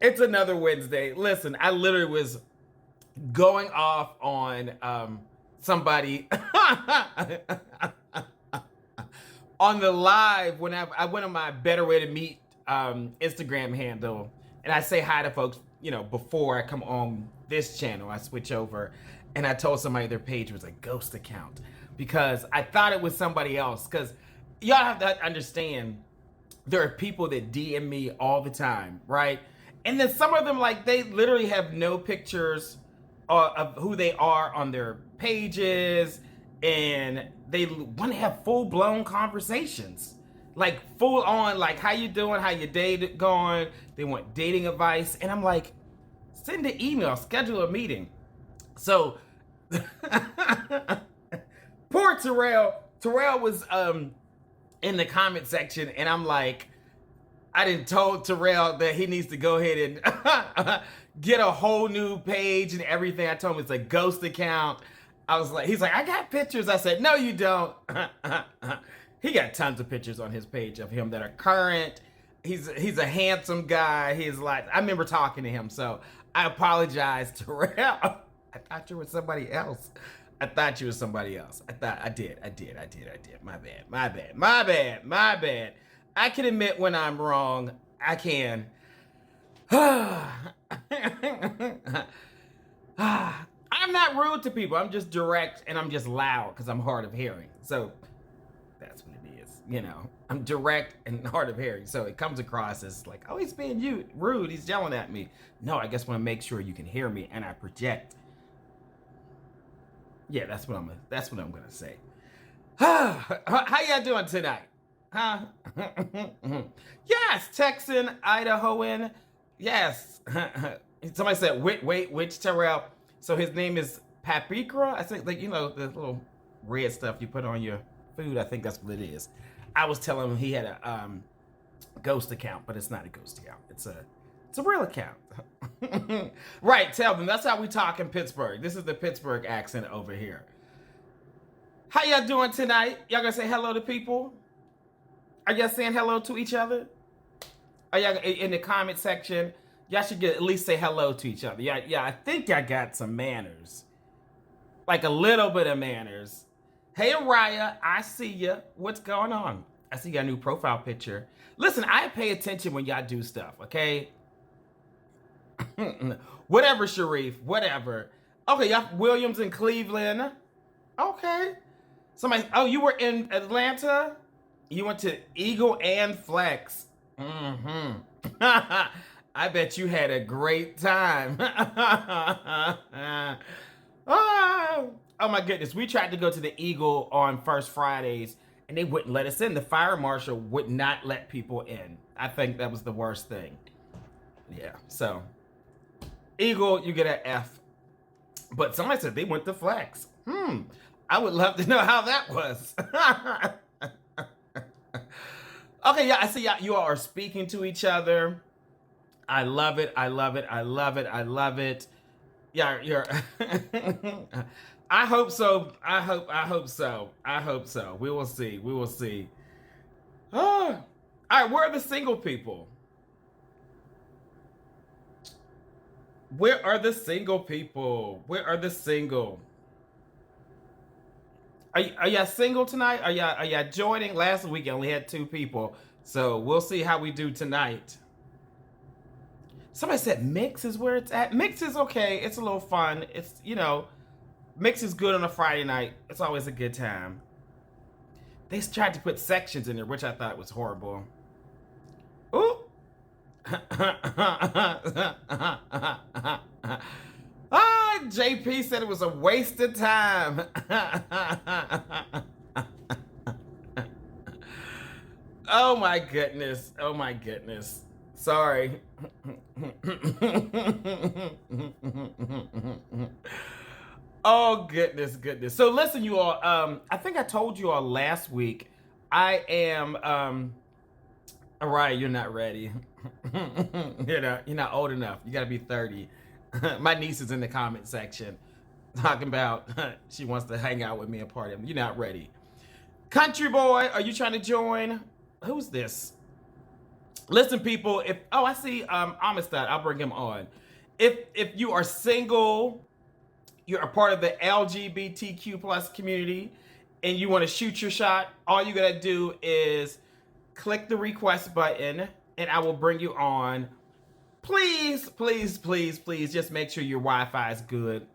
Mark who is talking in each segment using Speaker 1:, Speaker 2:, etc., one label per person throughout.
Speaker 1: It's another Wednesday. Listen, I literally was going off on somebody on the live when I went on my Better Way to Meet Instagram handle, and I say hi to folks, before I come on this channel. I switch over, and I told somebody their page was a ghost account because I thought it was somebody else. Because y'all have to understand, there are people that DM me all the time, right? And then some of them, like, they literally have no pictures of who they are on their pages, and they want to have full-blown conversations, like full on, like, how you doing, how your day going. They want dating advice, and I'm like, send an email, schedule a meeting. So poor Terrell was in the comment section, and I'm like, I didn't told Terrell that he needs to go ahead and get a whole new page and everything. I told him it's a ghost account. He's like, I got pictures. I said, no, you don't. He got tons of pictures on his page of him that are current. He's a handsome guy. He's like, I remember talking to him, so I apologize, Terrell. I thought you were somebody else. I thought you were somebody else. I did. My bad. I can admit when I'm wrong. I can. I'm not rude to people. I'm just direct, and I'm just loud because I'm hard of hearing. So that's what it is. I'm direct and hard of hearing. So it comes across as like, oh, he's being rude. He's yelling at me. No, I just want to make sure you can hear me, and I project. Yeah, that's what I'm gonna say. How y'all doing tonight? Huh? Yes, Texan, Idahoan. Yes. Somebody said, wait, which Terrell? So his name is Paprika. I think, like, the little red stuff you put on your food. I think that's what it is. I was telling him he had a ghost account, but it's not a ghost account. It's a real account. Right, tell them. That's how we talk in Pittsburgh. This is the Pittsburgh accent over here. How y'all doing tonight? Y'all gonna say hello to people? Are y'all saying hello to each other? Are y'all in the comment section? Y'all should at least say hello to each other. Yeah, I think I got some manners. Like a little bit of manners. Hey, Araya, I see ya. What's going on? I see you got a new profile picture. Listen, I pay attention when y'all do stuff, okay? Whatever, Sharif, whatever. Okay, y'all, Williams in Cleveland. Okay. You were in Atlanta? You went to Eagle and Flex. I bet you had a great time. Oh my goodness. We tried to go to the Eagle on First Fridays, and they wouldn't let us in. The fire marshal would not let people in. I think that was the worst thing. Yeah, so Eagle, you get an F. But somebody said they went to Flex. I would love to know how that was. Okay, yeah, I see you all are speaking to each other. I love it. Yeah, you're. I hope so. I hope so. We will see. Oh. All right, where are the single people? Where are the single? Are y'all single tonight? Are y'all joining? Last week I only had 2 people, so we'll see how we do tonight. Somebody said mix is where it's at. Mix is okay. It's a little fun. It's, mix is good on a Friday night. It's always a good time. They tried to put sections in there, which I thought was horrible. Ooh. JP said it was a waste of time. Oh my goodness. Sorry. Oh goodness. So listen, you all, I think I told you all last week, I am Araya, you're not ready. You're not old enough. You gotta be 30. My niece is in the comment section talking about she wants to hang out with me and party. You're not ready. Country boy, are you trying to join? Who's this? Listen, people. If I see Amistad, I'll bring him on. If you are single, you're a part of the LGBTQ plus community, and you want to shoot your shot, all you gotta do is click the request button, and I will bring you on. Please, please, please, please, just make sure your Wi-Fi is good.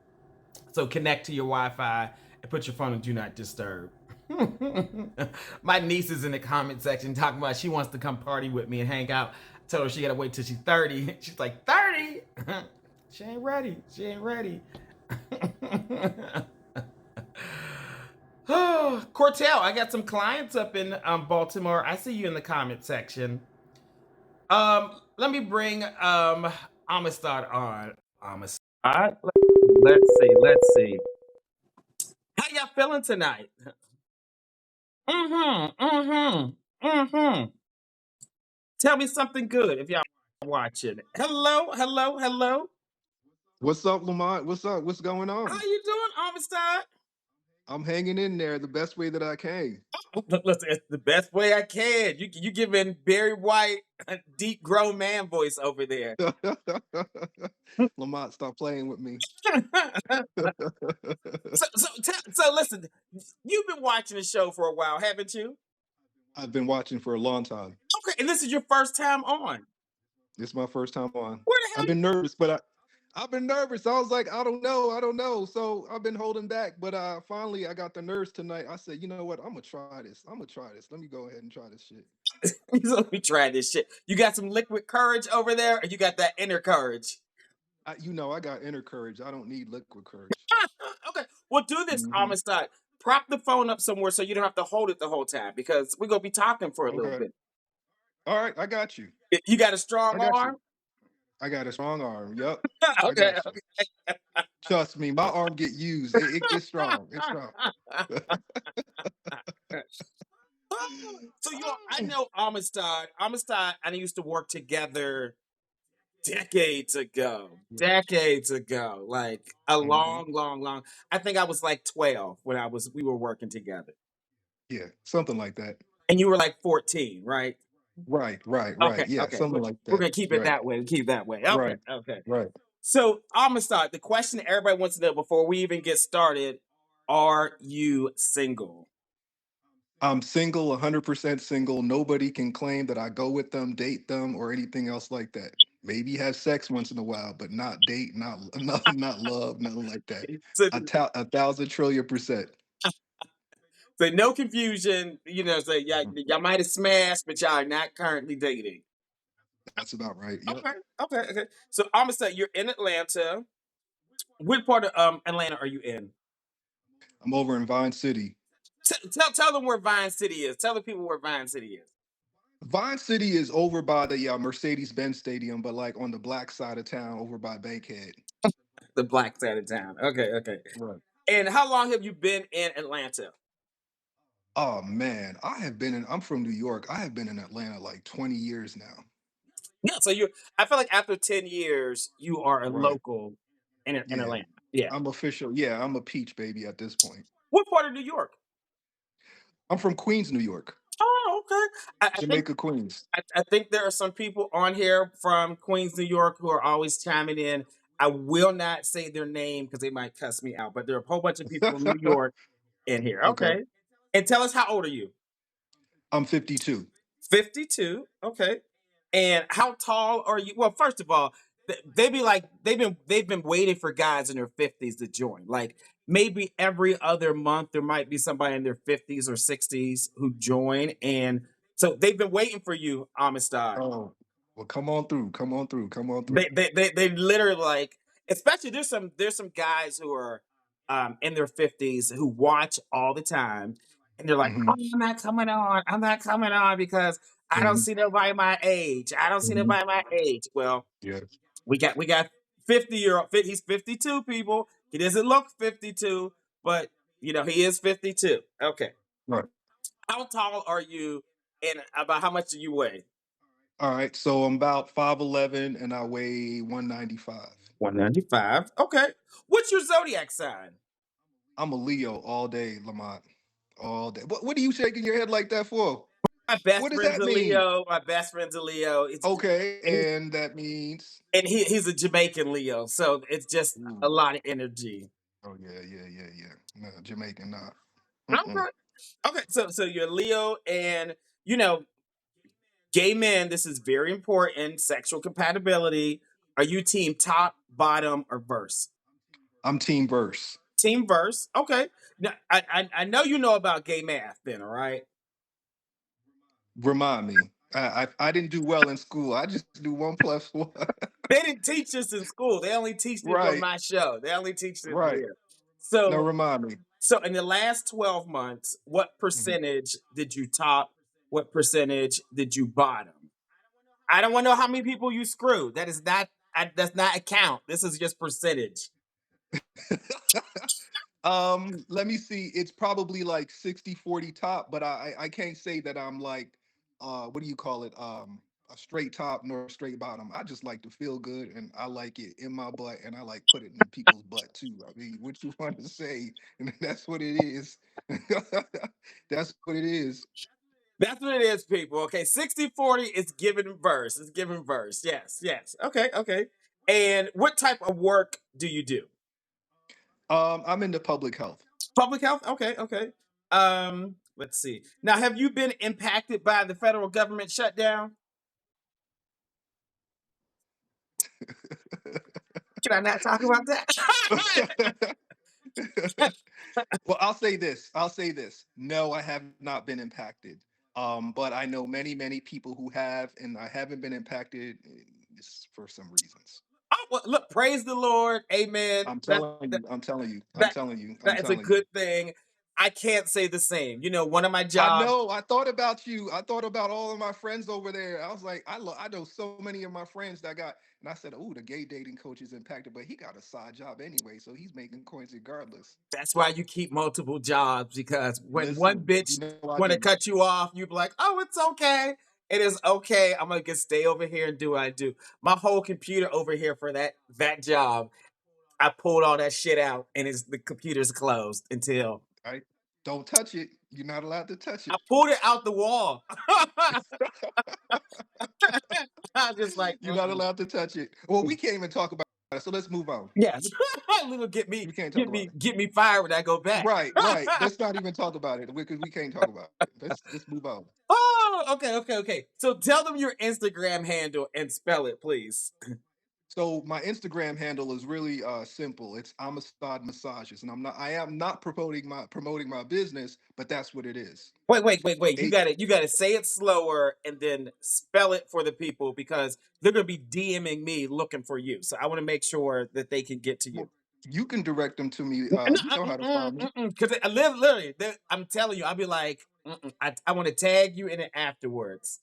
Speaker 1: So connect to your Wi-Fi and put your phone on do not disturb. My niece is in the comment section talking about she wants to come party with me and hang out. I told her she gotta wait till she's 30. She's like, 30? She ain't ready. She ain't ready. Oh, Cortel, I got some clients up in Baltimore. I see you in the comment section. Let me bring Amistad on. Amistad. Let's see. Let's see. How y'all feeling tonight? Mm-hmm. Tell me something good if y'all watching. Hello, hello, hello.
Speaker 2: What's up, Lamont? What's up? What's going
Speaker 1: How
Speaker 2: on?
Speaker 1: you doing, Amistad?
Speaker 2: I'm hanging in there the best way that I can.
Speaker 1: Listen, it's the best way I can. You giving Barry White a deep grown man voice over there.
Speaker 2: Lamont, stop playing with me.
Speaker 1: So listen, you've been watching the show for a while, haven't you?
Speaker 2: I've been watching for a long time.
Speaker 1: Okay, and this is your first time on.
Speaker 2: It's my first time on.
Speaker 1: Where the hell
Speaker 2: I've been nervous, but I've been nervous. I was like, I don't know. So I've been holding back, but finally I got the nerves tonight. I said, you know what? I'm gonna try this. I'm gonna try this. Let me go ahead and try this shit.
Speaker 1: Let me try this shit. You got some liquid courage over there, or you got that inner courage?
Speaker 2: I got inner courage. I don't need liquid courage.
Speaker 1: Okay, well, do this,
Speaker 2: Hmm.
Speaker 1: Amistad. Prop the phone up somewhere so you don't have to hold it the whole time because we're gonna be talking for a little
Speaker 2: Okay.
Speaker 1: bit.
Speaker 2: All right, I got you.
Speaker 1: You got a strong
Speaker 2: I got you.
Speaker 1: arm?
Speaker 2: I got a strong arm. Yep. I
Speaker 1: Okay.
Speaker 2: got you. Trust me, my arm get used. It's strong. It's strong.
Speaker 1: So I know Amistad. Amistad and I used to work together decades ago.
Speaker 2: Yeah.
Speaker 1: Decades ago. Like a
Speaker 2: Hmm.
Speaker 1: long. I think I was like 12 when we were working together.
Speaker 2: Yeah, something like that.
Speaker 1: And you were like 14, right?
Speaker 2: Right.
Speaker 1: Okay,
Speaker 2: Yeah,
Speaker 1: okay.
Speaker 2: something like
Speaker 1: We're
Speaker 2: that.
Speaker 1: gonna keep it
Speaker 2: Right,
Speaker 1: that way. Keep it that way. Okay,
Speaker 2: right,
Speaker 1: okay.
Speaker 2: right.
Speaker 1: So, Amistad, the question everybody wants to know before we even get started: are you single?
Speaker 2: I'm single, 100% single. Nobody can claim that I go with them, date them, or anything else like that. Maybe have sex once in a while, but not date, not love, nothing like that.
Speaker 1: So,
Speaker 2: A thousand trillion percent.
Speaker 1: so no confusion. So y'all might have smashed, but y'all are not currently dating.
Speaker 2: That's about right. Yep.
Speaker 1: Okay. So, Amistad, you're in Atlanta. What part of Atlanta are you in?
Speaker 2: I'm over in Vine City.
Speaker 1: Tell them where Vine City is. Tell the people where Vine City is.
Speaker 2: Vine City is over by the Mercedes-Benz Stadium, but like on the black side of town, over by Bankhead.
Speaker 1: The black side of town. Okay.
Speaker 2: Right.
Speaker 1: And how long have you been in Atlanta?
Speaker 2: Oh man, I'm from New York. I have been in Atlanta like 20 years now.
Speaker 1: Yeah, so I feel like after 10 years, you are a
Speaker 2: Right.
Speaker 1: local in
Speaker 2: Yeah.
Speaker 1: Atlanta. Yeah.
Speaker 2: I'm official. Yeah, I'm a peach baby at this point.
Speaker 1: What part of New York?
Speaker 2: I'm from Queens, New York.
Speaker 1: Oh, okay. I think
Speaker 2: Jamaica, Queens.
Speaker 1: I think there are some people on here from Queens, New York, who are always chiming in. I will not say their name because they might cuss me out, but there are a whole bunch of people from New York in here.
Speaker 2: Okay.
Speaker 1: Okay. And tell us, how old are you?
Speaker 2: I'm 52.
Speaker 1: 52. Okay. And how tall are you? Well, first of all, they be like they've been waiting for guys in their 50s to join. Like maybe every other month there might be somebody in their 50s or 60s who join, and so they've been waiting for you, Amistad.
Speaker 2: Oh, well, come on through. Come on through. Come on
Speaker 1: They
Speaker 2: through.
Speaker 1: they they, they literally like, especially there's some guys who are in their 50s who watch all the time, and they're like, oh,
Speaker 2: Hmm.
Speaker 1: I'm not coming on because I don't
Speaker 2: Hmm.
Speaker 1: see nobody my age. I don't see
Speaker 2: Hmm.
Speaker 1: nobody my age. Well,
Speaker 2: Yeah.
Speaker 1: we got 50-year-old. He's 52, people. He doesn't look 52, but he is 52. Okay.
Speaker 2: Right.
Speaker 1: How tall are you, and about how much do you weigh?
Speaker 2: All right. So I'm about 5'11" and I weigh 195.
Speaker 1: 195. Okay. What's your zodiac sign?
Speaker 2: I'm a Leo all day, Lamont. All day. What are you shaking your head like that for?
Speaker 1: My best
Speaker 2: What does
Speaker 1: friend's
Speaker 2: that
Speaker 1: a
Speaker 2: mean?
Speaker 1: Leo. My best friend's a Leo. It's
Speaker 2: Okay,
Speaker 1: and he,
Speaker 2: and that means.
Speaker 1: he's a Jamaican Leo, so it's just a
Speaker 2: Ooh.
Speaker 1: lot of energy.
Speaker 2: Oh yeah, yeah, yeah, yeah. No, Jamaican, nah. Mm-mm.
Speaker 1: Okay. Okay. So you're Leo, and you know, gay men. This is very important. Sexual compatibility. Are you team top, bottom, or verse?
Speaker 2: I'm team verse.
Speaker 1: Team verse. Okay. Now I know you know about gay math. Then, all right.
Speaker 2: Remind me. I didn't do well in school. I just do 1 + 1.
Speaker 1: They didn't teach this in school. They only teach this on
Speaker 2: Right,
Speaker 1: my show. They only teach this
Speaker 2: right.
Speaker 1: here.
Speaker 2: Now
Speaker 1: So
Speaker 2: remind me.
Speaker 1: so in the last 12 months, what
Speaker 2: Mhm.
Speaker 1: percentage did you top? What percentage did you bottom? I don't want to know how many people you screwed. That is not that's not a count. This is just percentage.
Speaker 2: Let me see. It's probably like 60-40 top, but I can't say that I'm like what do you call it? A straight top nor a straight bottom. I just like to feel good and I like it in my butt and I like put it in people's butt too. I mean, what you want to say? And that's what it is. That's what it is.
Speaker 1: That's what it is, people. Okay, 60-40 is given verse. It's given verse. Yes, yes. Okay, okay. And what type of work do you do?
Speaker 2: I'm into public health.
Speaker 1: Public health? Okay, okay. Let's see. Now, have you been impacted by the federal government shutdown? Can I not talk about that?
Speaker 2: Well, I'll say this. I'll say this. No, I have not been impacted. But I know many, many people who have, and I haven't been impacted for some reasons.
Speaker 1: Oh, well, look, praise the Lord. Amen.
Speaker 2: I'm
Speaker 1: That,
Speaker 2: telling
Speaker 1: that,
Speaker 2: you, I'm telling you, I'm
Speaker 1: that,
Speaker 2: telling you, I'm
Speaker 1: that is a
Speaker 2: telling you.
Speaker 1: good thing. I can't say the same. You know, one of my
Speaker 2: I
Speaker 1: jobs,
Speaker 2: know. I thought about you. I thought about all of my friends over there. I was like, I know so many of my friends that got, and I said, oh, the gay dating coach is impacted, but he got a side job anyway, so he's making coins regardless.
Speaker 1: that's why you keep multiple jobs because when one
Speaker 2: Listen, you
Speaker 1: bitch
Speaker 2: know I
Speaker 1: want to
Speaker 2: do.
Speaker 1: cut you off, you be like, oh, it's okay. It is okay. I'm gonna just stay over here and do what I do. My whole computer over here for that job, I pulled all that shit out and it's the computer's closed until
Speaker 2: Right? Don't touch it. You're not allowed to touch
Speaker 1: I
Speaker 2: it.
Speaker 1: pulled it out the wall. I'm just like,
Speaker 2: You're not
Speaker 1: mm-mm.
Speaker 2: allowed to touch it. Well, we can't even talk about it, so let's move on.
Speaker 1: Yes. Little get me,
Speaker 2: We can't talk
Speaker 1: get
Speaker 2: about
Speaker 1: me,
Speaker 2: it.
Speaker 1: get me fired when I go back.
Speaker 2: Right, right. Let's not even talk about it because we can't talk about it. Let's move on.
Speaker 1: Oh, okay, okay, okay. So tell them your Instagram handle and spell it, please.
Speaker 2: So my Instagram handle is really simple. It's Amistad Massages, and I am not promoting my business, but that's what it is.
Speaker 1: Wait.
Speaker 2: A,
Speaker 1: You gotta say it slower and then spell it for the people because they're gonna be DMing me looking for you. So I want to make sure that they can get to you.
Speaker 2: well, you can direct them to me.
Speaker 1: No,
Speaker 2: You know how to find me.
Speaker 1: because I live literally. I'm telling you, I'll be like, I want to tag you in it afterwards.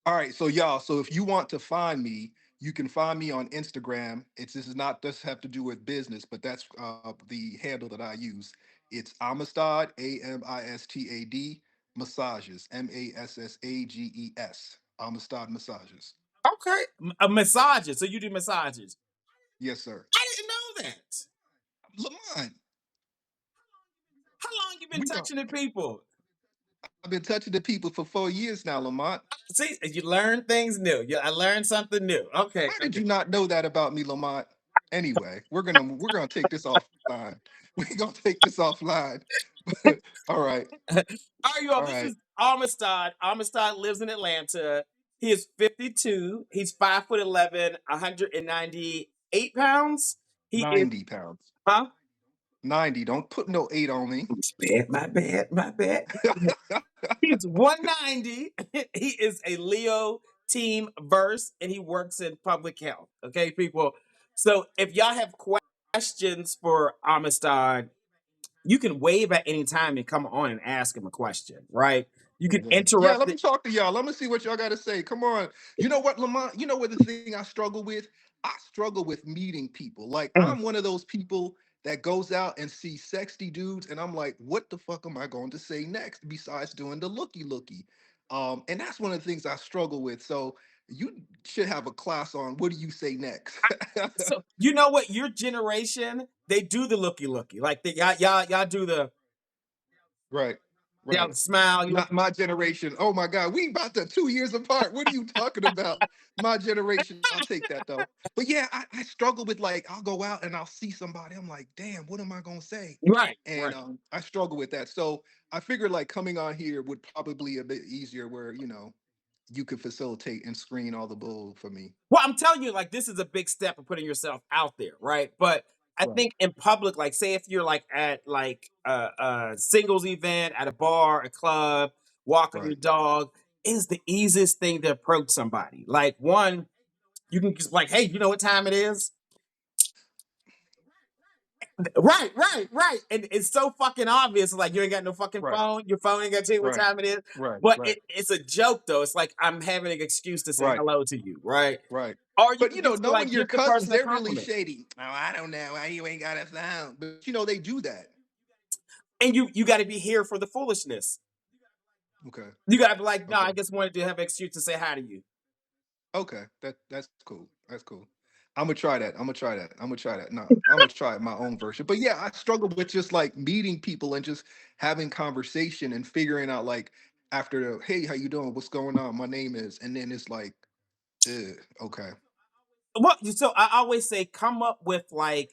Speaker 2: All right, so y'all, so if you want to find me, you can find me on Instagram. This is not this have to do with business, but that's the handle that I use. It's Amistad, Amistad massages, Massages, Amistad massages.
Speaker 1: Okay, massages. So you do massages.
Speaker 2: Yes, sir.
Speaker 1: I didn't know that.
Speaker 2: Lamont,
Speaker 1: How long you been
Speaker 2: we don't.
Speaker 1: touching the people?
Speaker 2: I've been touching the people for 4 years now, Lamont.
Speaker 1: See, you learn things new. Yeah, I learned something new. Okay,
Speaker 2: How did
Speaker 1: okay.
Speaker 2: you not know that about me, Lamont? Anyway, we're gonna take this offline. We're gonna take this offline. All right.
Speaker 1: All right, y'all.
Speaker 2: All
Speaker 1: This
Speaker 2: right.
Speaker 1: is Amistad. Amistad lives in Atlanta. He is 52. He's 5'11", 198 pounds. He is,
Speaker 2: 90 pounds.
Speaker 1: huh?
Speaker 2: 90. Don't put no 8 on me.
Speaker 1: My bad. He's 190. He is a Leo team verse and he works in public health. Okay, people. So if y'all have questions for Amistad, you can wave at any time and come on and ask him a question, right? You can
Speaker 2: Yeah,
Speaker 1: interrupt
Speaker 2: let
Speaker 1: it.
Speaker 2: me talk to y'all. Let me see what y'all got to say. Come on. You know what, Lamont? You know what the thing I struggle with? I struggle with meeting people. Like,
Speaker 1: Mm.
Speaker 2: I'm one of those people that goes out and sees sexy dudes, and I'm like, what the fuck am I going to say next besides doing the looky looky? And that's one of the things I struggle with. So you should have a class on what do you say next?
Speaker 1: So you know what? Your generation, they do the looky looky. Like y'all do the
Speaker 2: Right.
Speaker 1: Yeah,
Speaker 2: right.
Speaker 1: smile. You look.
Speaker 2: Not my generation. Oh my God, we about to 2 years apart. What are you talking about? My generation. I'll take that though. But yeah, I struggle with like I'll go out and I'll see somebody. I'm like, damn, what am I gonna say?
Speaker 1: Right,
Speaker 2: And
Speaker 1: right.
Speaker 2: I struggle with that. So I figured like coming on here would probably a bit easier where, you could facilitate and screen all the bull for me.
Speaker 1: Well, I'm telling you, like, this is a big step of putting yourself out there, right? But I
Speaker 2: Right.
Speaker 1: think in public, like, say if you're like at like a singles event at a bar, a club, walking your
Speaker 2: Right.
Speaker 1: dog, it is the easiest thing to approach somebody. Like, one, you can just like, hey, you know what time it is? Right, right, right. And it's so fucking obvious. Like, you ain't got no fucking
Speaker 2: Right.
Speaker 1: phone. Your phone ain't got to tell you what
Speaker 2: Right.
Speaker 1: time it is.
Speaker 2: Right.
Speaker 1: But
Speaker 2: Right.
Speaker 1: it's a joke, though. It's like I'm having an excuse to say
Speaker 2: Right.
Speaker 1: hello to you, right?
Speaker 2: Right.
Speaker 1: Or you
Speaker 2: But
Speaker 1: can just be
Speaker 2: knowing
Speaker 1: like,
Speaker 2: your
Speaker 1: give the
Speaker 2: cousins,
Speaker 1: person a
Speaker 2: they're really
Speaker 1: compliment.
Speaker 2: shady. Oh, I don't know why you ain't got a phone. But they do that.
Speaker 1: And you got to be here for the foolishness.
Speaker 2: Okay.
Speaker 1: You got to be like, no, I
Speaker 2: Okay.
Speaker 1: just wanted to have an excuse to say hi to you.
Speaker 2: Okay. That's cool. That's cool. I'm gonna try that. I'm gonna try that. I'm gonna try that. No, I'm gonna try my own version. But yeah, I struggle with just like meeting people and just having conversation and figuring out like after the hey, how you doing? What's going on? My name is, and then it's like, okay.
Speaker 1: Well, so I always say, come up with like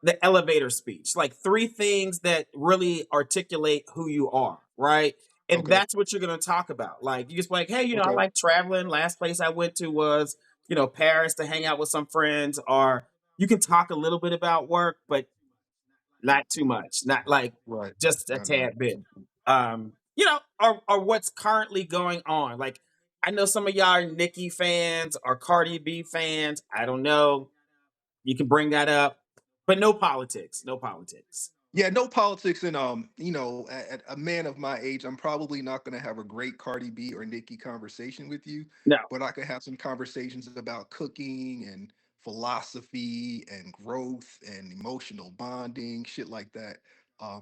Speaker 1: the elevator speech, like three things that really articulate who you are, right? And
Speaker 2: Okay.
Speaker 1: that's what you're going to talk about. Like, you just like, hey, I
Speaker 2: Okay.
Speaker 1: like traveling. Last place I went to was, Paris to hang out with some friends. Or you can talk a little bit about work, but not too much, not like
Speaker 2: Right.
Speaker 1: just a
Speaker 2: Not enough.
Speaker 1: tad bit. Or what's currently going on. Like, I know some of y'all are Nicki fans or Cardi B fans. I don't know. You can bring that up, but no politics. No politics.
Speaker 2: Yeah, no politics, and at a man of my age, I'm probably not going to have a great Cardi B or Nicki conversation with you,
Speaker 1: No.
Speaker 2: but I could have some conversations about cooking and philosophy and growth and emotional bonding, shit like that.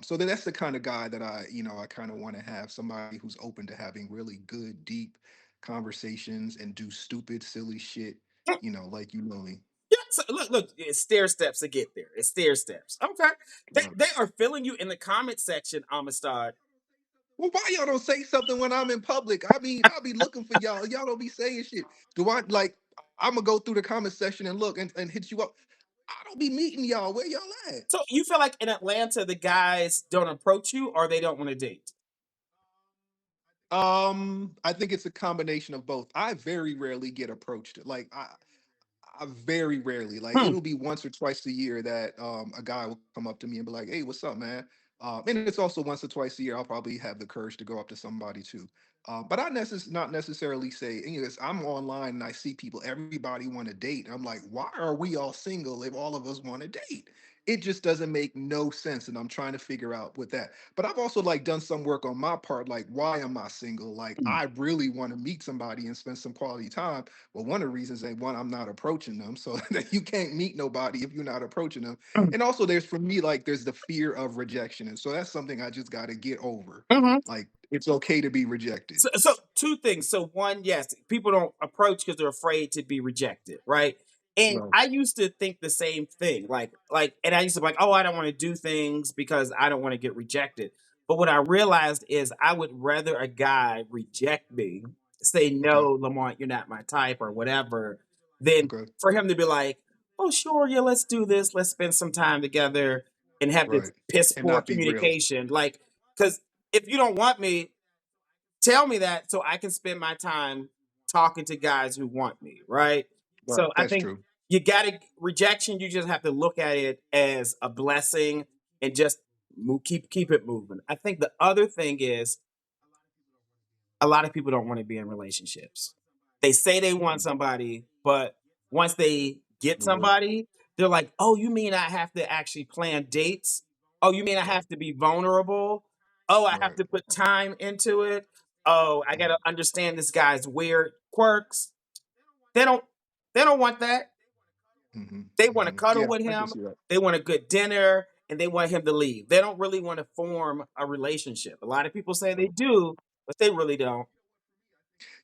Speaker 2: So that's the kind of guy that I kind of want to have somebody who's open to having really good, deep conversations and do stupid, silly shit, like you know me.
Speaker 1: Yeah. So look. It's stair steps to get there. It's stair steps. Okay. They are filling you in the comment section, Amistad.
Speaker 2: Well, why y'all don't say something when I'm in public? I mean, I'll be looking for y'all. Y'all don't be saying shit. Do I like? I'm gonna go through the comment section and look and hit you up. I don't be meeting y'all. Where y'all at?
Speaker 1: So you feel like in Atlanta the guys don't approach you or they don't want to date?
Speaker 2: I think it's a combination of both. I very rarely get approached. Like I very rarely, like
Speaker 1: Hmm.
Speaker 2: it'll be once or twice a year that a guy will come up to me and be like, "Hey, what's up, man?" And it's also once or twice a year I'll probably have the courage to go up to somebody too. But not necessarily say, anyways, I'm online and I see people, everybody want to date. I'm like, why are we all single if all of us want to date? It just doesn't make no sense, and I'm trying to figure out with that. But I've also like done some work on my part, like why am I single? Like
Speaker 1: Hmm.
Speaker 2: I really want to meet somebody and spend some quality time. Well, one of the reasons they one, I'm not approaching them. So that you can't meet nobody if you're not approaching them. And also there's for me, like there's the fear of rejection. And so that's something I just gotta get over.
Speaker 1: Hmm.
Speaker 2: Like it's okay to be rejected.
Speaker 1: So two things. So one, yes, people don't approach because they're afraid to be rejected, right? And
Speaker 2: Right.
Speaker 1: I used to think the same thing. And I used to be like, oh, I don't want to do things because I don't want to get rejected. But what I realized is I would rather a guy reject me, say
Speaker 2: Okay.
Speaker 1: no, Lamont, you're not my type or whatever, than
Speaker 2: Okay.
Speaker 1: for him to be like, oh, sure, yeah, let's do this. Let's spend some time together and have this
Speaker 2: Right.
Speaker 1: piss
Speaker 2: And
Speaker 1: poor
Speaker 2: not be real.
Speaker 1: communication. Like, because if you don't want me, tell me that so I can spend my time talking to guys who want me, right?
Speaker 2: Right.
Speaker 1: So I
Speaker 2: That's
Speaker 1: think
Speaker 2: true.
Speaker 1: you got to rejection. You just have to look at it as a blessing and just keep it moving. I think the other thing is a lot of people don't want to be in relationships. They say they want
Speaker 2: Mm.
Speaker 1: somebody, but once they get
Speaker 2: It'll work.
Speaker 1: somebody, they're like, "Oh, you mean I have to actually plan dates? Oh, you mean I
Speaker 2: Right.
Speaker 1: have to be vulnerable? Oh, I have
Speaker 2: Right.
Speaker 1: to put time into it. Oh, I got to understand this guy's weird quirks." They don't they don't want that.
Speaker 2: Mm-hmm.
Speaker 1: They want to
Speaker 2: Hmm.
Speaker 1: cuddle
Speaker 2: Yeah,
Speaker 1: with
Speaker 2: I can
Speaker 1: him.
Speaker 2: see that.
Speaker 1: They want a good dinner and they want him to leave. They don't really want to form a relationship. A lot of people say they
Speaker 2: Right.
Speaker 1: do, but they really don't.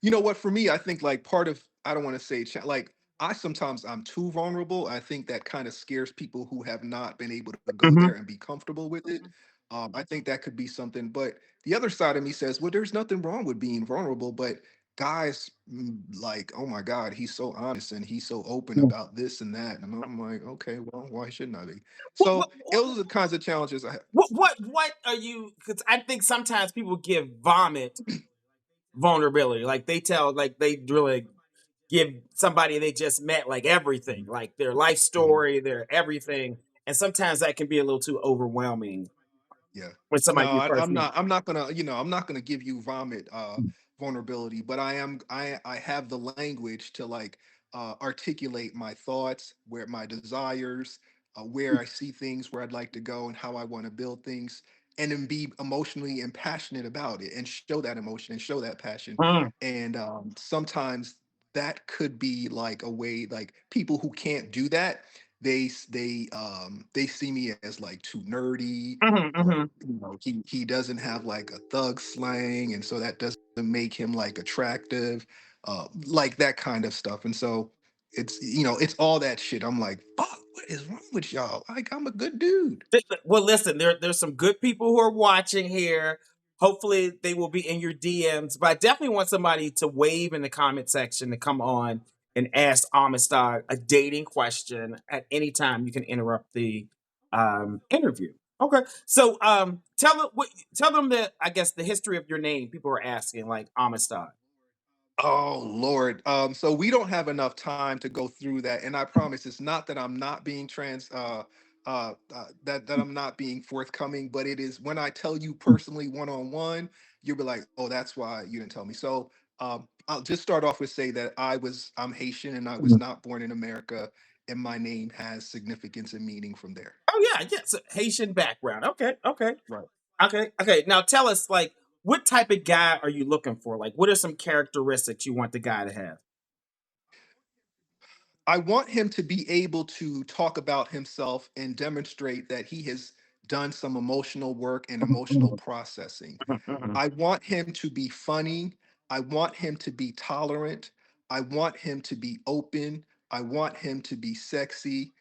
Speaker 2: You know what? For me, I think like part of I don't want to say like I sometimes I'm too vulnerable. I think that kind of scares people who have not been able to go
Speaker 1: Mhm.
Speaker 2: there and be comfortable with it. I think that could be something. But the other side of me says, well, there's nothing wrong with being vulnerable. But guys, like, oh my God, he's so honest and he's so open
Speaker 1: Mm.
Speaker 2: about this and that. And I'm like, okay, well, why shouldn't I be?
Speaker 1: What
Speaker 2: So
Speaker 1: what
Speaker 2: those are the kinds of challenges I have.
Speaker 1: what are you? Because I think sometimes people give vomit vulnerability, like they tell, like they really give somebody they just met like everything, like their life
Speaker 2: Mhm.
Speaker 1: story, their everything, and sometimes that can be a little too overwhelming
Speaker 2: Yeah.
Speaker 1: when
Speaker 2: No,
Speaker 1: somebody you first
Speaker 2: I'm
Speaker 1: meet.
Speaker 2: not. I'm not gonna. I'm not gonna give you vomit vulnerability, but I am. I have the language to like articulate my thoughts, where my desires, where I see things, where I'd like to go, and how I want to build things, and then be emotionally and passionate about it, and show that emotion and show that passion.
Speaker 1: Mm,
Speaker 2: And sometimes that could be like a way, like people who can't do that, they see me as like too nerdy,
Speaker 1: mhm,
Speaker 2: or
Speaker 1: mhm.
Speaker 2: he doesn't have like a thug slang, and so that doesn't make him like attractive, like that kind of stuff. And so it's all that shit. I'm like, fuck, what is wrong with y'all? Like, I'm a good dude.
Speaker 1: Well, listen, there's some good people who are watching here. Hopefully, they will be in your DMs. But I definitely want somebody to wave in the comment section to come on and ask Amistad a dating question at any time. You can interrupt the interview. Okay, so tell them that, I guess, the history of your name. People are asking, like Amistad.
Speaker 2: Oh Lord. So we don't have enough time to go through that. And I promise it's not that I'm not being that I'm not being forthcoming, but it is when I tell you personally one on one, you'll be like, oh, that's why you didn't tell me. So I'll just start off with say that I'm Haitian and I was
Speaker 1: Mhm.
Speaker 2: not born in America, and my name has significance and meaning from there.
Speaker 1: Oh yeah, yes, Haitian background. Okay, okay.
Speaker 2: Right.
Speaker 1: Okay, okay. Now tell us, like, what type of guy are you looking for? Like, what are some characteristics you want the guy to have?
Speaker 2: I want him to be able to talk about himself and demonstrate that he has done some emotional work and
Speaker 1: Mhm,
Speaker 2: emotional
Speaker 1: mhm,
Speaker 2: processing.
Speaker 1: mhm, mhm,
Speaker 2: I want him to be funny. I want him to be tolerant. I want him to be open. I want him to be sexy.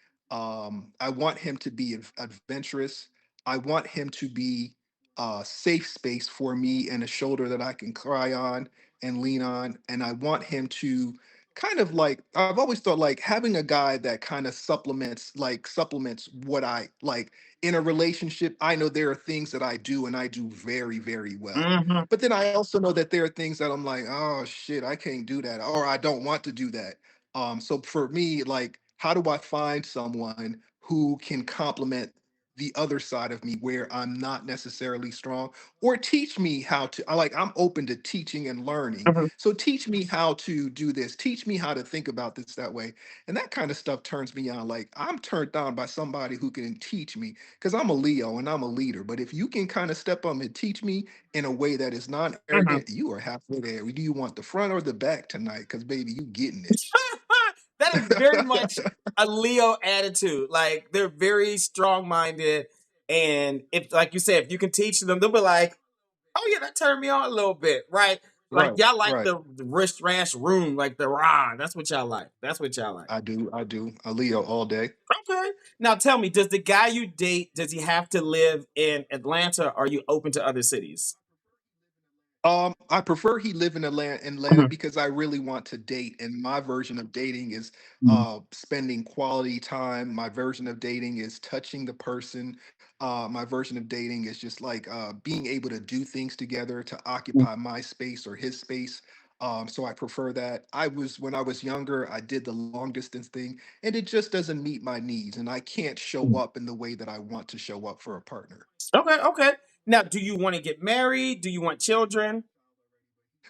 Speaker 2: I want him to be adventurous. I want him to be a safe space for me and a shoulder that I can cry on and lean on. And I want him to kind of like, I've always thought like having a guy that kind of supplements what I like in a relationship. I know there are things that I do and I do very, very well.
Speaker 1: mhm,
Speaker 2: But then I also know that there are things that I'm like, oh shit, I can't do that, or I don't want to do that. So for me, like, how do I find someone who can complement the other side of me where I'm not necessarily strong, or teach me how to? I'm open to teaching and learning.
Speaker 1: mhm,
Speaker 2: So teach me how to do this. Teach me how to think about this that way. And that kind of stuff turns me on. Like, I'm turned on by somebody who can teach me, because I'm a Leo and I'm a leader. But if you can kind of step up and teach me in a way that is
Speaker 1: mhm.
Speaker 2: non-arrogant, you are halfway there. Do you want the front or the back tonight? Because baby, you getting it.
Speaker 1: That is very much a Leo attitude. Like, they're very strong minded, and if, like you said, if you can teach them, they'll be like, "Oh yeah, that turned me on a little bit," right? Like,
Speaker 2: Right,
Speaker 1: y'all like
Speaker 2: right.
Speaker 1: the wrist rash room, like the rah. That's what y'all like. That's what y'all like.
Speaker 2: I do. A Leo all day.
Speaker 1: Okay. Now tell me, does the guy you date, does he have to live in Atlanta? Or are you open to other cities?
Speaker 2: I prefer he live in Atlanta
Speaker 1: Mhm,
Speaker 2: because I really want to date, and my version of dating is
Speaker 1: mhm,
Speaker 2: spending quality time. My version of dating is touching the person. My version of dating is just like being able to do things together to
Speaker 1: mhm,
Speaker 2: occupy my space or his space. So I prefer that. When I was younger, I did the long distance thing, and it just doesn't meet my needs, and I can't show
Speaker 1: mhm.
Speaker 2: up in the way that I want to show up for a partner.
Speaker 1: Okay, okay. Now, do you want to get married? Do you want children?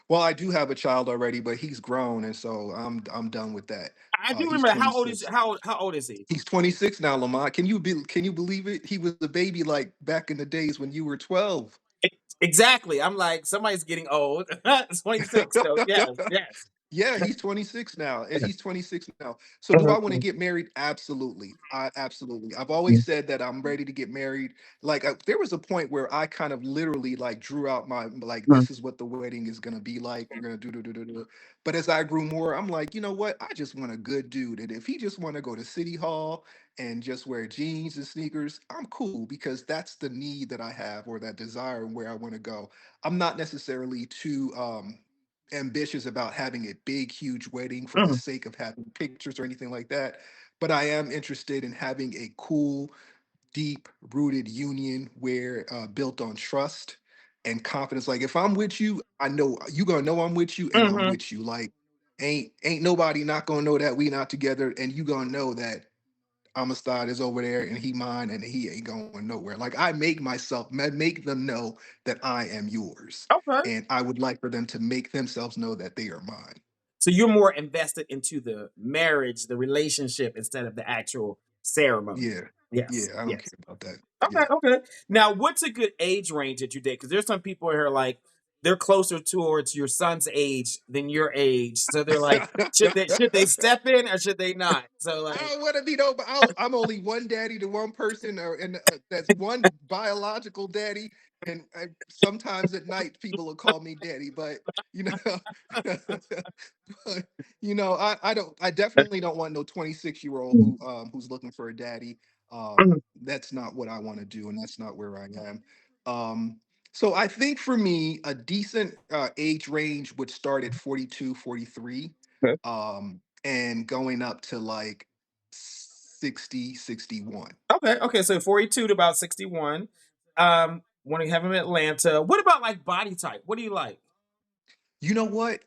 Speaker 2: Well, I do have a child already, but he's grown, and so I'm done with that.
Speaker 1: I do
Speaker 2: He's
Speaker 1: remember. How old is
Speaker 2: 26.
Speaker 1: how old is he?
Speaker 2: He's 26 now, Lamont. Can you believe it? He was a baby like back in the days when you were 12.
Speaker 1: Exactly. I'm like, somebody's getting old. 26. So yes, yes.
Speaker 2: Yeah, he's 26 now. He's 26 now. So do I want to get married? Absolutely. Absolutely. I've always said that I'm ready to get married. Like there was a point where I kind of literally like drew out my like this is what the wedding is going to be like. We're going to do. But as I grew more, I'm like, you know what? I just want a good dude. And if he just want to go to City Hall and just wear jeans and sneakers, I'm cool because that's the need that I have or that desire and where I want to go. I'm not necessarily too ambitious about having a big, huge wedding for the
Speaker 1: Mhm,
Speaker 2: sake of having pictures or anything like that. But I am interested in having a cool, deep rooted union where built on trust and confidence. Like if I'm with you, I know you gonna know I'm with you and I'm
Speaker 1: mhm.
Speaker 2: with you. Like ain't nobody not gonna know that we not together and you gonna know that Amistad is over there and he mine and he ain't going nowhere. Like I make myself make them know that I am yours.
Speaker 1: Okay.
Speaker 2: And I would like for them to make themselves know that they are mine.
Speaker 1: So you're more invested into the marriage, the relationship, instead of the actual ceremony.
Speaker 2: Yeah. Yeah,
Speaker 1: Yes,
Speaker 2: I don't
Speaker 1: yes.
Speaker 2: care about that.
Speaker 1: Okay,
Speaker 2: Yeah.
Speaker 1: okay. Now, what's a good age range that you date? Because there's some people here like they're closer towards your son's age than your age, so they're like, should they step in or should they not? So
Speaker 2: I
Speaker 1: like,
Speaker 2: don't want to be no, but I'm only one daddy to one person, and that's one biological daddy. And sometimes at night, people will call me daddy, but you know, but, I definitely don't want no 26-year-old who's looking for a daddy. That's not what I want to do, and that's not where I am. So I think for me, a decent age range would start at 42, 43, and going up to like 60, 61.
Speaker 1: okay, okay. So 42 to about 61. Want to have him in Atlanta. What about like body type? What do you like?
Speaker 2: You know what?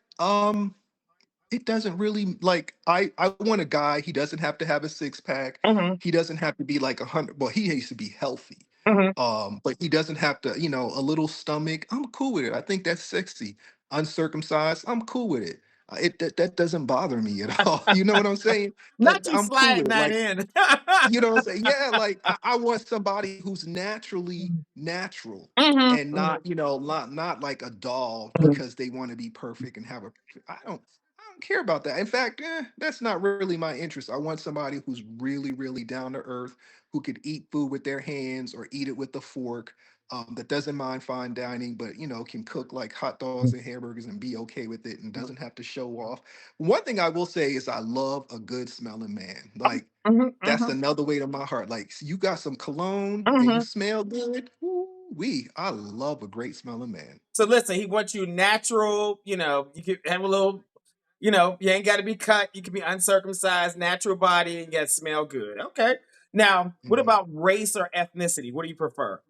Speaker 2: It doesn't really like I want a guy, he doesn't have to have a six pack.
Speaker 1: Hmm.
Speaker 2: He doesn't have to be like 100, well, he needs to be healthy.
Speaker 1: Hmm.
Speaker 2: But he doesn't have to, a little stomach. I'm cool with it. I think that's sexy. Uncircumcised, I'm cool with it. That doesn't bother me at all. You know what I'm saying?
Speaker 1: Not you
Speaker 2: I'm cool with
Speaker 1: sliding
Speaker 2: it.
Speaker 1: that
Speaker 2: Like
Speaker 1: in.
Speaker 2: you know what I'm saying? Yeah, like I want somebody who's naturally natural
Speaker 1: Hmm.
Speaker 2: and
Speaker 1: Hmm.
Speaker 2: not, not like a doll because they want to be perfect and have a I don't care about that. In fact, that's not really my interest. I want somebody who's really, really down to earth, who could eat food with their hands or eat it with a fork, that doesn't mind fine dining, but can cook like hot dogs and hamburgers and be okay with it and doesn't have to show off. One thing I will say is I love a good smelling man. Like
Speaker 1: Hmm.
Speaker 2: that's
Speaker 1: Hmm.
Speaker 2: another way to my heart. Like you got some cologne and you
Speaker 1: Hmm.
Speaker 2: smell good. I love a great smelling man.
Speaker 1: So listen, he wants you natural. You can have a little. You ain't got to be cut. You can be uncircumcised, natural body, and yet smell good. Okay. Now, what
Speaker 2: Mhm.
Speaker 1: about race or ethnicity? What do you prefer?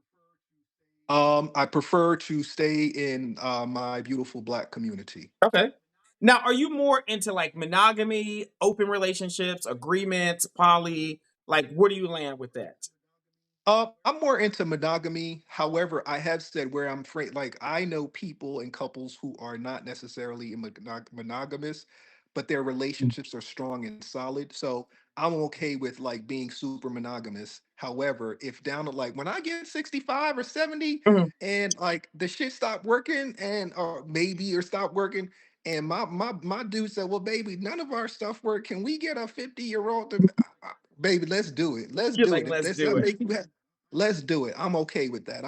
Speaker 2: I prefer to stay in my beautiful black community.
Speaker 1: Okay. Now, are you more into like monogamy, open relationships, agreements, poly? Like, where do you land with that?
Speaker 2: I'm more into monogamy. However, I have said where I'm afraid, like I know people and couples who are not necessarily monogamous, but their relationships are strong and solid. So I'm okay with like being super monogamous. However, if down to like when I get 65 or 70
Speaker 1: Mhm.
Speaker 2: and like the shit stop working and or maybe or stop working, and my dude said, well, baby, none of our stuff work. Can we get a 50-year-old to baby, let's do it. Let's
Speaker 1: You're
Speaker 2: do
Speaker 1: like,
Speaker 2: it. If
Speaker 1: let's
Speaker 2: that's
Speaker 1: do
Speaker 2: not
Speaker 1: it.
Speaker 2: make you happy, let's do it. I'm okay with that.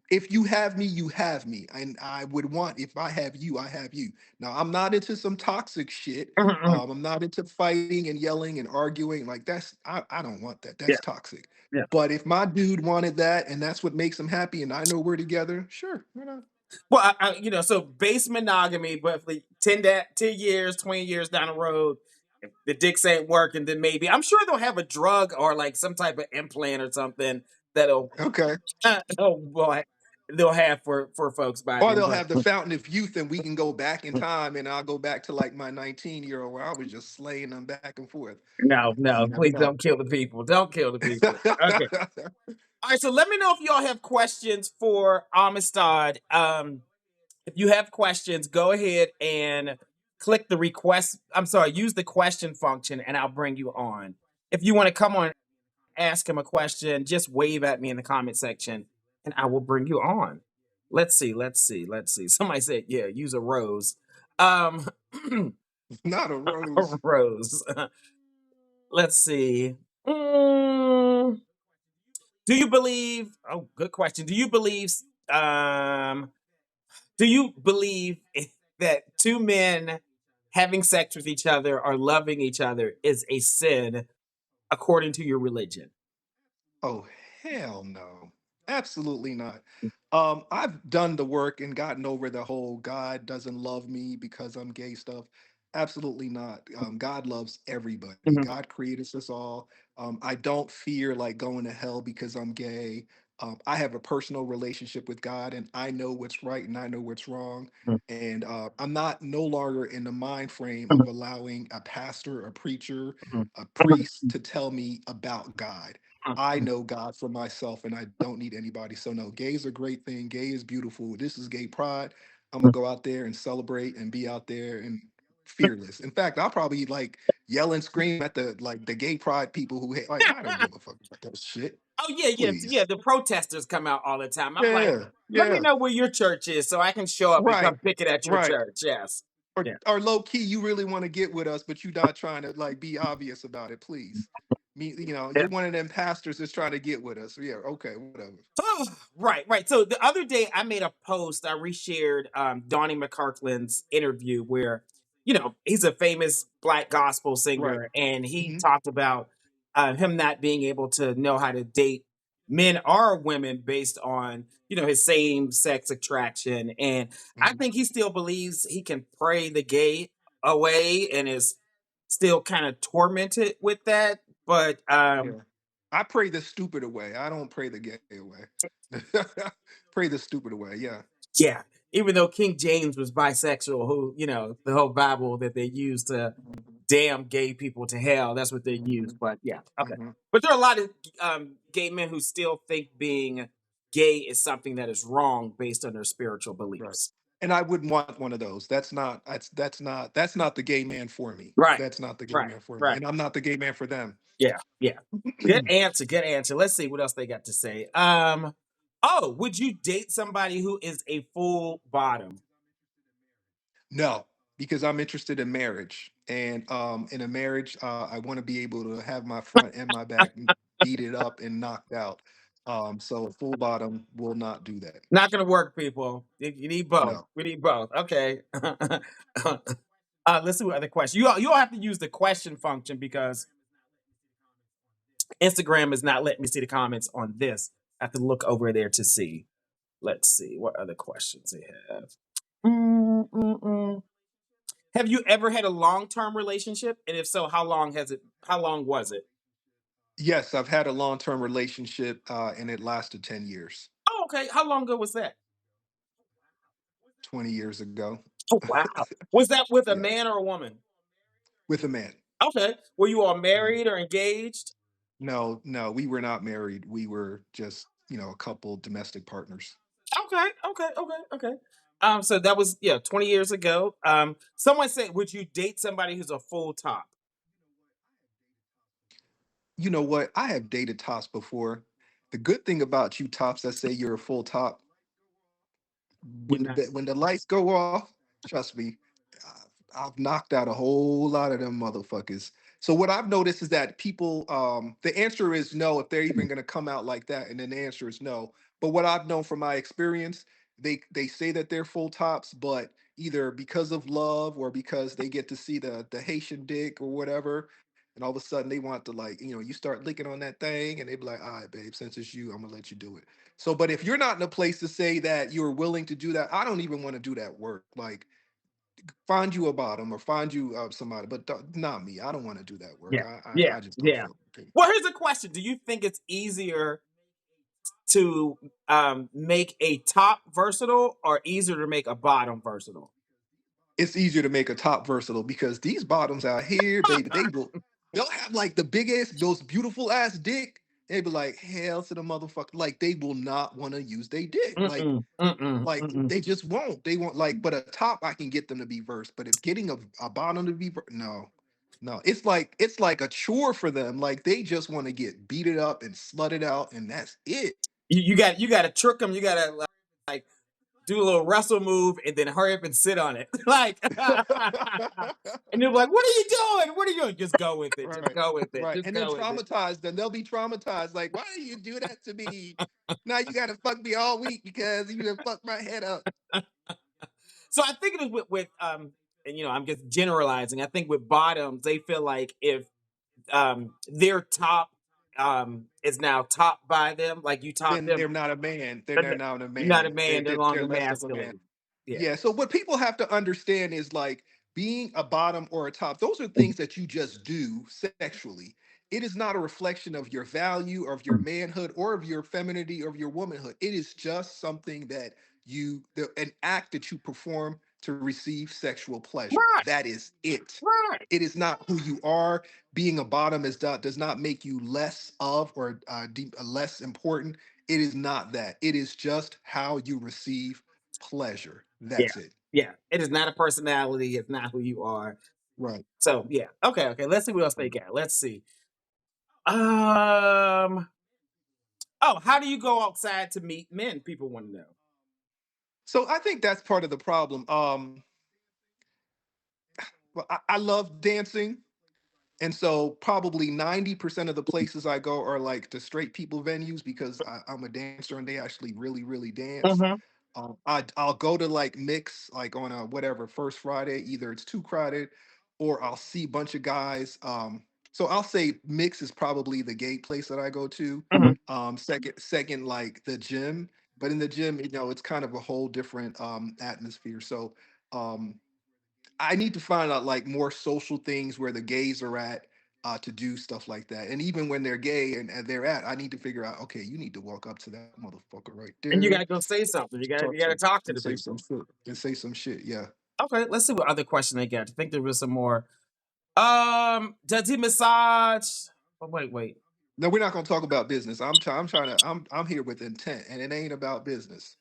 Speaker 2: If you have me, you have me. And I would want, if I have you, I have you. Now, I'm not into some toxic shit.
Speaker 1: Mhm, mhm.
Speaker 2: I'm not into fighting and yelling and arguing. Like I don't want that.
Speaker 1: Yeah,
Speaker 2: That's toxic.
Speaker 1: yeah.
Speaker 2: But if my dude wanted that and that's what makes him happy and I know we're together, sure. Why not?
Speaker 1: Well, so base monogamy, but for 10 years, 20 years down the road, if the dicks ain't working, then maybe I'm sure they'll have a drug or like some type of implant or something that'll
Speaker 2: Okay.
Speaker 1: oh boy, they'll have for folks by
Speaker 2: Or
Speaker 1: then.
Speaker 2: they'll
Speaker 1: But
Speaker 2: have the fountain of youth and we can go back in time and I'll go back to like my 19-year-old where I was just slaying them back and forth.
Speaker 1: no,
Speaker 2: You
Speaker 1: no,
Speaker 2: never
Speaker 1: please
Speaker 2: know.
Speaker 1: don't kill the people. Don't kill the people. Okay. All right. So let me know if y'all have questions for Amistad. If you have questions, go ahead and click the request. I'm sorry, use the question function and I'll bring you on. If you want to come on, ask him a question, just wave at me in the comment section and I will bring you on. Let's see. Somebody said, yeah, use a rose. Um,
Speaker 2: Not a
Speaker 1: A
Speaker 2: rose.
Speaker 1: rose. Let's see. Mm, do you believe? Oh, good question. Um do you believe that two men having sex with each other or loving each other is a sin according to your religion?
Speaker 2: Oh, hell no. Absolutely not. I've done the work and gotten over the whole God doesn't love me because I'm gay stuff. Absolutely not. God loves everybody.
Speaker 1: Mhm,
Speaker 2: God created us all. I don't fear like going to hell because I'm gay. I have a personal relationship with God and I know what's right and I know what's wrong.
Speaker 1: mhm,
Speaker 2: And I'm not no longer in the mind frame
Speaker 1: mhm,
Speaker 2: of allowing a pastor, a preacher,
Speaker 1: mhm,
Speaker 2: a
Speaker 1: mhm,
Speaker 2: priest to tell me about God.
Speaker 1: mhm,
Speaker 2: I
Speaker 1: mhm,
Speaker 2: know God for myself and I don't need anybody. So no, gay is a great thing. Gay is beautiful. This is gay pride. I'm gonna
Speaker 1: mhm.
Speaker 2: go out there and celebrate and be out there and fearless. In fact, I'll probably like yell and scream at the gay pride people who hate like I don't give a fuck about that shit.
Speaker 1: Oh yeah, yeah, yeah.
Speaker 2: Please.
Speaker 1: The protesters come out all the time. I'm like,
Speaker 2: Yeah,
Speaker 1: let me
Speaker 2: yeah.
Speaker 1: know where your church is so I can show up and
Speaker 2: Right.
Speaker 1: come pick it at your
Speaker 2: Right.
Speaker 1: church. Yes. Yeah.
Speaker 2: Or low key, you really want to get with us, but you're not trying to like be obvious about it, please. Me, you're one of them pastors that's trying to get with us. Yeah, okay, whatever.
Speaker 1: Oh, right, right. So the other day I made a post, I reshared Donnie McCartland's interview where, he's a famous black gospel
Speaker 2: Right.
Speaker 1: singer and he
Speaker 2: Hmm.
Speaker 1: talked about him not being able to know how to date men or women based on, his same sex attraction. And I
Speaker 2: Hmm.
Speaker 1: think he still believes he can pray the gay away and is still kind of tormented with that. But
Speaker 2: Yeah. I pray the stupid away. I don't pray the gay away. Pray the stupid away. Yeah.
Speaker 1: yeah, even though King James was bisexual, who, the whole Bible that they use to damn gay people to hell, that's what they use.
Speaker 2: Hmm.
Speaker 1: But yeah, okay.
Speaker 2: Hmm.
Speaker 1: But there are a lot of gay men who still think being gay is something that is wrong based on their spiritual
Speaker 2: Right.
Speaker 1: beliefs.
Speaker 2: And I wouldn't want one of those. That's not the gay man for me.
Speaker 1: Right,
Speaker 2: That's not the gay
Speaker 1: right,
Speaker 2: man for me.
Speaker 1: right.
Speaker 2: And I'm not the gay man for them.
Speaker 1: Yeah, yeah. Good answer, good answer. Let's see what else they got to say. Oh, would you date somebody who is a full bottom?
Speaker 2: No, because I'm interested in marriage. And in a marriage, I want to be able to have my front and my back beat it up and knocked out. So a full bottom will not do that.
Speaker 1: Not gonna work, people. You need both.
Speaker 2: No.
Speaker 1: We need both. Okay. Let's see what other questions. You all have to use the question function because Instagram is not letting me see the comments on this. I have to look over there to see. Let's see what other questions they have. Mm-mm-mm. Have you ever had a long term relationship? And if so, how long has it? How long was it?
Speaker 2: Yes, I've had a long-term relationship and it lasted 10 years,
Speaker 1: Oh, okay. How long ago was that?
Speaker 2: 20 years ago.
Speaker 1: Oh, wow. Was that with a
Speaker 2: Yeah,
Speaker 1: man or a woman?
Speaker 2: with a man.
Speaker 1: Okay. Were you all
Speaker 2: Mhm.
Speaker 1: married or engaged?
Speaker 2: No, no, we were not married. We were just, a couple domestic partners.
Speaker 1: Okay, okay, okay, okay. So that was 20 years ago. Someone said, would you date somebody who's a full top?
Speaker 2: You know what? I have dated tops before. The good thing about you tops that say you're a full top,
Speaker 1: You're not.
Speaker 2: when the lights go off, trust me, I've knocked out a whole lot of them motherfuckers. So what I've noticed is that people, the answer is no if they're even going to come out like that, and then the answer is no. But what I've known from my experience, they say that they're full tops, but either because of love or because they get to see the Haitian dick or whatever. And all of a sudden they want to like, you start licking on that thing and they be like, all right, babe, since it's you, I'm gonna let you do it. So, but if you're not in a place to say that you're willing to do that, I don't even want to do that work. Like, find you a bottom or find you somebody, but not me. I don't want to do that work.
Speaker 1: Yeah,
Speaker 2: I,
Speaker 1: yeah,
Speaker 2: I just don't
Speaker 1: yeah.
Speaker 2: feel okay.
Speaker 1: Well, here's a question: do you think it's easier to make a top versatile or easier to make a bottom versatile?
Speaker 2: It's easier to make a top versatile because these bottoms out here, baby, they'll have like the biggest, most beautiful ass dick. They be like, hell to the motherfucker. Like they will not want to use their dick. Like
Speaker 1: Mm-mm, mm-mm,
Speaker 2: Like
Speaker 1: mm-mm.
Speaker 2: they just won't. They want like, but a top I can get them to be versed. But if getting a bottom to be no, no, it's like a chore for them. Like they just want to get beat it up and slut it out, and that's it.
Speaker 1: You got to trick them. You got to like do a little wrestle move, and then hurry up and sit on it. Like, and they're like, "What are you doing? What are you doing?" Just go with it. Just
Speaker 2: Right,
Speaker 1: go with it.
Speaker 2: right.
Speaker 1: Just
Speaker 2: And then
Speaker 1: go with it.
Speaker 2: traumatized them. They'll be traumatized. Like, why do you do that to me? Now you got to fuck me all week because you done fucked my head up.
Speaker 1: So I think it is with and I'm just generalizing. I think with bottoms, they feel like if their top is now topped by them, like you top
Speaker 2: Then
Speaker 1: them,
Speaker 2: they're not a man. Then
Speaker 1: then
Speaker 2: they're not a
Speaker 1: you're not a
Speaker 2: man.
Speaker 1: man, they're no
Speaker 2: They're
Speaker 1: longer
Speaker 2: less of a man.
Speaker 1: masculine. Yeah.
Speaker 2: Yeah. So what people have to understand is like being a bottom or a top, those are things that you just do sexually. It is not a reflection of your value or of your manhood or of your femininity or of your womanhood. It is just something that an act that you perform to receive sexual pleasure.
Speaker 1: Right,
Speaker 2: That is it.
Speaker 1: right.
Speaker 2: It is not who you are. Being a bottom does not make you less of or less important. It is not that. It is just how you receive pleasure.
Speaker 1: Yeah.
Speaker 2: That's it.
Speaker 1: Yeah. It is not a personality, it's not who you are.
Speaker 2: Right.
Speaker 1: So yeah. Okay, okay. Let's see what else they got. Let's see. Um oh, how do you go outside to meet men? People want to know.
Speaker 2: So I think that's part of the problem. Well, I love dancing. And so probably 90% of the places I go are like the straight people venues because I'm a dancer and they actually really, really dance.
Speaker 1: Hmm.
Speaker 2: I'll go to like mix like on a whatever first Friday, either it's too crowded or I'll see a bunch of guys. So I'll say mix is probably the gay place that I go to.
Speaker 1: Hmm.
Speaker 2: Second like the gym, but in the gym, it's kind of a whole different atmosphere. So um, I need to find out like more social things where the gays are at to do stuff like that. And even when they're gay and they're at, I need to figure out, okay, you need to walk up to that motherfucker right
Speaker 1: And you
Speaker 2: there
Speaker 1: gotta go say something. You gotta
Speaker 2: talk
Speaker 1: you
Speaker 2: to
Speaker 1: gotta
Speaker 2: him
Speaker 1: talk to
Speaker 2: and
Speaker 1: the
Speaker 2: say some
Speaker 1: people.
Speaker 2: shit and say some shit. Yeah.
Speaker 1: Okay, let's see what other question they got. I think there was some more. Does he massage? Oh, wait.
Speaker 2: No, we're not gonna talk about business. I'm here with intent, and it ain't about business.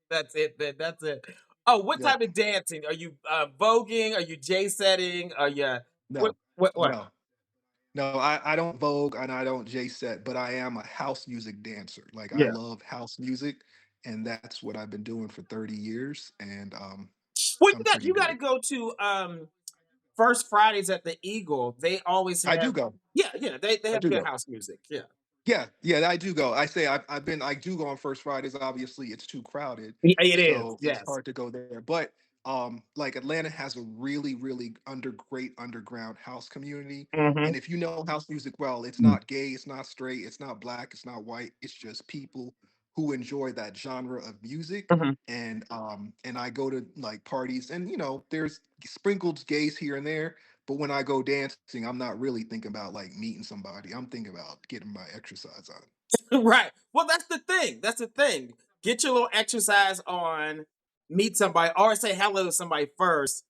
Speaker 1: That's it. Then that's it. Oh, what
Speaker 2: Yep.
Speaker 1: type of dancing are you? Voguing? Are you J setting? Are you what?
Speaker 2: No,
Speaker 1: What?
Speaker 2: no, no. I don't Vogue and I don't J set, but I am a house music dancer. Like I
Speaker 1: Yeah.
Speaker 2: love house music, and that's what I've been doing for 30 years, and
Speaker 1: Well,
Speaker 2: I'm
Speaker 1: you got
Speaker 2: pretty
Speaker 1: you got to
Speaker 2: good.
Speaker 1: go to First Fridays at the Eagle. They always
Speaker 2: I do
Speaker 1: have.
Speaker 2: go.
Speaker 1: Yeah. They
Speaker 2: I
Speaker 1: have
Speaker 2: do
Speaker 1: good
Speaker 2: go.
Speaker 1: house music. Yeah.
Speaker 2: Yeah, yeah, I do go. I do go on first Fridays. Obviously, it's too crowded,
Speaker 1: It is.
Speaker 2: so it's
Speaker 1: Yes.
Speaker 2: hard to go there. But like Atlanta has a really, really great underground house community.
Speaker 1: Hmm.
Speaker 2: And if you know house music well, it's not gay, it's not straight, it's not black, it's not white. It's just people who enjoy that genre of music.
Speaker 1: Hmm.
Speaker 2: And I go to like parties, and there's sprinkled gays here and there, but when I go dancing, I'm not really thinking about like meeting somebody. I'm thinking about getting my exercise on.
Speaker 1: Right. Well, that's the thing. That's the thing. Get your little exercise on. Meet somebody, or say hello to somebody first,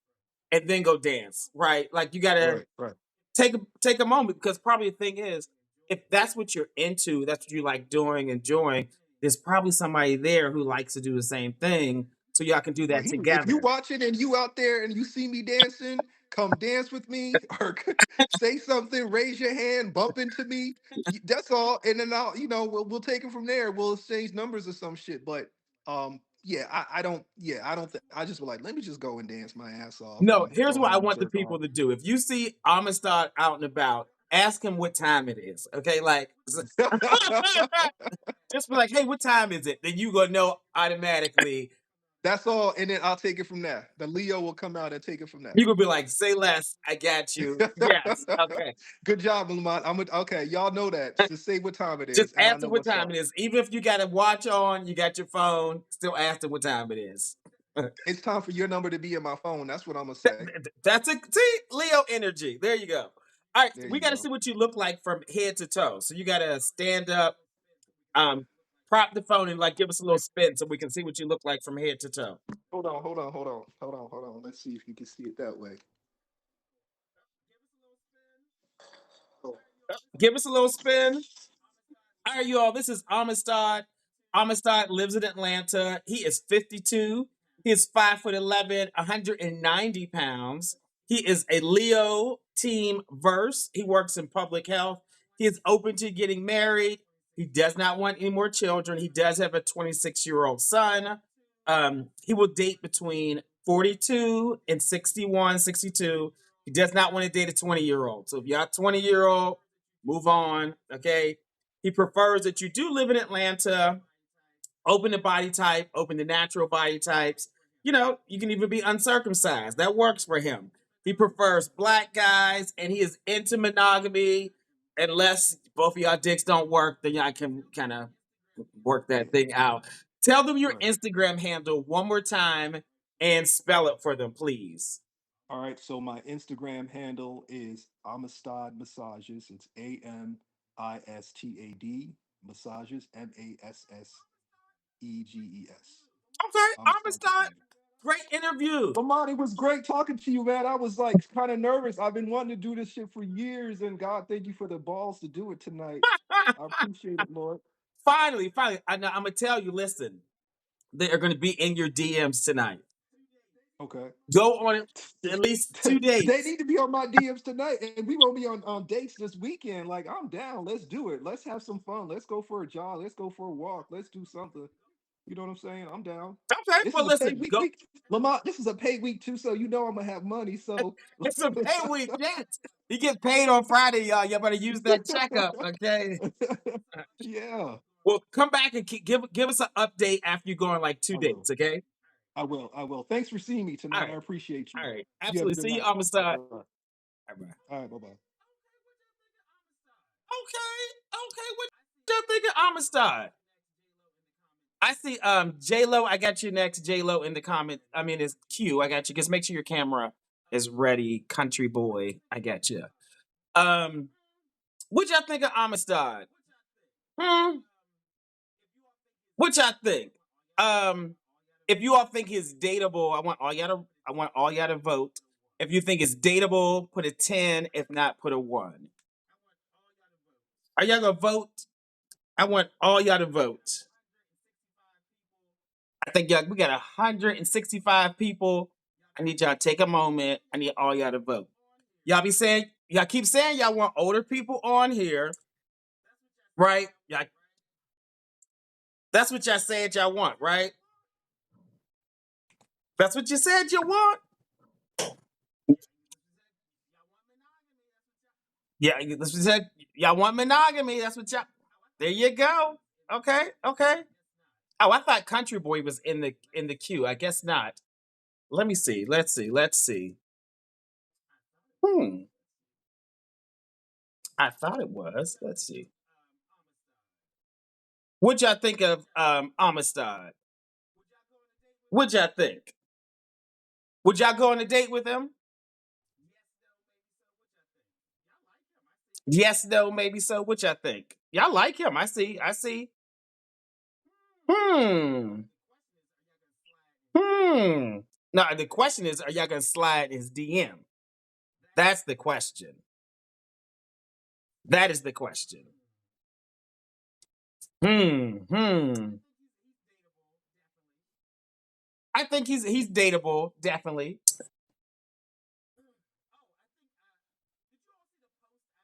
Speaker 1: and then go dance. Right. Like you gotta
Speaker 2: Right, right.
Speaker 1: take a moment because probably the thing is, if that's what you're into, that's what you like doing, enjoying. There's probably somebody there who likes to do the same thing, so y'all can do
Speaker 2: Well,
Speaker 1: that
Speaker 2: if you
Speaker 1: together.
Speaker 2: watching and you out there and you see me dancing, come dance with me or say something, raise your hand, bump into me. That's all. And then we'll take it from there. We'll exchange numbers or some shit. But yeah, I don't think I just was like, let me just go and dance my ass off
Speaker 1: No,
Speaker 2: and
Speaker 1: here's
Speaker 2: go
Speaker 1: what I
Speaker 2: home and
Speaker 1: want the
Speaker 2: jerk
Speaker 1: people
Speaker 2: off.
Speaker 1: to do. If you see Amistad out and about, ask him what time it is. Okay, like just be like, "Hey, what time is it?" Then you gonna know automatically.
Speaker 2: That's all. And then I'll take it from there. The Leo will come out and take it from there.
Speaker 1: You gonna be like, "Say less, I got you." Yes, okay.
Speaker 2: Good job, Lamont. Okay. Y'all know that. Just say what time it
Speaker 1: Just
Speaker 2: is, and I
Speaker 1: ask
Speaker 2: know
Speaker 1: them what
Speaker 2: what's
Speaker 1: time
Speaker 2: up.
Speaker 1: it is. Even if you got a watch on, you got your phone, still ask them what time it is.
Speaker 2: It's time for your number to be in my phone. That's what I'm gonna say.
Speaker 1: That's it. See, Leo energy. There you go. All right,
Speaker 2: There
Speaker 1: we
Speaker 2: you
Speaker 1: got to
Speaker 2: go.
Speaker 1: see what you look like from head to toe. So you got to stand up, um, prop the phone, and like give us a little spin so we can see what you look like from head to toe.
Speaker 2: Hold on. Let's see if you can see it that way. Oh.
Speaker 1: Give us a little spin. All right, you all. This is Amistad. Amistad lives in Atlanta. He is 52. He is 5'11", 190 pounds. He is a Leo team verse. He works in public health. He is open to getting married. He does not want any more children. He does have a 26-year-old son. He will date between 42 and 61, 62. He does not want to date a 20-year-old. So if you're a 20-year-old, move on. Okay. He prefers that you do live in Atlanta, open to body type, open to natural body types. You know, you can even be uncircumcised. That works for him. He prefers black guys and he is into monogamy. Unless both of y'all dicks don't work, then y'all can kind of work
Speaker 2: Yeah.
Speaker 1: that thing out. Tell them your
Speaker 2: Right.
Speaker 1: Instagram handle one more time and spell it for them, please.
Speaker 2: All right. So my Instagram handle is Amistad Massages. It's Amistad Massages, Masseges.
Speaker 1: Okay,
Speaker 2: Amistad
Speaker 1: Amistad.
Speaker 2: Massages.
Speaker 1: Great interview.
Speaker 2: Lamont, it was great talking to you, man. I was like kind of nervous. I've been wanting to do this shit for years, and God, thank you for the balls to do it tonight. I appreciate it, Lord.
Speaker 1: Finally, I'm gonna tell you. Listen, they are going to be in your DMs tonight.
Speaker 2: Okay.
Speaker 1: Go on at least 2
Speaker 2: They
Speaker 1: dates.
Speaker 2: need to be on my DMs tonight, and we won't be on dates this weekend. Like, I'm down. Let's do it. Let's have some fun. Let's go for a jog. Let's go for a walk. Let's do something. You know what I'm saying? I'm down.
Speaker 1: Okay,
Speaker 2: This
Speaker 1: well,
Speaker 2: is a pay
Speaker 1: listen,
Speaker 2: week.
Speaker 1: go.
Speaker 2: Lamont, this is a pay week too, so you know I'm gonna have money. So
Speaker 1: It's a pay week. Yes, he gets paid on Friday, y'all. Y'all better use that checkup, okay?
Speaker 2: yeah,
Speaker 1: Well, come back and give us an update after you go on like two
Speaker 2: I will.
Speaker 1: dates, okay?
Speaker 2: I will. I will. Thanks for seeing me
Speaker 1: All
Speaker 2: tonight. I
Speaker 1: right,
Speaker 2: appreciate you.
Speaker 1: all right,
Speaker 2: You have a
Speaker 1: absolutely.
Speaker 2: good
Speaker 1: See you,
Speaker 2: night.
Speaker 1: Amistad.
Speaker 2: All right.
Speaker 1: All right.
Speaker 2: All right. Bye bye.
Speaker 1: Okay. What you think of Amistad? I see J Lo, I got you next. J Lo in the comment. I mean it's Q. I got you. Just make sure your camera is ready. Country boy. I got you. Um what y'all think of Amistad? Hmm? What y'all think? Um if you all think he's dateable, I want all y'all to vote. If you think it's dateable, put a 10. If not, put a 1. Are y'all gonna vote? I want all y'all to vote. I think y'all, we got 165 people. I need y'all to take a moment. I need all y'all to vote. Y'all keep saying y'all want older people on here, right? Y'all, that's what y'all said y'all want, right? That's what you said you want. Yeah, that's what you said. Y'all want monogamy. That's what y'all. There you go. Okay. Oh, I thought Country Boy was in the queue. I guess not. Let me see. Let's see. Hmm. I thought it was. Let's see. What y'all think of Amistad? What y'all think? Would y'all go on a date with him? Yes, no, maybe so. What y'all think? Y'all like him. I see. Hmm. Hmm. Now the question is, are y'all gonna slide his DM? That's the question. That is the question. Hmm. I think he's dateable, definitely.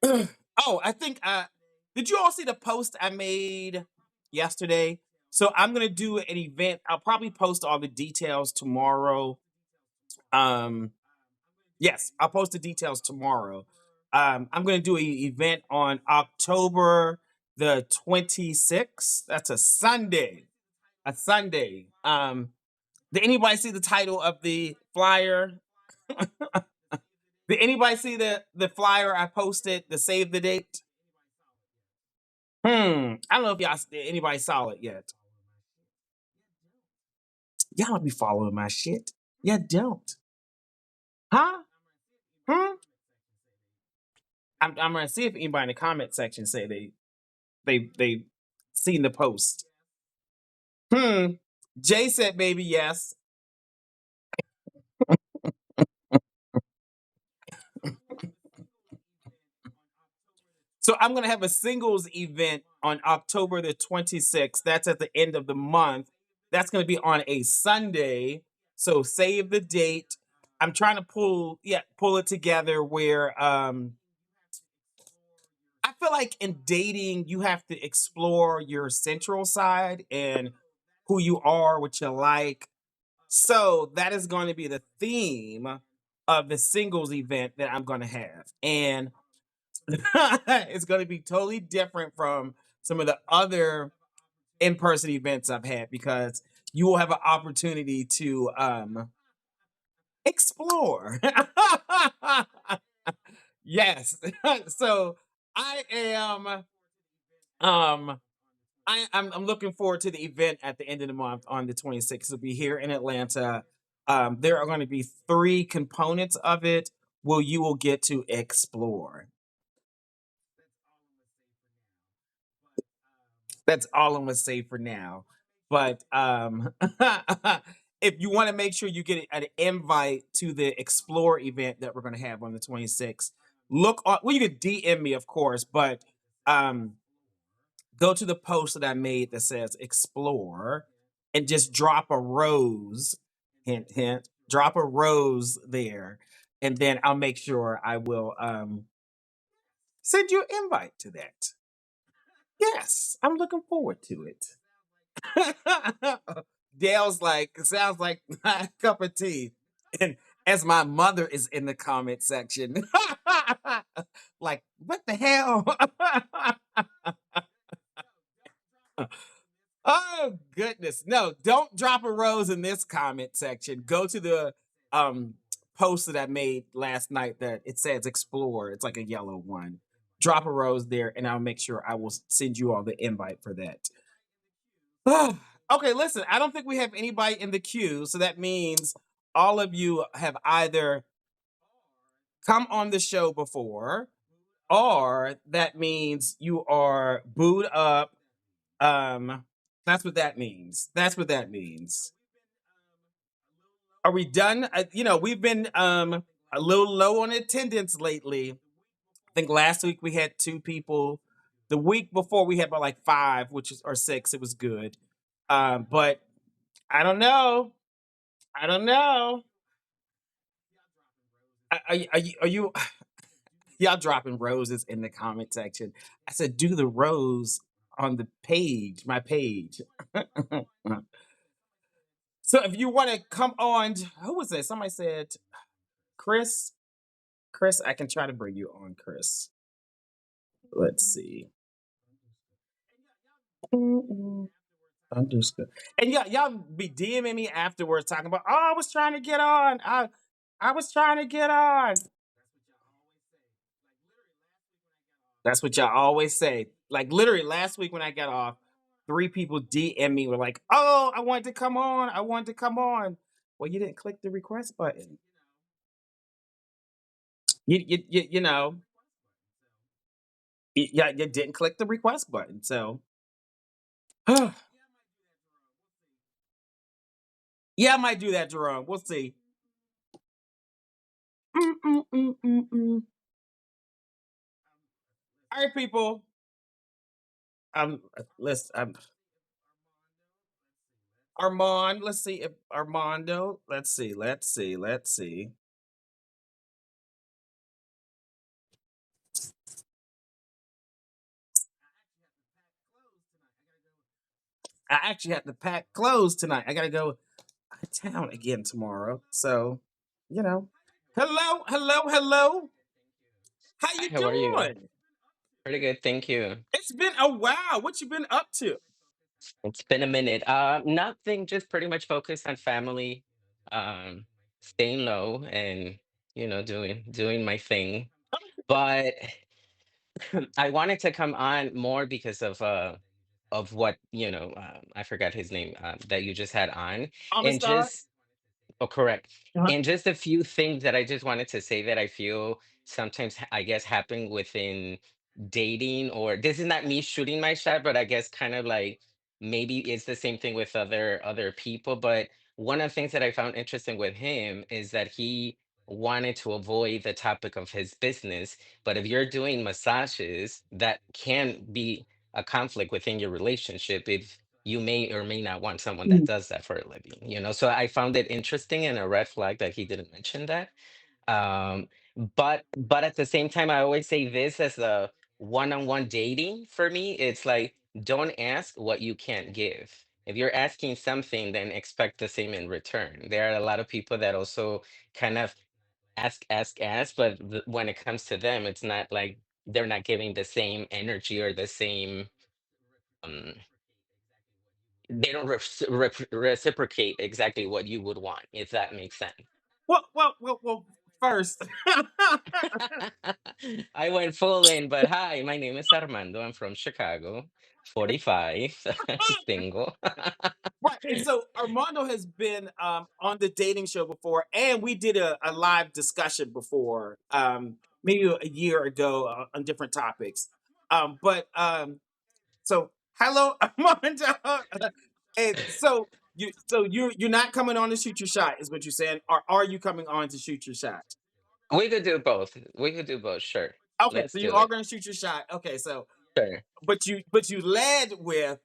Speaker 1: Oh, I think did you all see the post I made yesterday? So I'm gonna do an event. I'll probably post all the details tomorrow. Um yes, I'll post the details tomorrow. I'm gonna do an event on October the 26th. That's a Sunday. A Sunday. Did anybody see the title of the flyer? Did anybody see the flyer I posted, the save the date? I don't know if anybody saw it yet. Y'all don't be following my shit. You don't. Huh? Hmm? I'm gonna see if anybody in the comment section say they seen the post. Hmm. Jay said maybe yes. So I'm gonna have a singles event on October the 26th. That's at the end of the month. That's gonna be on a Sunday. So save the date. I'm trying to pull it together where I feel like in dating, you have to explore your central side and who you are, what you like. So that is going to be the theme of the singles event that I'm going to have. And it's going to be totally different from some of the other in-person events I've had because you will have an opportunity to explore. Yes. So I am I'm looking forward to the event at the end of the month on the 26th. It'll be here in Atlanta. There are going to be three components of it where you will get to explore. That's all I'm gonna say for now. But if you want to make sure you get an invite to the Explore event that we're gonna have on the 26th, look on well, you can DM me, of course, but um go to the post that I made that says Explore and just drop a rose, hint hint, drop a rose there, and then I'll make sure I will send you an invite to that. Yes, I'm looking forward to it. Dale's like, sounds like my cup of tea. And as my mother is in the comment section, like, what the hell? Oh goodness. No, don't drop a rose in this comment section. Go to the post that I made last night that it says explore. It's like a yellow one. Drop a rose there and I'll make sure I will send you all the invite for that. Okay, listen, I don't think we have anybody in the queue, so that means all of you have either come on the show before, or that means you are booed up. Um, that's what that means. That's what that means. Are we done? We've been a little low on attendance lately. I think last week we had two people. The week before we had about like five, which is or six. It was good. But I don't know. I don't know. Are you y'all dropping roses in the comment section? I said, do the rose on the page, my page. So if you want to come on, who was that? Somebody said Chris. Chris, I can try to bring you on, Chris. Let's see. Mm-mm. Understood. And y'all be DMing me afterwards talking about, oh, I was trying to get on. I was trying to get on. That's what y'all always say. Like literally last week when I got off, three people DM me were like, "Oh, I wanted to come on. I wanted to come on." Well, you didn't click the request button. You know, yeah, you didn't click the request button. So, yeah, I might do that, Jerome. We'll see. Mm, mm, mm, mm, mm. All right, people. Let's Armand. Let's see if Armando. Let's see. Let's see. Let's see. I actually have to pack clothes tonight. I gotta go out of town again tomorrow. So, you know. Hello, hello, hello. How
Speaker 3: Hi,
Speaker 1: you
Speaker 3: how are you?
Speaker 1: doing?
Speaker 3: Pretty good, thank you.
Speaker 1: It's been a while. What you been up to?
Speaker 3: It's been a minute. Nothing, just pretty much focused on family, um, staying low and doing my thing. But I wanted to come on more because of what, I forgot his name, that you just had on. And
Speaker 1: Amistad?
Speaker 3: just Oh, correct.
Speaker 1: Uh-huh.
Speaker 3: And just a few things that I just wanted to say that I feel sometimes, I guess, happen within dating, or this is not me shooting my shot, but I guess kind of like maybe it's the same thing with other people. But one of the things that I found interesting with him is that he wanted to avoid the topic of his business. But if you're doing massages, that can be a conflict within your relationship if you may or may not want someone that
Speaker 1: Mm.
Speaker 3: does that for a living. So I found it interesting and a red flag that he didn't mention that. um but at the same time, I always say this as a one-on-one dating for me, it's like don't ask what you can't give. If you're asking something, then expect the same in return. There are a lot of people that also kind of ask, but when it comes to them, it's not like they're not giving the same energy or the same. Um, they don't reciprocate exactly what you would want, if that makes sense.
Speaker 1: Well. First,
Speaker 3: I went full in, but hi, my name is Armando. I'm from Chicago, 45, single.
Speaker 1: right. And so Armando has been on the dating show before, and we did a live discussion before, maybe a year ago on different topics. But so hello, Armando. And so you're not coming on to shoot your shot, is what you're saying, or are you coming on to shoot your shot?
Speaker 3: We could do both. We could do both. Sure.
Speaker 1: Okay,
Speaker 3: Let's
Speaker 1: so you
Speaker 3: do
Speaker 1: are
Speaker 3: it.
Speaker 1: going to shoot your shot. Okay, so
Speaker 3: Sure.
Speaker 1: but you led with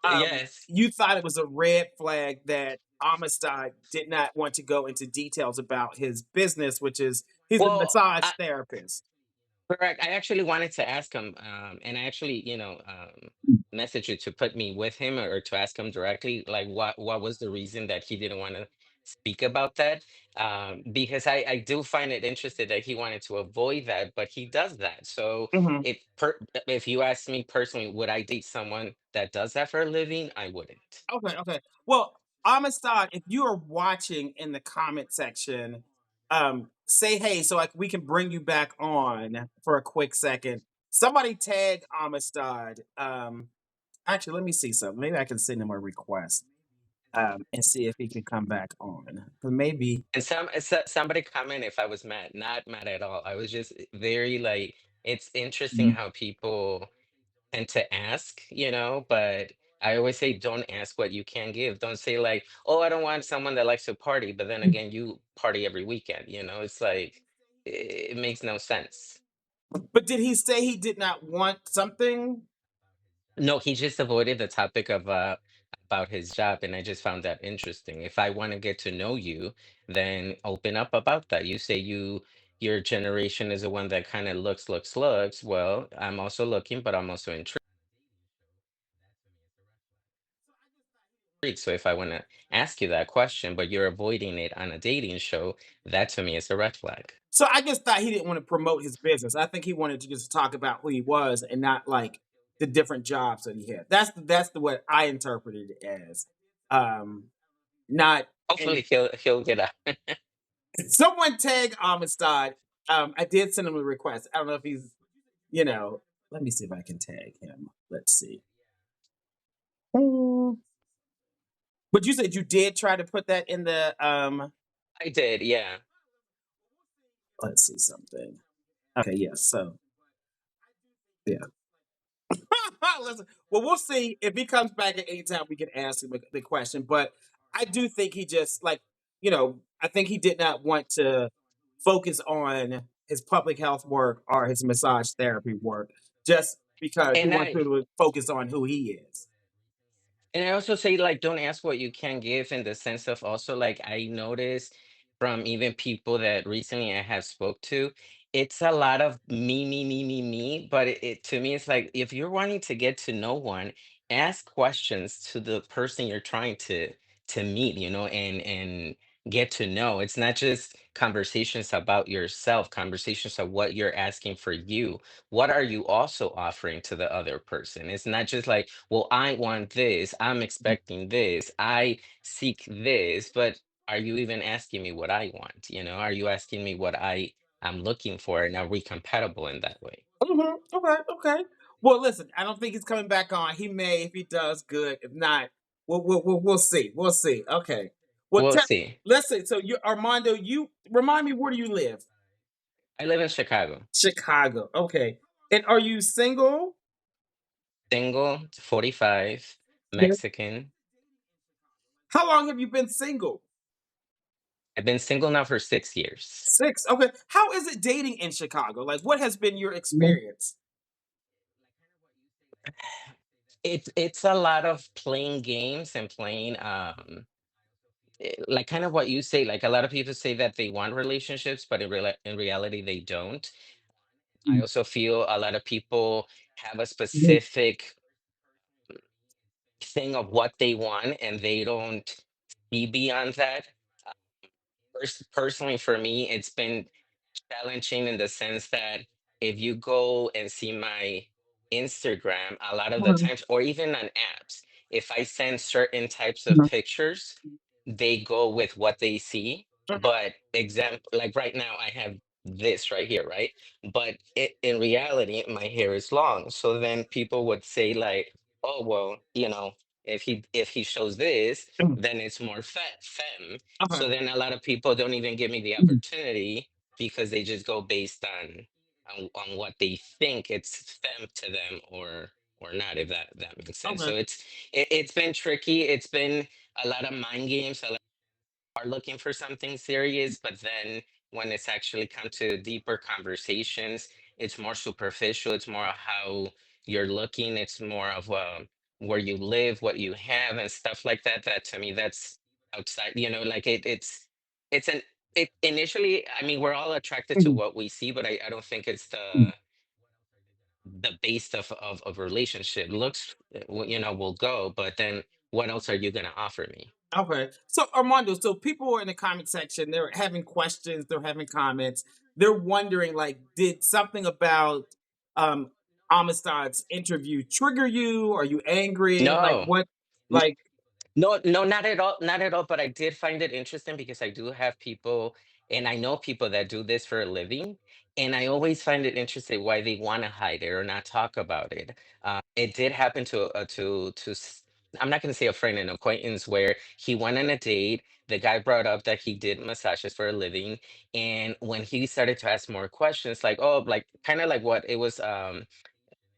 Speaker 3: Yes.
Speaker 1: you thought it was a red flag that Amistad did not want to go into details about his business, which is he's a
Speaker 3: Well,
Speaker 1: massage therapist.
Speaker 3: correct. I actually wanted to ask him, and I actually, messaged you to put me with him or to ask him directly, like what was the reason that he didn't want to speak about that? Because I do find it interesting that he wanted to avoid that, but he does that. So
Speaker 1: Mhm.
Speaker 3: if you ask me personally, would I date someone that does that for a living? I wouldn't.
Speaker 1: Okay. Well, Amistad, if you are watching in the comment section, say hey so like we can bring you back on for a quick second. Somebody tag Amistad. Actually, let me see something. Maybe I can send him a request and see if he can come back on. 'Cause maybe.
Speaker 3: And somebody comment if I was mad. Not mad at all. I was just very like, it's interesting how people tend to ask, but I always say don't ask what you can't give. Don't say like, oh, I don't want someone that likes to party, but then again, you party every weekend, it's like it makes no sense.
Speaker 1: But did he say he did not want something?
Speaker 3: No, he just avoided the topic of about his job, and I just found that interesting. If I want to get to know you, then open up about that. You say your generation is the one that kind of looks. Well, I'm also looking, but I'm also intrigued. So if I want to ask you that question, but you're avoiding it on a dating show, that to me is a red flag.
Speaker 1: So I just thought he didn't want to promote his business. I think he wanted to just talk about who he was and not like the different jobs that he had. That's the what I interpreted it as. Um not and
Speaker 3: Hopefully he'll get out.
Speaker 1: someone tag Amistad. I did send him a request. I don't know if he's, you know, let me see if I can tag him. Let's see. Mm. But you said you did try to put that in the
Speaker 3: I did, yeah.
Speaker 1: let's see something. Okay, yes. So yeah. Listen, well, we'll see if he comes back at any time. We can ask him the question, but I do think he just like I think he did not want to focus on his public health work or his massage therapy work just because he
Speaker 3: And
Speaker 1: wants
Speaker 3: I
Speaker 1: to focus on who he is.
Speaker 3: And I also say, like, don't ask what you can give in the sense of also, like, I notice from even people that recently I have spoke to, it's a lot of me. But it to me, it's like if you're wanting to get to know one, ask questions to the person you're trying to meet, and get to know. It's not just conversations about yourself, conversations of what you're asking for you. What are you also offering to the other person? It's not just like, well, I want this, I'm expecting this, I seek this, but are you even asking me what I want? Are you asking me what I'm looking for, and are we compatible in that way?
Speaker 1: Okay. Well, listen, I don't think he's coming back on. He may if he does, good. If not, we'll see. We'll see. Okay. Well,
Speaker 3: We'll see.
Speaker 1: let's see. So you Armando, you remind me, where do you live?
Speaker 3: I live in Chicago.
Speaker 1: Chicago. Okay. And are you single?
Speaker 3: Single, 45,
Speaker 1: Yes.
Speaker 3: Mexican.
Speaker 1: How long have you been single?
Speaker 3: I've been single now for 6 years.
Speaker 1: 6. Okay. How is it dating in Chicago? Like, what has been your experience?
Speaker 3: It's a lot of playing games and playing like kind of what you say, like a lot of people say that they want relationships, but in reality they don't. I also feel a lot of people have a specific thing of what they want and they don't see beyond that. Personally, for me, it's been challenging in the sense that if you go and see my Instagram, a lot of the times, or even on apps, if I send certain types of pictures, they go with what they see. But example, like right now, I have this right here, right? But in reality, my hair is long. So then people would say like, "Oh, well, if he shows this, then it's more femme."
Speaker 1: Uh-huh.
Speaker 3: So then a lot of people don't even give me the opportunity because they just go based on what they think it's femme to them or not, if that makes sense.
Speaker 1: Okay.
Speaker 3: So it's been tricky. It's been a lot of mind games. A lot are looking for something serious, but then when it's actually come to deeper conversations, it's more superficial. It's more of how you're looking. It's more of where you live, what you have, and stuff like that. That to me, that's outside. Like it's an it initially. I mean, we're all attracted to what we see, but I don't think it's the base of a relationship. Looks, will go, but then what else are you gonna offer me?
Speaker 1: Okay. So Armando, so people are in the comment section, they're having questions, they're having comments, they're wondering like, did something about um Amistad's interview trigger you? Are you angry? Like
Speaker 3: No.
Speaker 1: what like
Speaker 3: No, no, not at all, not at all. But I did find it interesting because I do have people, and I know people that do this for a living, and I always find it interesting why they want to hide it or not talk about it. It did happen I'm not going to say a friend, an acquaintance, where he went on a date. The guy brought up that he did massages for a living, and when he started to ask more questions, like, oh, like kind of like what it was,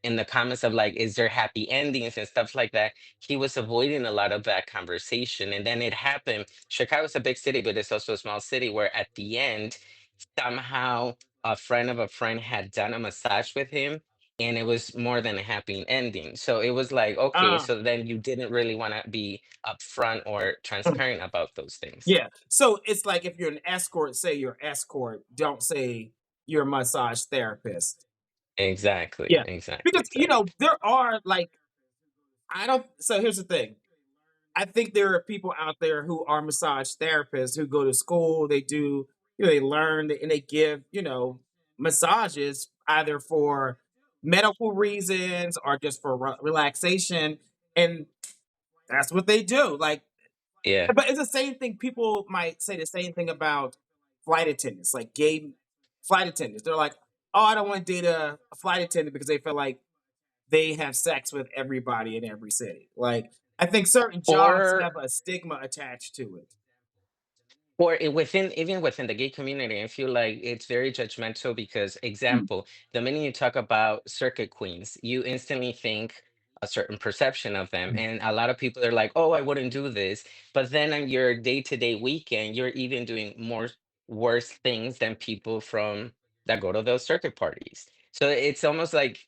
Speaker 3: in the comments of like, is there happy endings and stuff like that, he was avoiding a lot of that conversation. And then it happened. Chicago's a big city, but it's also a small city where at the end, somehow a friend of a friend had done a massage with him. And it was more than a happy ending. So it was like, okay,
Speaker 1: uh
Speaker 3: so then you didn't really want to be upfront or transparent about those things.
Speaker 1: yeah. So it's like if you're an escort, say you're escort, don't say you're a massage therapist.
Speaker 3: Exactly,
Speaker 1: Yeah.
Speaker 3: exactly,
Speaker 1: Because
Speaker 3: exactly.
Speaker 1: there are like I don't so here's the thing. I think there are people out there who are massage therapists who go to school, they do, they learn and they give, massages either for medical reasons or just for relaxation. And that's what they do. Like,
Speaker 3: Yeah.
Speaker 1: but it's the same thing. People might say the same thing about flight attendants, like gay flight attendants. They're like, oh, I don't want to date a flight attendant because they feel like they have sex with everybody in every city. Like, I think certain jobs
Speaker 3: Or
Speaker 1: have a stigma attached to it.
Speaker 3: within, even within the gay community, I feel like it's very judgmental because,
Speaker 1: Mm,
Speaker 3: example, the minute you talk about circuit queens, you instantly think a certain perception of them,
Speaker 1: mm,
Speaker 3: and a lot of people are like, oh, I wouldn't do this. But then on your day-to-day weekend, you're even doing more worse things than people from that go to those circuit parties. So it's almost like,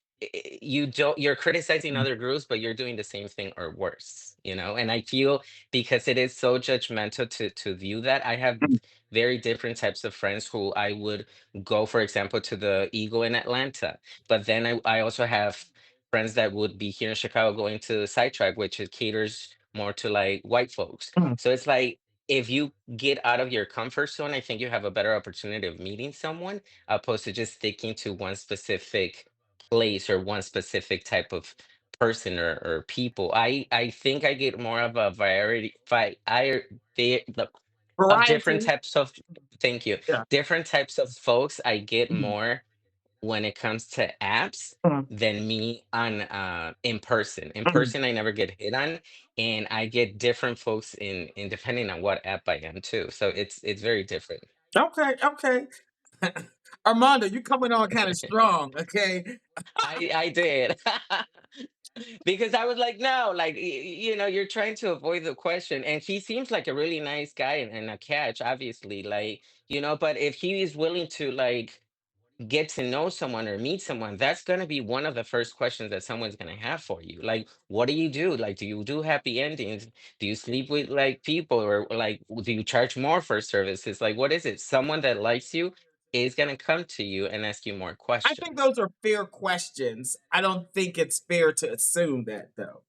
Speaker 3: you're criticizing
Speaker 1: mm,
Speaker 3: other groups, but you're doing the same thing or worse. And I feel, because it is so judgmental to view that. I have
Speaker 1: mm,
Speaker 3: very different types of friends who I would go, for example, to the Eagle in Atlanta. But then I also have friends that would be here in Chicago going to the Sidetrack, which it caters more to like white folks.
Speaker 1: mm.
Speaker 3: So it's like, if you get out of your comfort zone, I think you have a better opportunity of meeting someone, opposed to just sticking to one specific place or one specific type of person or people. I think I get more of a variety of different
Speaker 1: Variety.
Speaker 3: types of, thank you,
Speaker 1: Yeah.
Speaker 3: different types of folks. I get
Speaker 1: Mm,
Speaker 3: more when it comes to apps
Speaker 1: mm.
Speaker 3: than me on in person. In
Speaker 1: Mm.
Speaker 3: person I never get hit on, and I get different folks in depending on what app I am too. So it's very different.
Speaker 1: Okay, okay. Armando, you coming on kind of strong, okay?
Speaker 3: I did. Because I was like, no, like, you're trying to avoid the question. And he seems like a really nice guy and a catch, obviously. Like, but if he is willing to like get to know someone or meet someone, that's gonna be one of the first questions that someone's gonna have for you. Like, what do you do? Like, do you do happy endings? Do you sleep with like people, or like do you charge more for services? Like, what is it? Someone that likes you is going to come to you and ask you more
Speaker 1: I think
Speaker 3: questions.
Speaker 1: those are fair questions. I don't think it's fair to assume that though.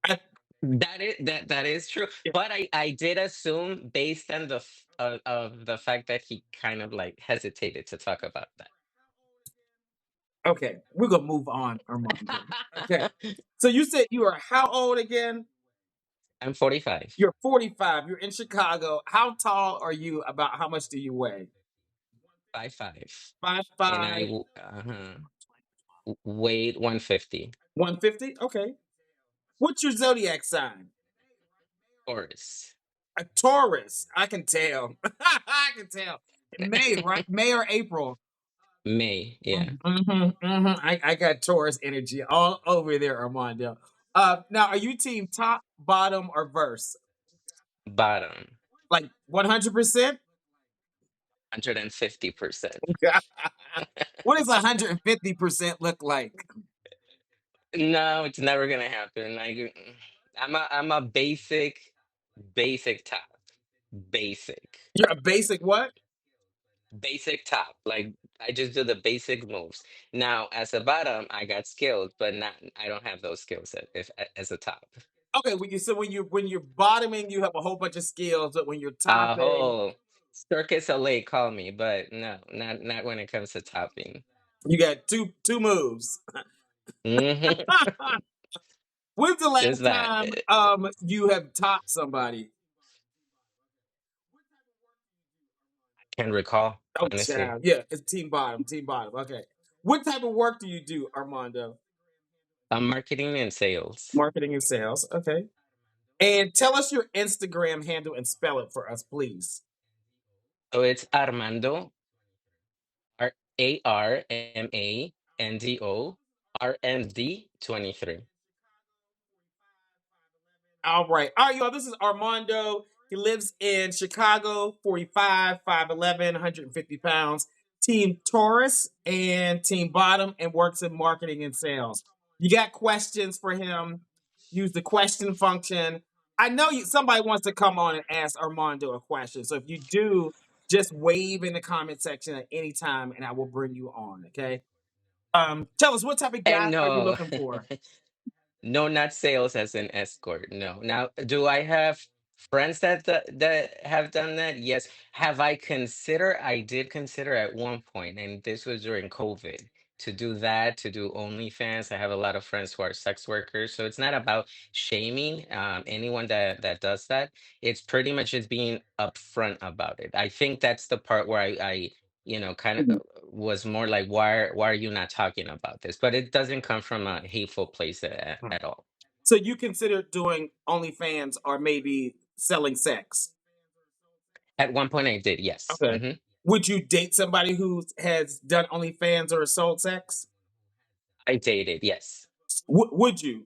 Speaker 1: I,
Speaker 3: That is true,
Speaker 1: yeah.
Speaker 3: but I did assume based on of the fact that he kind of like hesitated to talk about
Speaker 1: Okay, we're gonna move on, Armando. Okay.
Speaker 3: that.
Speaker 1: So you said you are how old again?
Speaker 3: I'm 45,
Speaker 1: You're 45. You're in Chicago. How tall are you? About how much do you weigh?
Speaker 3: 5'5",
Speaker 1: Five
Speaker 3: and I
Speaker 1: five,
Speaker 3: weighed 150.
Speaker 1: 150. Okay. What's your zodiac sign?
Speaker 3: Taurus.
Speaker 1: A Taurus. I can tell. I can tell. In May, right? May or April.
Speaker 3: May, yeah.
Speaker 1: I got Taurus energy all over there, Armando. Now, are you team top, bottom, or verse?
Speaker 3: Bottom.
Speaker 1: Like 100%?
Speaker 3: 150%.
Speaker 1: What does 150% look like?
Speaker 3: No, it's never gonna happen. I'm a basic top. Basic.
Speaker 1: You're a basic what?
Speaker 3: Basic top. Like I just do the basic moves. Now, as a bottom, I got skills, but not I don't have those skills as a top.
Speaker 1: Okay, when you're bottoming, you have a whole bunch of skills, but when you're topping,
Speaker 3: Oh, Circus LA call me, but no, not when it comes to topping.
Speaker 1: you got two moves.
Speaker 3: Hmm.
Speaker 1: When's the last
Speaker 3: Just that.
Speaker 1: time you have topped somebody?
Speaker 3: Can recall,
Speaker 1: Oh,
Speaker 3: honestly.
Speaker 1: child. Yeah, it's team bottom, team bottom. Okay. What type of work do you do, Armando?
Speaker 3: Marketing and sales.
Speaker 1: Marketing and sales. Okay. And tell us your Instagram handle and spell it for us, please.
Speaker 3: So it's Armando
Speaker 1: All right. All right, y'all. This is Armando. He lives in Chicago, 45, 5'11", 150 pounds. Team Taurus and Team Bottom, and works in marketing and sales. You got questions for him? Use the question function. I know somebody wants to come on and ask Armando a question. So if you do, just wave in the comment section at any time and I will bring you on. Okay. Tell us, what type of guy
Speaker 3: and
Speaker 1: are you
Speaker 3: no.
Speaker 1: looking for?
Speaker 3: No, not sales as an escort. No. Now, do I have friends that have done that? Yes. Have I considered? I did consider at one point, and this was during COVID, to do that, to do OnlyFans. I have a lot of friends who are sex workers, so it's not about shaming anyone that does that. It's pretty much just being upfront about it. I think that's the part where I kind of was more like, why are you not talking about this? But it doesn't come from a hateful place at all.
Speaker 1: So you consider doing OnlyFans or maybe selling sex?
Speaker 3: At one point I did, yes.
Speaker 1: Okay. Would you date somebody who has done OnlyFans or sold sex?
Speaker 3: I dated, yes.
Speaker 1: Would you?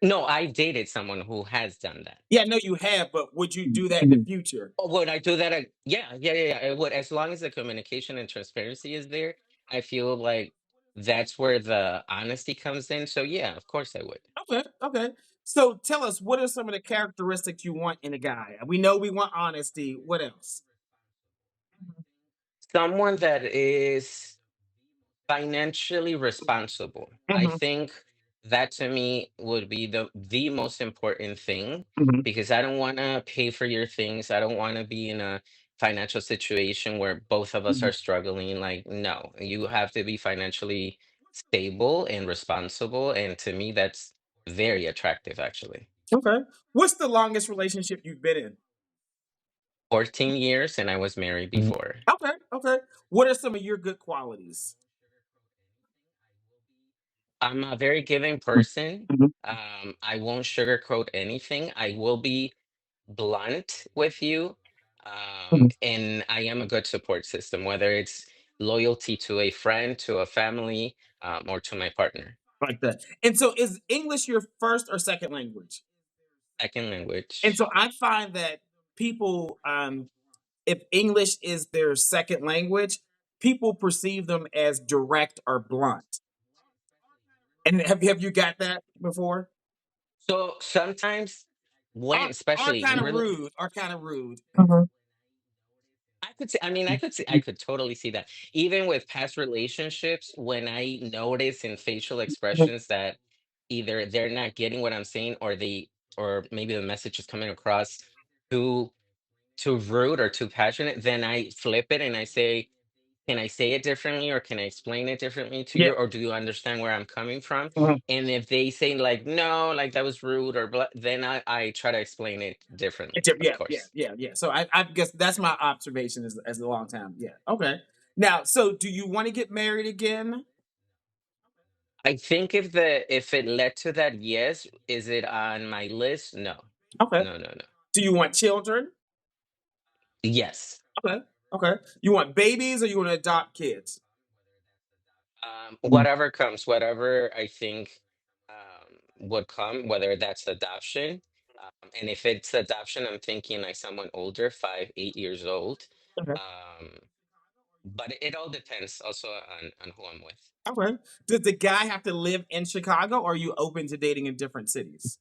Speaker 3: No, I dated someone who has done that.
Speaker 1: Yeah, I know you have, but would you do that in the future?
Speaker 3: Oh, would I do that? Yeah, yeah, yeah, yeah. I would, as long as the communication and transparency is there. I feel like that's where the honesty comes in. So yeah, of course I would.
Speaker 1: Okay, okay. So tell us, what are some of the characteristics you want in a guy? We know we want honesty. What else?
Speaker 3: Someone that is financially responsible. I
Speaker 1: Hmm.
Speaker 3: think that to me would be the most important thing,
Speaker 1: Hmm.
Speaker 3: because I don't want to pay for your things. I don't want to be in a financial situation where both of us are struggling. Like, no, you have to be financially stable and responsible. And to me, that's very attractive, actually.
Speaker 1: Okay. What's the longest relationship you've been in?
Speaker 3: 14 years, and I was married before.
Speaker 1: Okay, okay. What are some of your good qualities?
Speaker 3: I'm a very giving person. I won't sugarcoat anything. I will be blunt with you. And I am a good support system, whether it's loyalty to a friend, to a family, or to my partner.
Speaker 1: Like that. And so is English your first or second language?
Speaker 3: Second
Speaker 1: And
Speaker 3: language.
Speaker 1: so I find that people, if English is their second language, people perceive them as direct or blunt. And have you got that before?
Speaker 3: So sometimes when,
Speaker 1: Are
Speaker 3: especially
Speaker 1: kind of
Speaker 3: really,
Speaker 1: rude, are kind of rude.
Speaker 3: I could totally see that. Even with past relationships, when I notice in facial expressions that either they're not getting what I'm saying, or or maybe the message is coming across too too rude or too passionate, then I flip it and I say, can I say it differently, or can I explain it differently to
Speaker 1: Yeah.
Speaker 3: you, or do you understand where I'm coming from?
Speaker 1: Mhm.
Speaker 3: And if they say like no, like that was rude or blah, then I try to explain it differently, of
Speaker 1: Yeah, yeah,
Speaker 3: course.
Speaker 1: yeah, yeah. So I guess that's my observation as a long time. Yeah. Okay. Now, so do you want to get married again?
Speaker 3: I think if it led to that, yes. Is it on my list? No.
Speaker 1: Okay.
Speaker 3: No, no, no.
Speaker 1: Do you want children?
Speaker 3: Yes.
Speaker 1: Okay. Okay. You want babies or you want to adopt kids?
Speaker 3: Whatever comes, whatever I think would come, whether that's adoption. And if it's adoption, I'm thinking like someone older, 5, 8 years old.
Speaker 1: Okay.
Speaker 3: Um, but it all depends also on who I'm with.
Speaker 1: Okay. Does the guy have to live in Chicago or are you open to dating in different cities?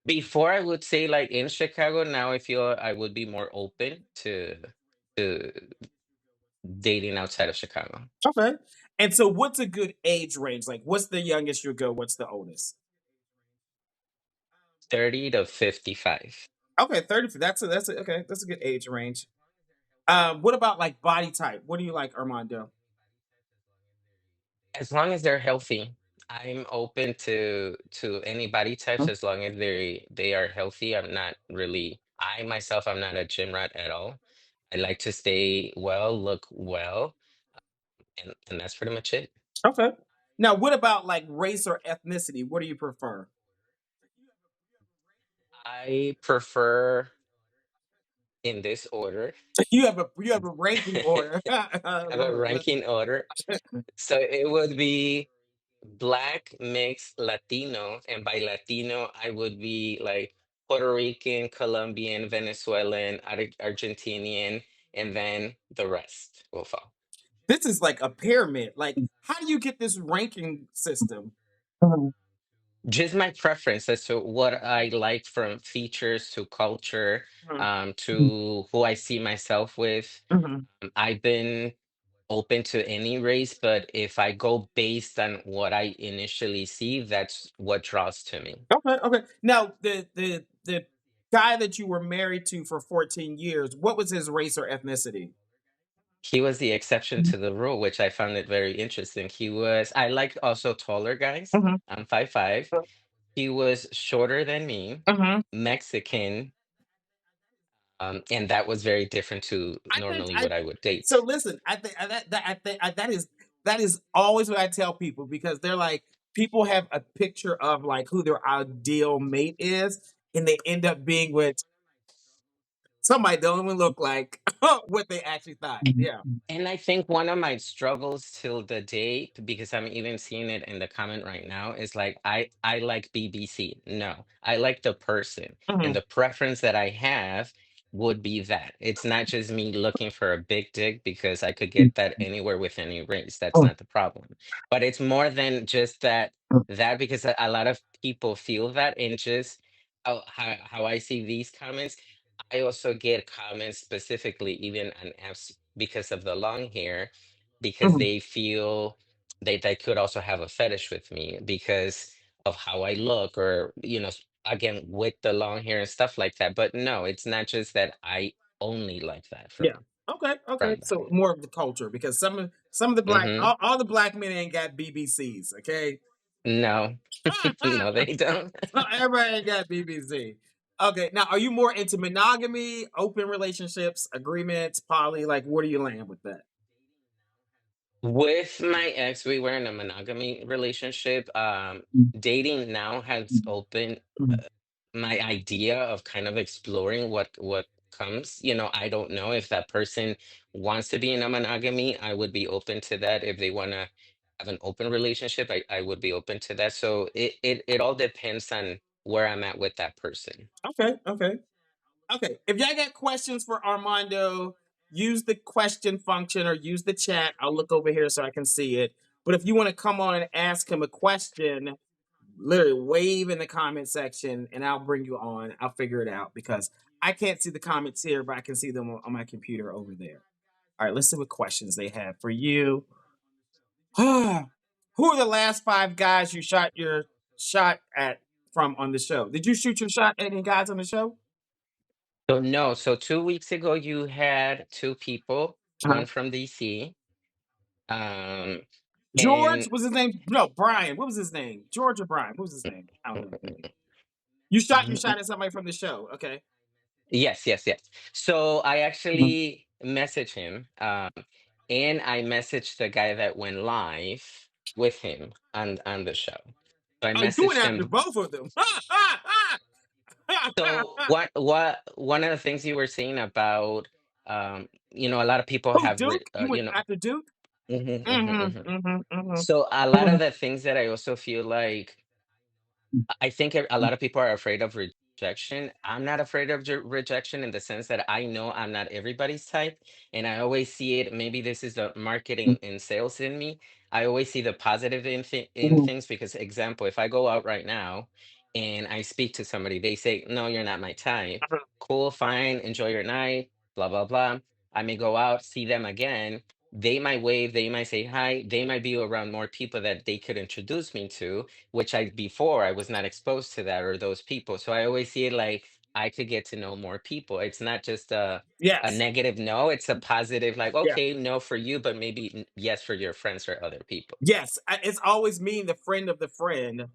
Speaker 3: Before I would say like in Chicago, now I feel I would be more open to dating outside of Chicago.
Speaker 1: Okay. And so what's a good age range? Like what's the youngest you'll go? What's the oldest?
Speaker 3: 30 to 55.
Speaker 1: Okay, 30. Okay, that's a good age range. What about like body type? What do you like, Armando?
Speaker 3: As long as they're healthy, I'm open to any body types as long as they are healthy. I'm not really I myself I'm not a gym rat at all. I like to stay well, look well, and that's pretty much it.
Speaker 1: Okay. Now, what about like race or ethnicity? What do you prefer?
Speaker 3: I prefer in this order.
Speaker 1: You have a ranking
Speaker 3: I
Speaker 1: order. I
Speaker 3: have a
Speaker 1: love
Speaker 3: ranking order. So it would be Black, mixed, Latino, and by Latino I would be like Puerto Rican, Colombian, Venezuelan, Argentinian, and then the rest will fall.
Speaker 1: This is like a pyramid. Like, how do you get this ranking system?
Speaker 3: Just my preference as to what I like, from features to culture,
Speaker 1: Mhm,
Speaker 3: to who I see myself with.
Speaker 1: mhm.
Speaker 3: I've been open to any race, but if I go based on what I initially see, that's what draws to me.
Speaker 1: Okay, okay. Now, the guy that you were married to for 14 years, what was his race or ethnicity?
Speaker 3: He was the exception to the rule, which I found it very interesting. I like also taller guys.
Speaker 1: Mhm,
Speaker 3: I'm 5'5". He was shorter than me,
Speaker 1: mhm.
Speaker 3: Mexican, and that was very different to
Speaker 1: I think
Speaker 3: normally
Speaker 1: I
Speaker 3: what I would
Speaker 1: so
Speaker 3: date.
Speaker 1: listen, that is always what I tell people because they're like people have a picture of like who their ideal mate is, and they end up being with somebody that don't even look like what they actually thought. Yeah.
Speaker 3: And I think one of my struggles till the date, because I'm even seeing it in the comment right now, is like I like BBC. No, I like the person, and
Speaker 1: Mhm,
Speaker 3: the preference that I have would be that it's not just me looking for a big dick, because I could get that anywhere with any race. That's not the problem. But it's more than just that because a lot of people feel that, and just how I see these comments. I also get comments specifically even on apps because of the long hair, because
Speaker 1: mhm.
Speaker 3: they feel they could also have a fetish with me because of how I look, or again with the long hair and stuff like that. But no, it's not just that I only like that
Speaker 1: Yeah. Okay. Okay.
Speaker 3: from
Speaker 1: So
Speaker 3: them.
Speaker 1: more of the culture because some of the black
Speaker 3: Hmm.
Speaker 1: all the black men ain't got BBCs. Okay.
Speaker 3: No, no, they don't.
Speaker 1: Everybody ain't got BBC. Okay, now are you more into monogamy, open relationships, agreements, poly? Like, where do you land with that?
Speaker 3: With my ex, we were in a monogamy relationship. Dating now has opened my idea of kind of exploring what comes. I don't know if that person wants to be in a monogamy. I would be open to that. If they want to have an open relationship, I would be open to that. So it all depends on where I'm at with that person.
Speaker 1: Okay, okay, okay. If y'all got questions for Armando, use the question function or use the chat. I'll look over here so I can see it. But if you want to come on and ask him a question, literally wave in the comment section and I'll bring you on. I'll figure it out because I can't see the comments here, but I can see them on my computer over there. All right, let's see what questions they have for you. Who are the last five guys you shot your shot at from on the show? Did you shoot your shot at any guys on the show?
Speaker 3: So no, so 2 weeks ago you had two people,
Speaker 1: Uh-huh.
Speaker 3: one from DC, um,
Speaker 1: George
Speaker 3: and
Speaker 1: was his name? No, Brian. What was his name? George or Brian? What was his name? I don't know his name. You shot at somebody from the show. Okay.
Speaker 3: yes, yes, yes. So I
Speaker 1: Mhm.
Speaker 3: actually messaged him, and I messaged the guy that went live with him on the show. So I
Speaker 1: Oh, you went
Speaker 3: messaged
Speaker 1: after
Speaker 3: them.
Speaker 1: both of them.
Speaker 3: So what one of the things you were saying about, a lot of people
Speaker 1: Who,
Speaker 3: have
Speaker 1: Duke? You went
Speaker 3: you know.
Speaker 1: after Duke?
Speaker 3: Mhm, mhm,
Speaker 1: Mm-hmm.
Speaker 3: mhm.
Speaker 1: Mm-hmm.
Speaker 3: So a lot of
Speaker 1: Mm-hmm.
Speaker 3: the things that I also feel like, I think a lot of people are afraid of rejection. I'm not afraid of rejection in the sense that I know I'm not everybody's type. And I always see it. Maybe this is the marketing and sales in me. I always see the positive in
Speaker 1: Mm-hmm.
Speaker 3: things because, example, if I go out right now and I speak to somebody, they say, no, you're not my type. Cool, fine, enjoy your night, blah, blah, blah. I may go out, see them again. They might wave, they might say hi, they might be around more people that they could introduce me to, which I before I was not exposed to that or those people. So I always see it like I could get to know more people. It's not just a
Speaker 1: Yes.
Speaker 3: negative no, it's a positive like
Speaker 1: Yeah.
Speaker 3: okay, no for you, but maybe yes for your friends or other people.
Speaker 1: Yes. It's always mean the friend of the friend.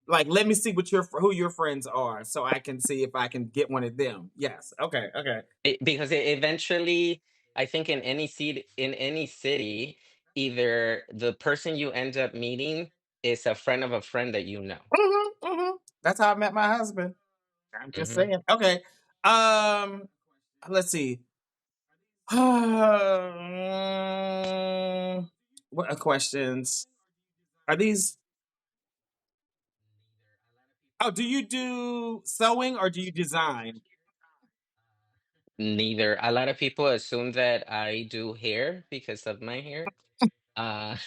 Speaker 1: Like, let me see what who your friends are, so I can see if I can get one of them. Yes. Okay. Okay.
Speaker 3: Because eventually, I think in any city, either the person you end up meeting is a friend of a friend that you know.
Speaker 1: That's how I met my husband. I'm just
Speaker 3: Hmm.
Speaker 1: saying. Okay. Um. Let's see. What are questions? Are these? Oh, do you do sewing or do you design?
Speaker 3: Neither. A lot of people assume that I do hair because of my hair. Uh,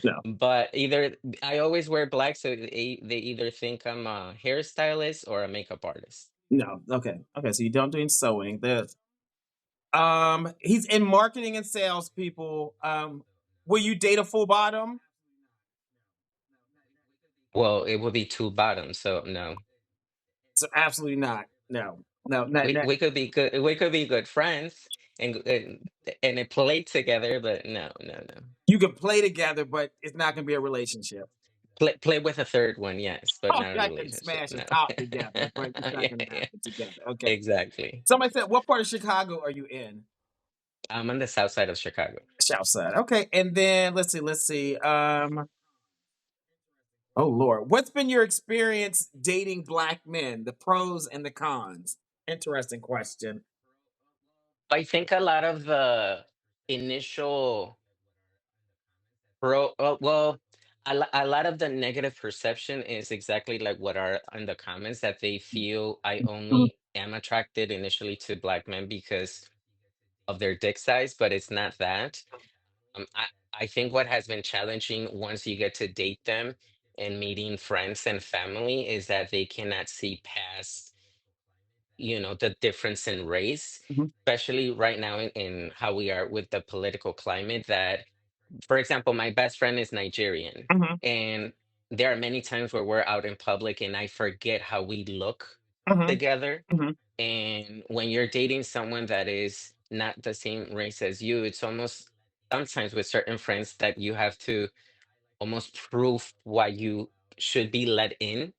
Speaker 1: No.
Speaker 3: but either I always wear black, so they either think I'm a hairstylist or a makeup artist.
Speaker 1: No. Okay. Okay. So you don't do any sewing. He's in marketing and sales, people. Will you date a full bottom?
Speaker 3: Well, it would be two bottoms, so no.
Speaker 1: So absolutely not. No. No. Not,
Speaker 3: We
Speaker 1: not.
Speaker 3: we could be good. We could be good friends and it play together, but no, no, no.
Speaker 1: You can play together, but it's not going to be a relationship.
Speaker 3: Play with a third one, yes, but
Speaker 1: Oh,
Speaker 3: not a
Speaker 1: y'all can
Speaker 3: relationship.
Speaker 1: smash
Speaker 3: No.
Speaker 1: and talk together, but it's not
Speaker 3: Yeah,
Speaker 1: going to
Speaker 3: yeah,
Speaker 1: happen together. Okay.
Speaker 3: exactly.
Speaker 1: Somebody said, "What part of Chicago are you in?"
Speaker 3: I'm on the south side of Chicago.
Speaker 1: South Side. Okay, and then let's see. Let's see. Oh Lord, what's been your experience dating black men? The pros and the cons. Interesting question.
Speaker 3: I think a lot of the initial well, a lot of the negative perception is exactly like what are in the comments that they feel I
Speaker 1: Mhm,
Speaker 3: only am attracted initially to black men because of their dick size, but it's not that. I think what has been challenging once you get to date them and meeting friends and family is that they cannot see past, the difference in race,
Speaker 1: mhm,
Speaker 3: especially right now in how we are with the political climate that, for example, my best friend is Nigerian,
Speaker 1: mhm,
Speaker 3: and there are many times where we're out in public and I forget how we look
Speaker 1: mhm,
Speaker 3: together.
Speaker 1: mhm,
Speaker 3: And when you're dating someone that is not the same race as you, it's almost sometimes with certain friends that you have to almost prove why you should be let in.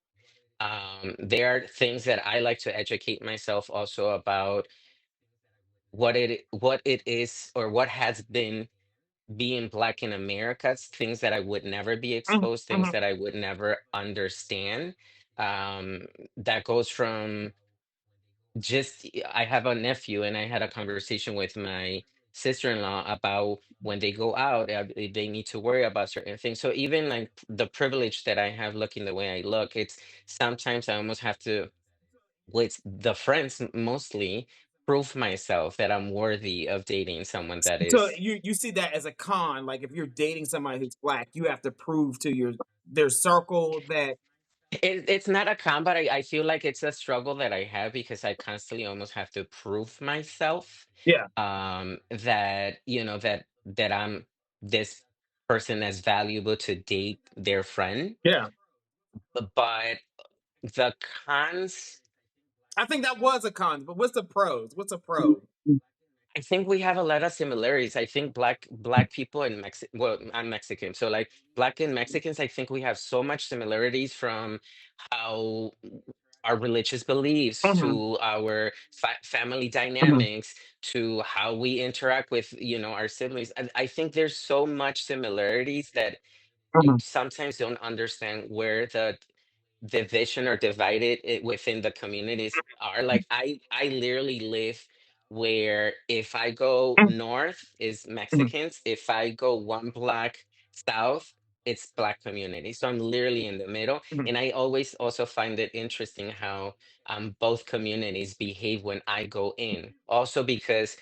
Speaker 3: There are things that I like to educate myself also about what it is or what has been being black in America, things that I would never be
Speaker 1: mhm,
Speaker 3: exposed, things
Speaker 1: mhm,
Speaker 3: that I would never understand. Um, that goes from just I have a nephew and I had a conversation with my sister-in-law about when they go out, they need to worry about certain things. So even like the privilege that I have looking the way I look, it's sometimes I almost have to, with the friends mostly, prove myself that I'm worthy of dating someone that
Speaker 1: So
Speaker 3: is.
Speaker 1: you see that as a con, like if you're dating somebody who's black, you have to prove to their circle that.
Speaker 3: It's not a con, but I feel like it's a struggle that I have because I constantly almost have to prove myself,
Speaker 1: Yeah,
Speaker 3: that that I'm this person as valuable to date their friend.
Speaker 1: yeah.
Speaker 3: But the cons,
Speaker 1: I think that was a con, but what's the pros? What's a pro?
Speaker 3: I think we have a lot of similarities. I think black people and well, I'm Mexican, so like black and Mexicans, I think we have so much similarities from how our religious beliefs
Speaker 1: Mhm,
Speaker 3: to our family
Speaker 1: mhm,
Speaker 3: dynamics to how we interact with our siblings. I think there's so much similarities that I
Speaker 1: mhm,
Speaker 3: sometimes don't understand where the division or divided it within the communities are. Like I literally live where if I go
Speaker 1: mhm,
Speaker 3: north is
Speaker 1: mhm,
Speaker 3: Mexicans, if I go one block south it's black community, so I'm literally in the middle.
Speaker 1: mhm.
Speaker 3: And I always also find it interesting how both communities behave when I go in, also because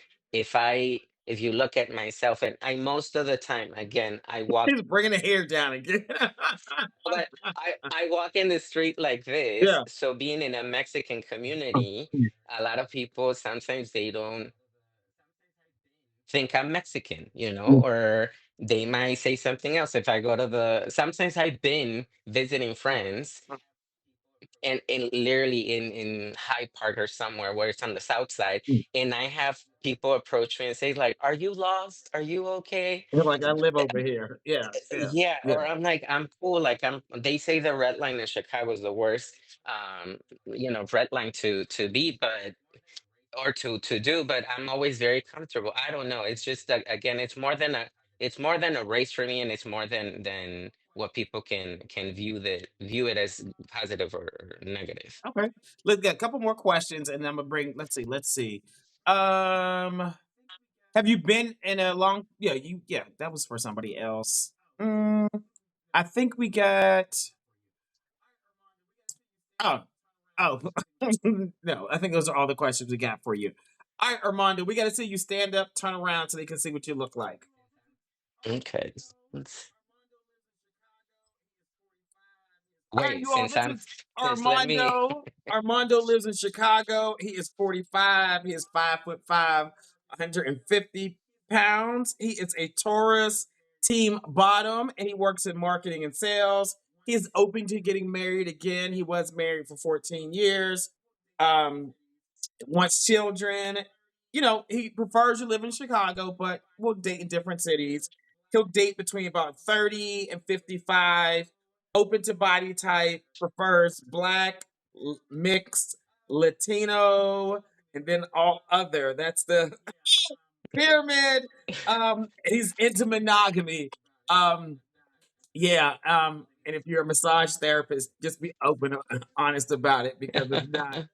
Speaker 3: if you look at myself, and I most of the time, again, I walk.
Speaker 1: He's bringing the hair down again.
Speaker 3: But I walk in the street like this,
Speaker 1: Yeah.
Speaker 3: so being in a Mexican community, a lot of people sometimes they don't think I'm Mexican, or they might say something else if I go to the. Sometimes I've been visiting friends and literally in Hyde Park or somewhere where it's on the south side, and I have people approach me and say like, "Are you lost? Are you okay?"
Speaker 1: You're like, I live over here. Yeah, yeah,
Speaker 3: Yeah,
Speaker 1: yeah.
Speaker 3: or I'm like, I'm cool. Like they say the red line in Chicago is the worst, um, red line to be, but or to do, but I'm always very comfortable. I don't know. It's just that again, it's more than a race for me, and it's more than what people can view it as positive or negative.
Speaker 1: Okay. Let's get a couple more questions and then I'm gonna bring let's see. Um have you been in a long yeah, that was for somebody else. Mm, I think we got oh oh no, I think those are all the questions we got for you. All right, Armando, we gotta see you stand up, turn around so they can see what you look like.
Speaker 3: Okay.
Speaker 1: All right,
Speaker 3: Wait,
Speaker 1: you all. This is
Speaker 3: since let me.
Speaker 1: Armando. Armando lives in Chicago. He is 45. He is 5'5", 150 pounds. He is a Taurus team bottom, and he works in marketing and sales. He is open to getting married again. He was married for 14 years. Um, wants children. He prefers to live in Chicago, but will date in different cities. He'll date between about 30 and 55, open to body type, prefers black, mixed, Latino, and then all other. That's the pyramid. He's into monogamy. Um, yeah. And if you're a massage therapist, just be open and honest about it because if not,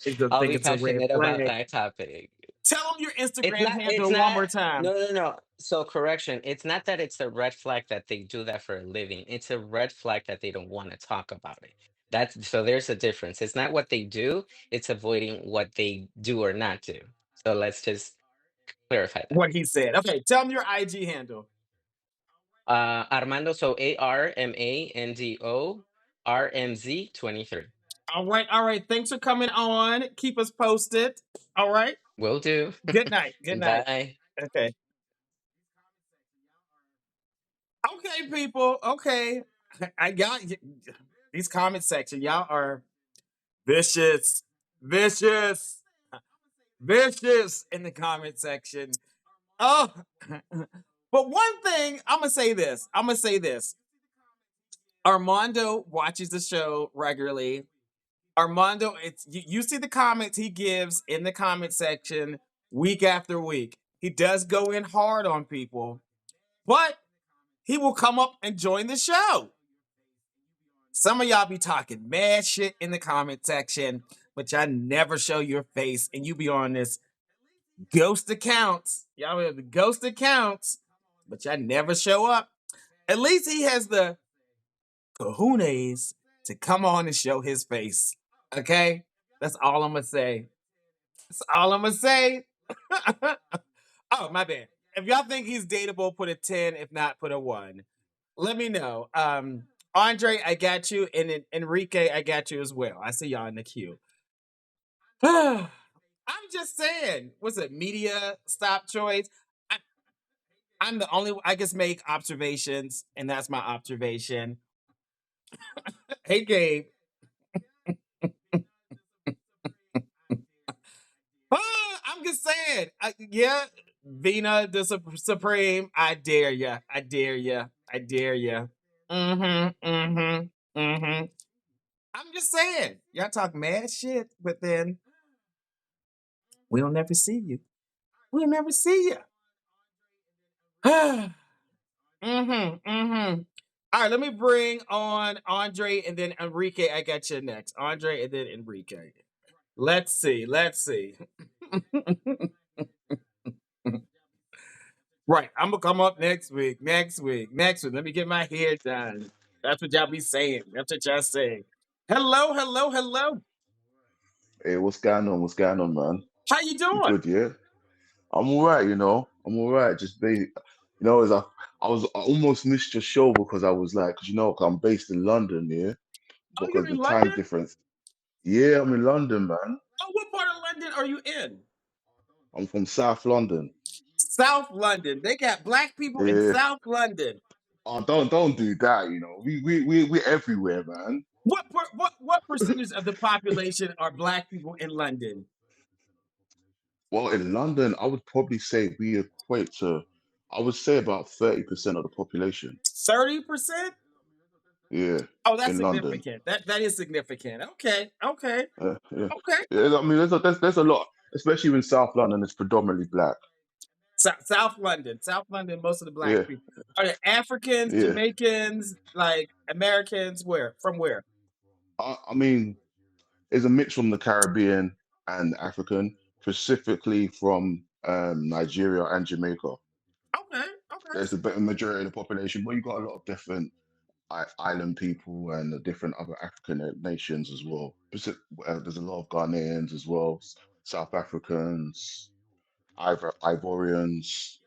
Speaker 1: they just
Speaker 3: I'll
Speaker 1: think
Speaker 3: be
Speaker 1: it's a red
Speaker 3: passionate about
Speaker 1: flag.
Speaker 3: that topic.
Speaker 1: Tell them your
Speaker 3: It's
Speaker 1: Instagram
Speaker 3: not, it's
Speaker 1: handle one
Speaker 3: not,
Speaker 1: more time.
Speaker 3: no, no, no. So correction, it's not that it's a red flag that they do that for a living. It's a red flag that they don't want to talk about it. So there's a difference. It's not what they do, it's avoiding what they do or not do. So let's just clarify that.
Speaker 1: What he said. Okay, tell them your IG handle.
Speaker 3: Armando, so ARMANDO RMZ 23.
Speaker 1: All right. Thanks for coming on. Keep us posted. All right.
Speaker 3: Will do.
Speaker 1: Good night. Good night.
Speaker 3: Bye.
Speaker 1: Okay. Okay, people. Okay. I got these comment section. Y'all are vicious, vicious, vicious in the comment section. Oh, but one thing I'm gonna say this. I'm gonna say this. Armando watches the show regularly. Armando, you see the comments he gives in the comment section week after week. He does go in hard on people, but he will come up and join the show. Some of y'all be talking mad shit in the comment section, but y'all never show your face, and you be on this ghost accounts. Y'all have the ghost accounts, but y'all never show up. At least he has the kahunas to come on and show his face. Okay? That's all I'm gonna say. That's all I'm gonna say. Oh, my bad. If y'all think he's dateable, put a 10. If not, put a 1. Let me know. Andre, I got you, and then Enrique, I got you as well. I see y'all in the queue. I'm just saying, what's it? Media stop choice. I, I'm the only. I just make observations, and that's my observation. Hey, Gabe. I'm just saying. Yeah, Vina the Supreme. I dare ya. I dare ya. I dare ya. Mm-hmm. Mm-hmm. Mm-hmm. I'm just saying. Y'all talk mad shit, but then we'll never see you. We'll never see you. Mm-hmm. Mm-hmm. All right, let me bring on Andre and then Enrique. I got you next. Andre and then Enrique. Let's see. Let's see. Right. I'm gonna come up next week. Next week. Next week. Let me get my hair done. That's what y'all be saying. That's what y'all saying. Hello, hello, hello.
Speaker 4: Hey, what's going on? What's going on, man?
Speaker 1: How you
Speaker 4: You
Speaker 1: doing?
Speaker 4: good, yeah? I'm all right, you know. I'm all right. As I almost missed your show because I was like, 'cause I'm based in London, yeah,
Speaker 1: Oh, you're
Speaker 4: because
Speaker 1: in
Speaker 4: the time
Speaker 1: London?
Speaker 4: difference. Yeah, I'm in London, man.
Speaker 1: Oh, what part of London are you in?
Speaker 4: I'm from South London.
Speaker 1: South London. They got black people in
Speaker 4: Yeah.
Speaker 1: South London.
Speaker 4: Oh, don't do that, you know. We're everywhere, man.
Speaker 1: What percentage of the population are black people in London?
Speaker 4: Well, in London, I would probably say we equate to, I would say about 30% of the population.
Speaker 1: 30%?
Speaker 4: Yeah,
Speaker 1: Oh, that's
Speaker 4: in London.
Speaker 1: significant. That is significant. Okay, okay,
Speaker 4: Yeah.
Speaker 1: okay.
Speaker 4: Yeah, I mean, there's a lot, especially in South London. It's predominantly black.
Speaker 1: South London. Most of the black
Speaker 4: Yeah,
Speaker 1: people are they Africans,
Speaker 4: yeah.
Speaker 1: Jamaicans, like Americans. Where from? Where?
Speaker 4: I mean, it's a mix from the Caribbean and African, specifically from Nigeria and Jamaica.
Speaker 1: Okay, okay.
Speaker 4: There's a better majority of the population, but you got a lot of different island people and the different other African nations as well. There's a lot of Ghanaians as well, South Africans, Ivorians.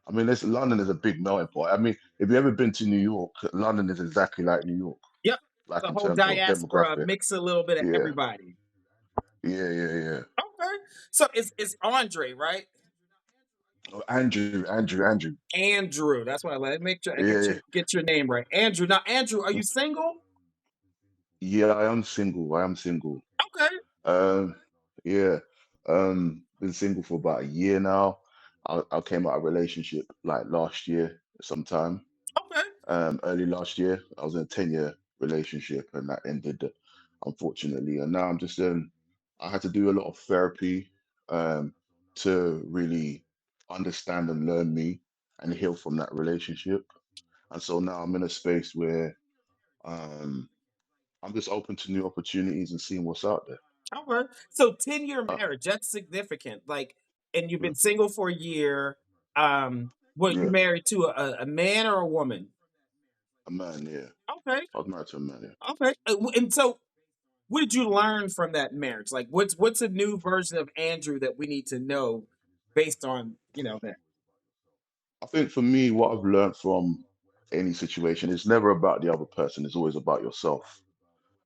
Speaker 4: I mean, London is a big melting pot. I mean, if you've ever been to New York, London is exactly like New York,
Speaker 1: Yep.
Speaker 4: like
Speaker 1: The
Speaker 4: in
Speaker 1: whole
Speaker 4: terms of
Speaker 1: diaspora
Speaker 4: demographic.
Speaker 1: mix a little bit of
Speaker 4: Yeah,
Speaker 1: everybody.
Speaker 4: yeah.
Speaker 1: Okay. So it's Andre, right?
Speaker 4: Oh, Andrew.
Speaker 1: Andrew. That's why I let make sure I
Speaker 4: Yeah, yeah,
Speaker 1: get your name right. Andrew. Now, Andrew, are you single?
Speaker 4: yeah. I am single. I am single.
Speaker 1: Okay.
Speaker 4: Um, yeah. Been single for about a year now. I came out of a relationship like last year sometime.
Speaker 1: Okay.
Speaker 4: Early last year. I was in a 10-year relationship and that ended, unfortunately. And now I had to do a lot of therapy um, to really understand and learn me and heal from that relationship. And so now I'm in a space where um, I'm just open to new opportunities and seeing what's out there.
Speaker 1: Okay. So 10-year
Speaker 4: Uh,
Speaker 1: marriage, that's significant. Like, and you've
Speaker 4: yeah,
Speaker 1: been single for a year. What you
Speaker 4: yeah,
Speaker 1: married to a man or a woman?
Speaker 4: a man, yeah.
Speaker 1: Okay.
Speaker 4: I was married to a man, yeah.
Speaker 1: Okay. And so what did you learn from that marriage? Like what's a new version of Andrew that we need to know based on, that?
Speaker 4: I think for me, what I've learned from any situation is never about the other person, it's always about yourself.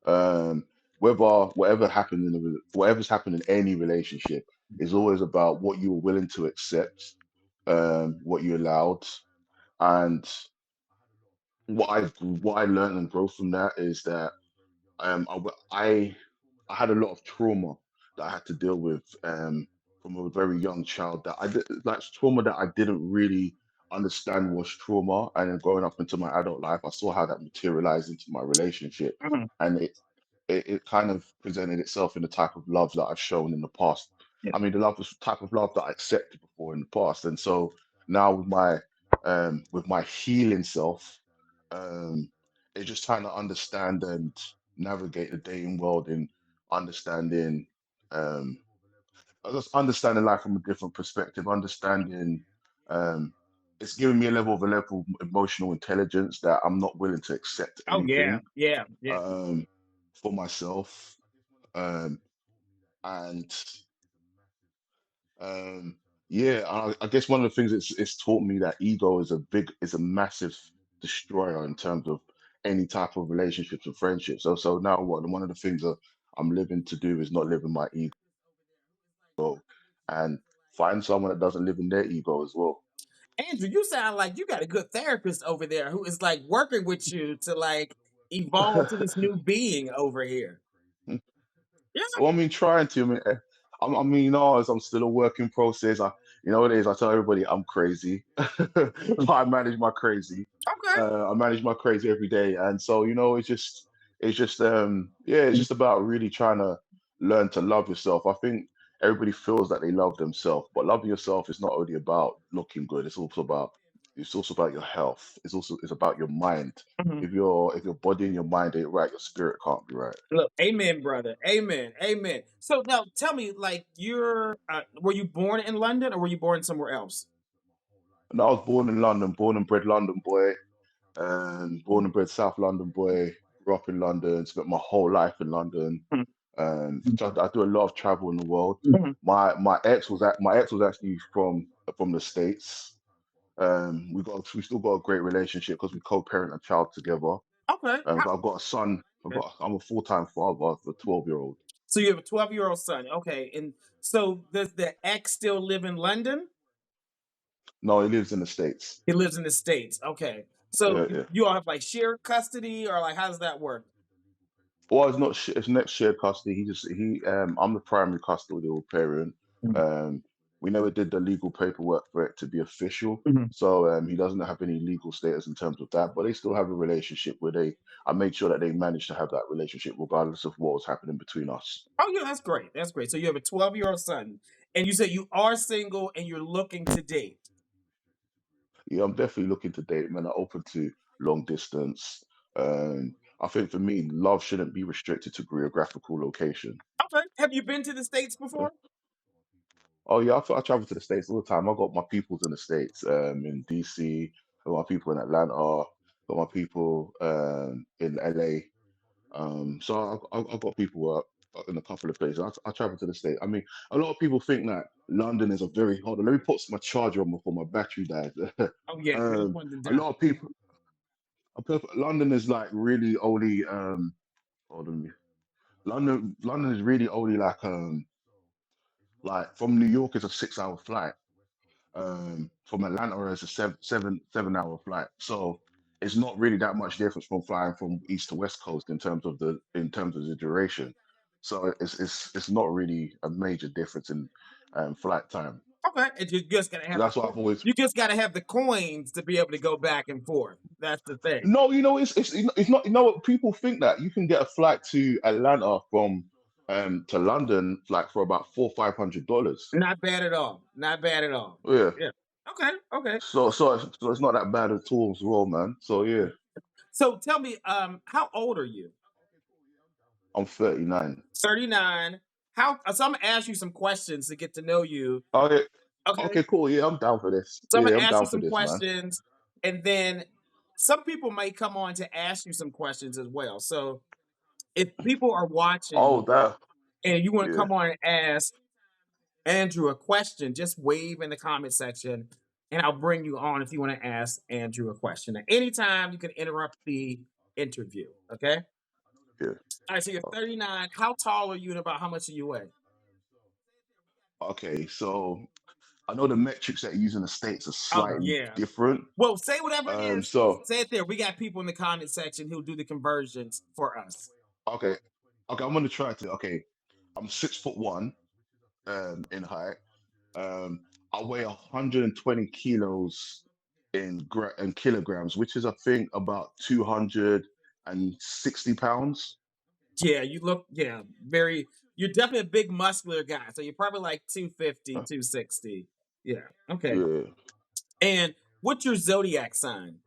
Speaker 4: Um, whatever's happened in any relationship is always about what you were willing to accept, what you allowed, and what I learned and growth from that is that I had a lot of trauma that I had to deal with from a very young child that like trauma that I didn't really understand was trauma. And then growing up into my adult life, I saw how that materialized into my relationship,
Speaker 1: Mhm.
Speaker 4: and it kind of presented itself in the type of love that I've shown in the past.
Speaker 1: Yeah.
Speaker 4: I mean, the type of love that I accepted before in the past, and so now with my healing self, um, it's just trying to understand and navigate the dating world and understanding, um, just understanding life from a different perspective. Understanding, um, it's giving me a level of emotional intelligence that I'm not willing to accept
Speaker 1: Oh yeah.
Speaker 4: anything
Speaker 1: Yeah. Yeah.
Speaker 4: um, for myself. Um, and um, yeah, I guess one of the things it's taught me that ego is a massive destroyer in terms of any type of relationships or friendships. So now what? One of the things that I'm living to do is not live in my ego and find someone that doesn't live in their ego as well.
Speaker 1: Andrew, you sound like you got a good therapist over there who is like working with you to like evolve to this new being over here. Yeah.
Speaker 4: Well, I mean, trying to. I mean, as I'm still a work in process. You know what it is. I tell everybody I'm crazy, but I manage my crazy.
Speaker 1: Okay.
Speaker 4: I manage my crazy every day, and so yeah, it's just about really trying to learn to love yourself. I think everybody feels that they love themselves, but loving yourself is not only about looking good. It's also about your health. It's about your mind.
Speaker 1: Mhm.
Speaker 4: If your body and your mind ain't right, your spirit can't be right.
Speaker 1: Look, amen, brother. Amen. Amen. So now tell me, like, were you born in London or were you born somewhere else?
Speaker 4: And I was born in London, born and bred London boy, and born and bred South London boy. Grew up in London, spent my whole life in London.
Speaker 1: Mhm.
Speaker 4: I do a lot of travel in the world.
Speaker 1: Mhm.
Speaker 4: My ex was actually from the States. We still got a great relationship because we co-parent a child together.
Speaker 1: Okay.
Speaker 4: So I've got a son. I'm a full-time father of a 12-year-old.
Speaker 1: So you have a 12-year-old son. Okay. And so does the ex still live in London?
Speaker 4: No, he lives in the States.
Speaker 1: He lives in the States. Okay. So
Speaker 4: Yeah, yeah.
Speaker 1: you all have like shared custody or like how does that work?
Speaker 4: Well, it's not shared custody. I'm the primary custodial parent.
Speaker 1: Mhm.
Speaker 4: Um, we never did the legal paperwork for it to be official,
Speaker 1: Mhm.
Speaker 4: so he doesn't have any legal status in terms of that. But they still have a relationship where I made sure that they managed to have that relationship regardless of what was happening between us.
Speaker 1: Oh yeah, that's great. That's great. So you have a 12-year-old son and you said you are single and you're looking to date.
Speaker 4: Yeah, I'm definitely looking to date, man. I'm open to long distance. I think for me, love shouldn't be restricted to geographical location.
Speaker 1: Okay. Have you been to the States before?
Speaker 4: Oh yeah, I travel to the States all the time. I got my peoples in the States, in DC. I got my people in Atlanta. Got my people in LA. So I got people in a couple of places. I travel to the States. I mean, a lot of people think that London is a very hold on. Let me put my charger on before my battery dies.
Speaker 1: Oh yeah, you're the one to
Speaker 4: A
Speaker 1: die.
Speaker 4: lot of people. London is like really only. Hold on. London is really only like from New York is a 6 hour flight. From Atlanta is a 7 hour flight. So it's not really that much difference from flying from east to west coast in terms of the duration. So it's not really a major difference in flight time.
Speaker 1: Okay. And you just gotta
Speaker 4: So
Speaker 1: have
Speaker 4: that's why I've always
Speaker 1: you just gotta have the coins to be able to go back and forth. That's the thing.
Speaker 4: no, it's not. What people think that you can get a flight to Atlanta from to London like for about $400-500.
Speaker 1: Not bad at all. Not bad at all.
Speaker 4: Yeah.
Speaker 1: Yeah. Okay. Okay.
Speaker 4: So it's not that bad at all as well, man. So yeah,
Speaker 1: So tell me, how old are you?
Speaker 4: I'm 39.
Speaker 1: 39. So I'm gonna ask you some questions to get to know you.
Speaker 4: Oh yeah.
Speaker 1: Okay.
Speaker 4: Okay, cool. Yeah, I'm down for this.
Speaker 1: So I'm
Speaker 4: Yeah,
Speaker 1: gonna
Speaker 4: I'm
Speaker 1: ask you
Speaker 4: down for
Speaker 1: some
Speaker 4: this, man.
Speaker 1: questions, and then some people might come on to ask you some questions as well. So if people are
Speaker 4: Oh,
Speaker 1: watching
Speaker 4: that.
Speaker 1: and you want to
Speaker 4: Yeah,
Speaker 1: come on and ask Andrew a question, just wave in the comment section and I'll bring you on if you want to ask Andrew a question. At any time, you can interrupt the interview. Okay.
Speaker 4: yeah.
Speaker 1: All right. So you're
Speaker 4: Oh,
Speaker 1: 39. How tall are you and about how much do you weigh?
Speaker 4: okay, so I know the metrics that you use in the States are
Speaker 1: Oh,
Speaker 4: slightly
Speaker 1: yeah.
Speaker 4: different.
Speaker 1: Well, say whatever it is.
Speaker 4: So
Speaker 1: Say it there. We got people in the comment section who'll do the conversions for us.
Speaker 4: okay, okay, I'm gonna try to. Okay, I'm 6'1" in height. I weigh 120 kilos in kilograms, which is I think about 260 pounds.
Speaker 1: Yeah, you look, yeah, you're definitely a big muscular guy. So you're probably like 250,
Speaker 4: Uh,
Speaker 1: 260. Yeah. Okay.
Speaker 4: Yeah,
Speaker 1: And what's your zodiac sign?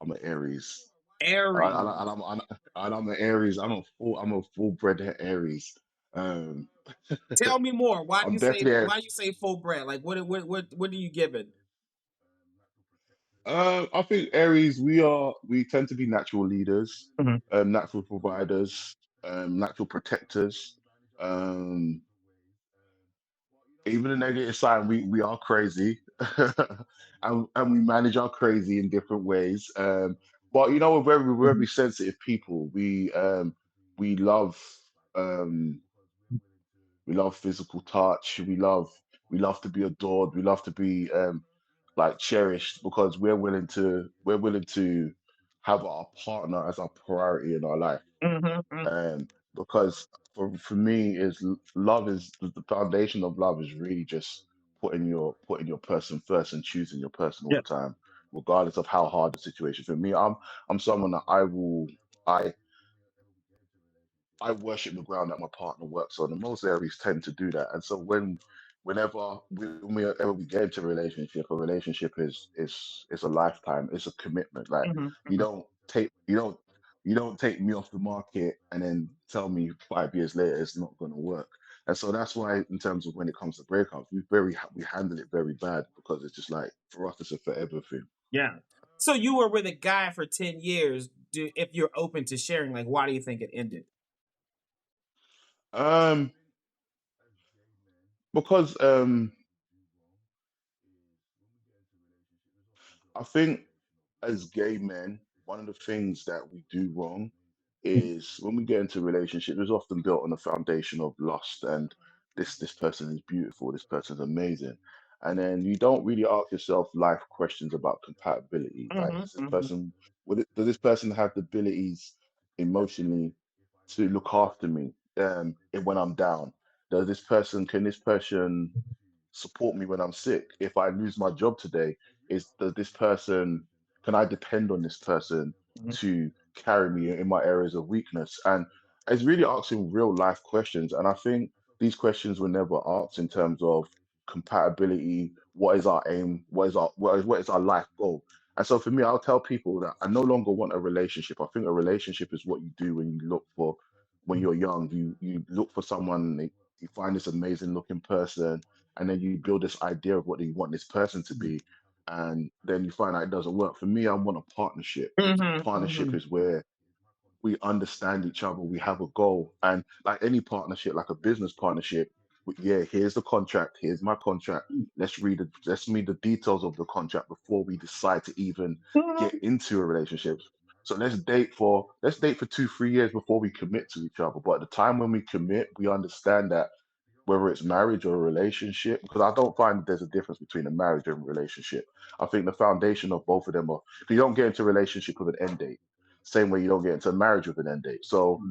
Speaker 4: I'm an Aries.
Speaker 1: Aries.
Speaker 4: And I'm an Aries. I'm a full-bred Aries. Um,
Speaker 1: Tell me more. Why do
Speaker 4: I'm
Speaker 1: you say
Speaker 4: definitely.
Speaker 1: why you say full bred? Like what do you give it?
Speaker 4: I think Aries. We tend to be natural leaders,
Speaker 1: Mhm.
Speaker 4: natural providers, natural protectors. Um, Even the negative side, we are crazy. and we manage our crazy in different ways. But you know, we're very sensitive people. We love um, we love physical touch. We love to be adored. We love to be like cherished because we're willing to have our partner as our priority in our life.
Speaker 1: Mm-hmm.
Speaker 4: Because for me love is the foundation of love is really just putting your person first and choosing your person all
Speaker 1: Yeah.
Speaker 4: the time, regardless of how hard the situation. For me, I'm someone that I worship the ground that my partner works on, and most areas tend to do that. And so whenever we get into a relationship is a lifetime, it's a commitment. Like
Speaker 1: Mm-hmm.
Speaker 4: you
Speaker 1: Hmm.
Speaker 4: don't take you don't you don't take me off the market and then tell me 5 years later it's not going to work. And so that's why, in terms of when it comes to breakups, we handle it very bad because it's just like for us it's a forever thing.
Speaker 1: Yeah. So you were with a guy for 10 years. If you're open to sharing, like, why do you think it ended?
Speaker 4: Um, because I think as gay men, one of the things that we do wrong is when we get into a relationship, it's often built on a foundation of lust and this person is beautiful, this person's amazing. And then you don't really ask yourself life questions about compatibility. Like,
Speaker 1: Mm-hmm.
Speaker 4: is this
Speaker 1: Hmm.
Speaker 4: person does this person have the abilities emotionally to look after me when I'm down? Can this person support me when I'm sick? If I lose my job today, is does this person can I depend on this person to carry me in my areas of weakness? And it's really asking real life questions. And I think these questions were never asked in terms of compatibility. What is our aim? What is our life goal? And so for me, I'll tell people that I no longer want a relationship. I think a relationship is what you do when you're young. You look for someone, you find this amazing looking person, and then you build this idea of what you want this person to be, and then you find out it doesn't work. For me, I want a partnership. A
Speaker 1: Hmm.
Speaker 4: partnership
Speaker 1: Hmm.
Speaker 4: is where we understand each other, we have a goal, and like any partnership, like a business partnership, yeah, here's the contract, here's my contract. Let's read the details of the contract before we decide to even get into a relationship. So let's date for 2 3 years before we commit to each other. But at the time when we commit, we understand that whether it's marriage or a relationship, because I don't find there's a difference between a marriage and a relationship. I think the foundation of both of them are, you don't get into a relationship with an end date, same way you don't get into a marriage with an end date. So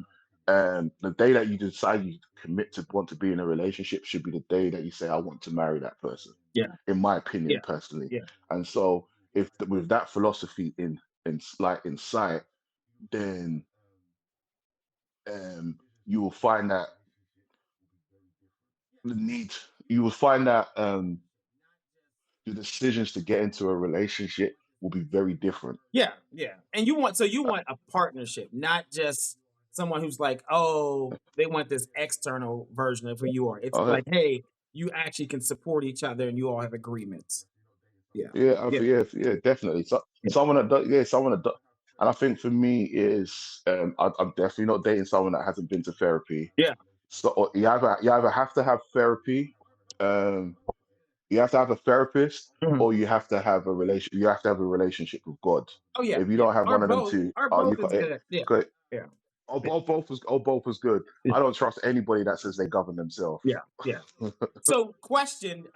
Speaker 4: the day that you decide you commit to want to be in a relationship should be the day that you say, I want to marry that person,
Speaker 1: Yeah.
Speaker 4: in my
Speaker 1: Yeah.
Speaker 4: opinion, personally.
Speaker 1: Yeah.
Speaker 4: And so if with that philosophy in sight, then um you will find that the need you will find that the decisions to get into a relationship will be very different.
Speaker 1: Yeah. Yeah. And you want a partnership, not just someone who's like, oh, they want this external version of who you are. It's
Speaker 4: Uh,
Speaker 1: like, hey, you actually can support each other and you all have agreements. Yeah.
Speaker 4: yeah,
Speaker 1: Yeah.
Speaker 4: yeah, definitely. So someone that does, yeah, someone that does, and I think for me is I'm definitely not dating someone that hasn't been to therapy.
Speaker 1: Yeah.
Speaker 4: So or you either have to have therapy, um, you have to have a therapist,
Speaker 1: Mhm.
Speaker 4: or you have to have a relation. You have to have a relationship with God.
Speaker 1: Oh yeah.
Speaker 4: If you
Speaker 1: Yeah.
Speaker 4: don't have
Speaker 1: Or
Speaker 4: one of them
Speaker 1: both.
Speaker 4: two,
Speaker 1: Or
Speaker 4: you
Speaker 1: both is
Speaker 4: got it.
Speaker 1: good. Yeah.
Speaker 4: Good.
Speaker 1: Yeah.
Speaker 4: Or
Speaker 1: Yeah.
Speaker 4: both was good. I don't trust anybody that says they govern themselves.
Speaker 1: Yeah. Yeah. So, question,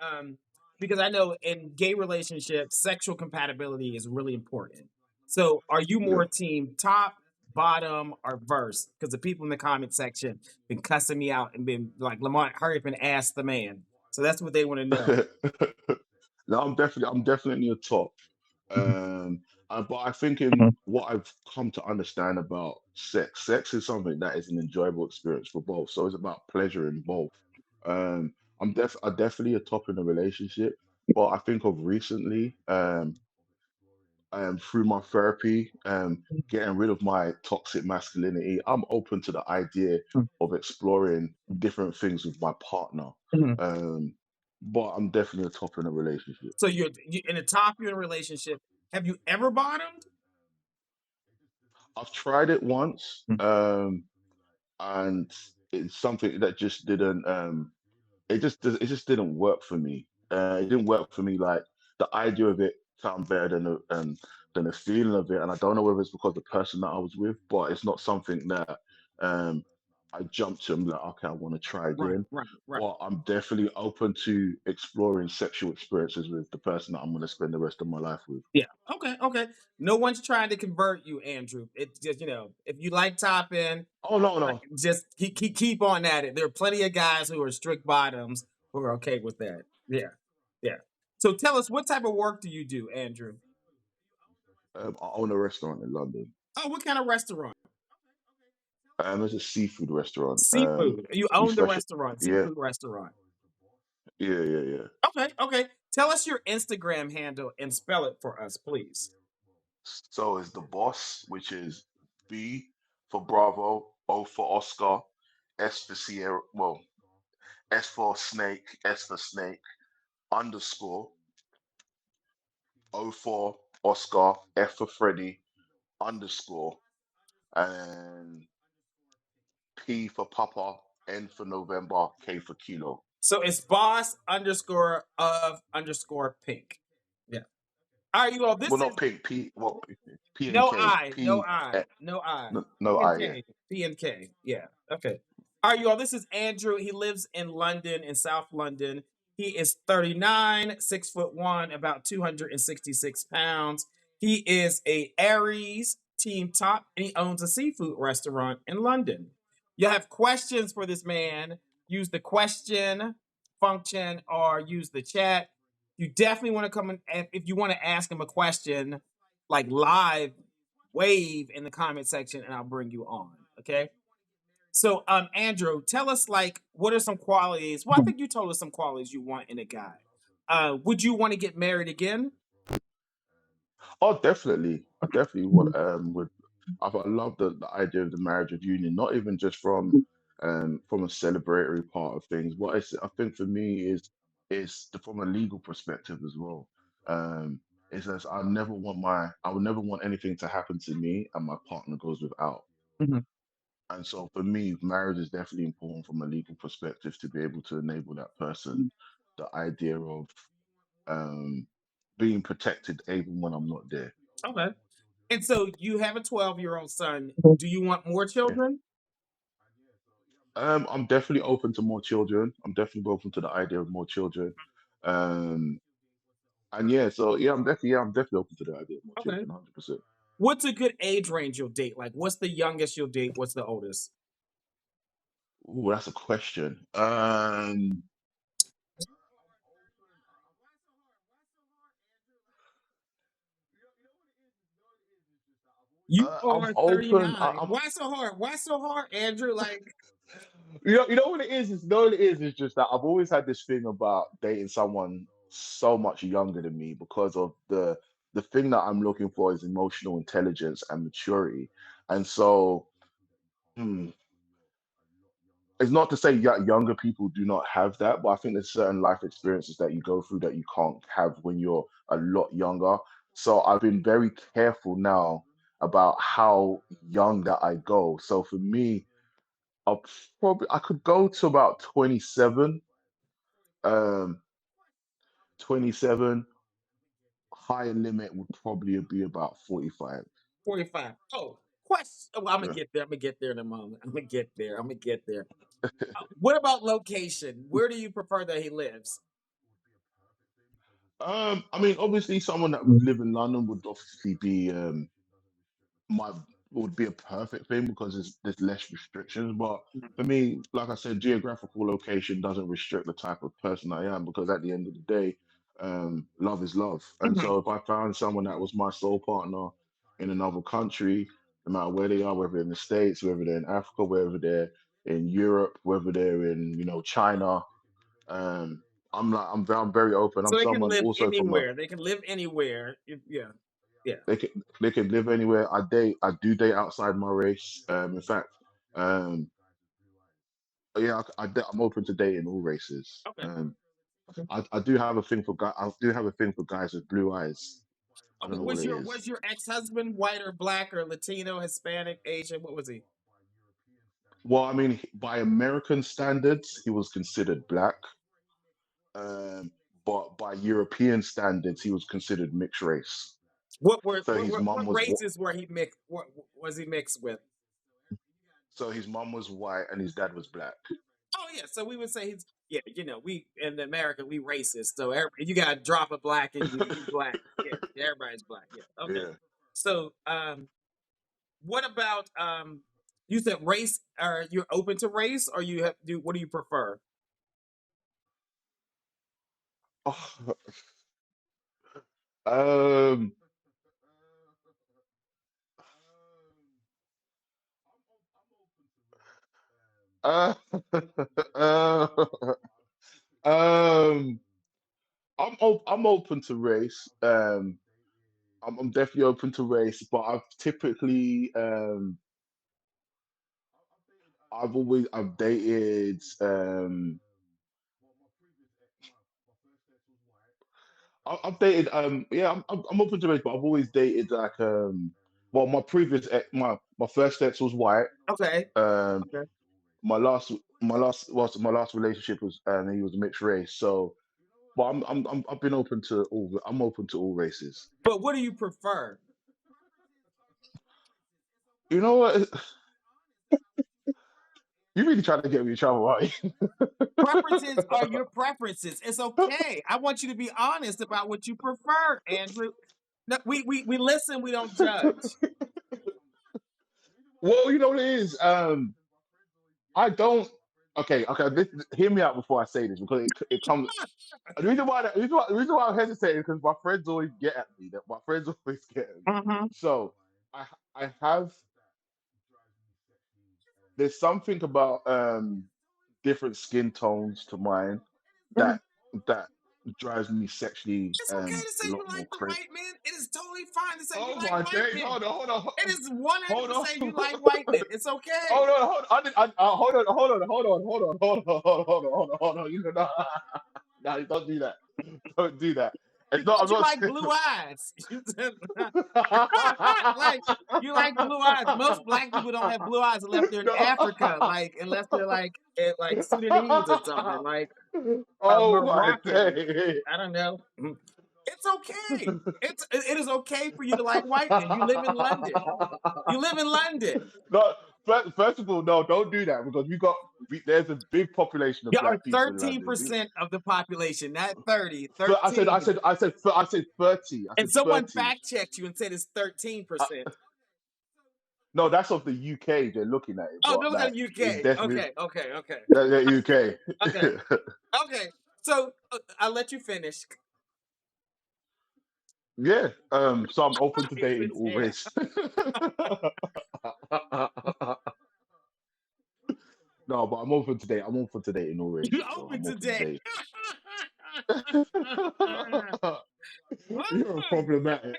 Speaker 1: because I know in gay relationships, sexual compatibility is really important. So, are you
Speaker 4: Yeah.
Speaker 1: more team top, bottom, or verse? Because the people in the comment section been cussing me out and been like, Lamont, hurry up and ask the man. So that's what they want to know.
Speaker 4: No, I'm definitely a top. Um, but I think
Speaker 1: Mhm.
Speaker 4: in what I've come to understand about sex is something that is an enjoyable experience for both. So it's about pleasure in both. I'm definitely a top in a relationship, but I think of recently, through my therapy, getting rid of my toxic masculinity, I'm open to the idea of exploring different things with my partner.
Speaker 1: Mhm.
Speaker 4: Um, but I'm definitely a top in a relationship.
Speaker 1: So you in the top, you're in a relationship. Have you ever bottomed?
Speaker 4: I've tried it once,
Speaker 1: Mm.
Speaker 4: and it's something that just didn't. It just didn't work for me. It didn't work for me. Like the idea of it sounds better than the feeling of it. And I don't know whether it's because the person that I was with, but it's not something that um I jumped to. I'm like, okay, I want to try
Speaker 1: Right,
Speaker 4: again.
Speaker 1: right, right.
Speaker 4: But I'm definitely open to exploring sexual experiences with the person that I'm going to spend the rest of my life with.
Speaker 1: Yeah. Okay. Okay. No one's trying to convert you, Andrew. It's just if you like topping,
Speaker 4: Oh no, no.
Speaker 1: just keep on at it. There are plenty of guys who are strict bottoms who are okay with that. Yeah. Yeah. So tell us, what type of work do you do, Andrew?
Speaker 4: I own a restaurant in London.
Speaker 1: Oh, what kind of restaurant?
Speaker 4: It's a seafood restaurant.
Speaker 1: Seafood. You
Speaker 4: We
Speaker 1: own the
Speaker 4: special.
Speaker 1: restaurant,
Speaker 4: Yeah,
Speaker 1: seafood restaurant.
Speaker 4: yeah.
Speaker 1: Okay. Okay. Tell us your Instagram handle and spell it for us, please.
Speaker 4: So it's the boss, which is B for Bravo, O for Oscar, S for Sierra, well, S for Snake, S for Snake, underscore, O for Oscar, F for Freddy, underscore, and P for Papa, N for November, K for Kilo.
Speaker 1: So it's boss underscore of underscore pink. Yeah. All right, you all.
Speaker 4: Well,
Speaker 1: This is
Speaker 4: not pink, P, well, P and
Speaker 1: no
Speaker 4: K,
Speaker 1: I, no
Speaker 4: P,
Speaker 1: I, no I.
Speaker 4: no,
Speaker 1: P
Speaker 4: no
Speaker 1: and
Speaker 4: I, yeah.
Speaker 1: K. P and K. Yeah. Okay. All right, you all. This is Andrew. He lives in London, in South London. He is 39, 6'1", about 266 pounds. He is a Aries team top, and he owns a seafood restaurant in London. You have questions for this man, use the question function or use the chat. You definitely want to come in, if you want to ask him a question, like live, wave in the comment section, and I'll bring you on. Okay. So, Andrew, tell us, like, what are some qualities? Well, I think you told us some qualities you want in a guy. Would you want to get married again?
Speaker 4: Oh, definitely. I definitely would. I love the idea of the marriage of union, not even just from a celebratory part of things. I think for me from a legal perspective as well. Um, it says I would never want anything to happen to me and my partner goes without.
Speaker 1: Mhm.
Speaker 4: And so for me, marriage is definitely important from a legal perspective to be able to enable that person. The idea of um being protected even when I'm not there.
Speaker 1: Okay. And so you have a 12-year-old son. Do you want more
Speaker 4: Yeah.
Speaker 1: children?
Speaker 4: I'm definitely open to more children. I'm definitely open to the idea of more children. Um, and I'm definitely open to the idea of more
Speaker 1: Okay.
Speaker 4: children, 100%.
Speaker 1: What's a good age range you'll date? Like, what's the youngest you'll date? What's the oldest?
Speaker 4: Ooh, that's a question.
Speaker 1: You
Speaker 4: I'm
Speaker 1: are
Speaker 4: open.
Speaker 1: 39. Why so hard? Why so hard, Andrew? Like,
Speaker 4: You know what it is? It's just that I've always had this thing about dating someone so much younger than me because of the thing that I'm looking for is emotional intelligence and maturity. And so, hmm, it's not to say younger people do not have that, but I think there's certain life experiences that you go through that you can't have when you're a lot younger. So I've been very careful now about how young that I go. So for me, I could go to about 27. Um, 27, higher limit would probably be about 45.
Speaker 1: 45. Oh, question. Oh, I'm gonna
Speaker 4: Yeah.
Speaker 1: get there. I'm gonna get there in a moment. I'm gonna get there. I'm gonna get there. What about location? Where do you prefer that he lives?
Speaker 4: I mean, obviously, someone that would live in London would obviously be my would be a perfect thing because there's less restrictions. But for me, like I said, geographical location doesn't restrict the type of person I am because at the end of the day, love is love. And
Speaker 1: Mhm.
Speaker 4: so if I found someone that was my soul partner in another country, no matter where they are, whether they're in the States, whether they're in Africa, whether they're in Europe, whether they're in, China, um, I'm very open. I'm
Speaker 1: So they can
Speaker 4: someone
Speaker 1: live
Speaker 4: also from a
Speaker 1: anywhere. They can live anywhere. Yeah. Yeah.
Speaker 4: they can live anywhere. I do date outside my race. In fact, um, yeah, I'm open to dating all races.
Speaker 1: Okay. Okay.
Speaker 4: I do have a thing for guy. I do have a thing for guys with blue eyes. I don't
Speaker 1: Okay.
Speaker 4: know what it
Speaker 1: Was
Speaker 4: is.
Speaker 1: your ex-husband white or black or Latino, Hispanic, Asian? What was he?
Speaker 4: Well, I mean, by American standards, he was considered black. Um, but by European standards, he was considered mixed race.
Speaker 1: What were
Speaker 4: So his mum
Speaker 1: what
Speaker 4: was
Speaker 1: races were he mixed? What was he mixed with?
Speaker 4: white and his dad was black.
Speaker 1: Oh yeah, so we would say he's yeah. You know, we in America we racist. So you got to drop a black in you black. Yeah, everybody's black. Yeah. Okay.
Speaker 4: Yeah.
Speaker 1: So what about you said race? Are you open to race, or you have do? What do you prefer?
Speaker 4: Oh, um. Uh, uh, um. I'm open to race. I'm definitely open to race, but I've dated I've dated yeah, I'm open to race, but I've always dated like well, my first ex was white.
Speaker 1: Okay.
Speaker 4: Um
Speaker 1: Okay.
Speaker 4: my last relationship was he was mixed race. So but I've been open to all I'm open to all races.
Speaker 1: But what do you prefer?
Speaker 4: You know what? You really trying to get me in trouble, right?
Speaker 1: Preferences are your preferences. It's okay. I want you to be honest about what you prefer, Andrew. No, we listen. We don't judge.
Speaker 4: Well, you know what it is. I don't. Okay. Hear me out before I say this because it comes. The reason why I'm hesitating because my friends always get at me. That my friends always get at me.
Speaker 1: Mm-hmm.
Speaker 4: So I have. There's something about different skin tones to mine that that drives me sexually
Speaker 1: It's okay to
Speaker 4: a
Speaker 1: say you
Speaker 4: lot more
Speaker 1: like the
Speaker 4: crazy.
Speaker 1: white man. It is totally fine to say you
Speaker 4: Oh
Speaker 1: like
Speaker 4: my
Speaker 1: white
Speaker 4: days!
Speaker 1: men.
Speaker 4: Hold on,
Speaker 1: It is
Speaker 4: hold on,
Speaker 1: 100% you
Speaker 4: hold
Speaker 1: like
Speaker 4: on.
Speaker 1: white men. It's okay.
Speaker 4: Hold on, hold on. Hold on, hold on, hold on, hold on, hold on, hold on. You know, no, don't do that. Don't do that. It's not. I'm
Speaker 1: Because you
Speaker 4: not
Speaker 1: like
Speaker 4: saying.
Speaker 1: blue eyes. Like you like blue eyes. Most black people don't have blue eyes unless they're in Africa,
Speaker 4: No.
Speaker 1: like unless they're like Sudanese or something, like
Speaker 4: Oh my
Speaker 1: Moroccan.
Speaker 4: day.
Speaker 1: I don't know. It's okay. It is okay for you to like white men. You live in London. You live in London.
Speaker 4: No, first of all, no, don't do that because there's a big population of
Speaker 1: There are
Speaker 4: black people in London.
Speaker 1: 13% of the population, not 30.
Speaker 4: I said,
Speaker 1: 13.
Speaker 4: 30. I
Speaker 1: And
Speaker 4: said
Speaker 1: someone
Speaker 4: 30.
Speaker 1: fact checked you and said it's 13%.
Speaker 4: No, that's of the UK. They're looking at it,
Speaker 1: Oh,
Speaker 4: but
Speaker 1: those are
Speaker 4: like it's
Speaker 1: UK.
Speaker 4: definitely
Speaker 1: Okay.
Speaker 4: the
Speaker 1: Okay.
Speaker 4: UK.
Speaker 1: Okay. So I'll let you finish.
Speaker 4: Yeah. So I'm open to
Speaker 1: He
Speaker 4: dating
Speaker 1: says,
Speaker 4: all
Speaker 1: yeah.
Speaker 4: race. No, but I'm open to date. I'm open to dating all
Speaker 1: You
Speaker 4: races. So
Speaker 1: open
Speaker 4: I'm open to
Speaker 1: today.
Speaker 4: date. You're problematic.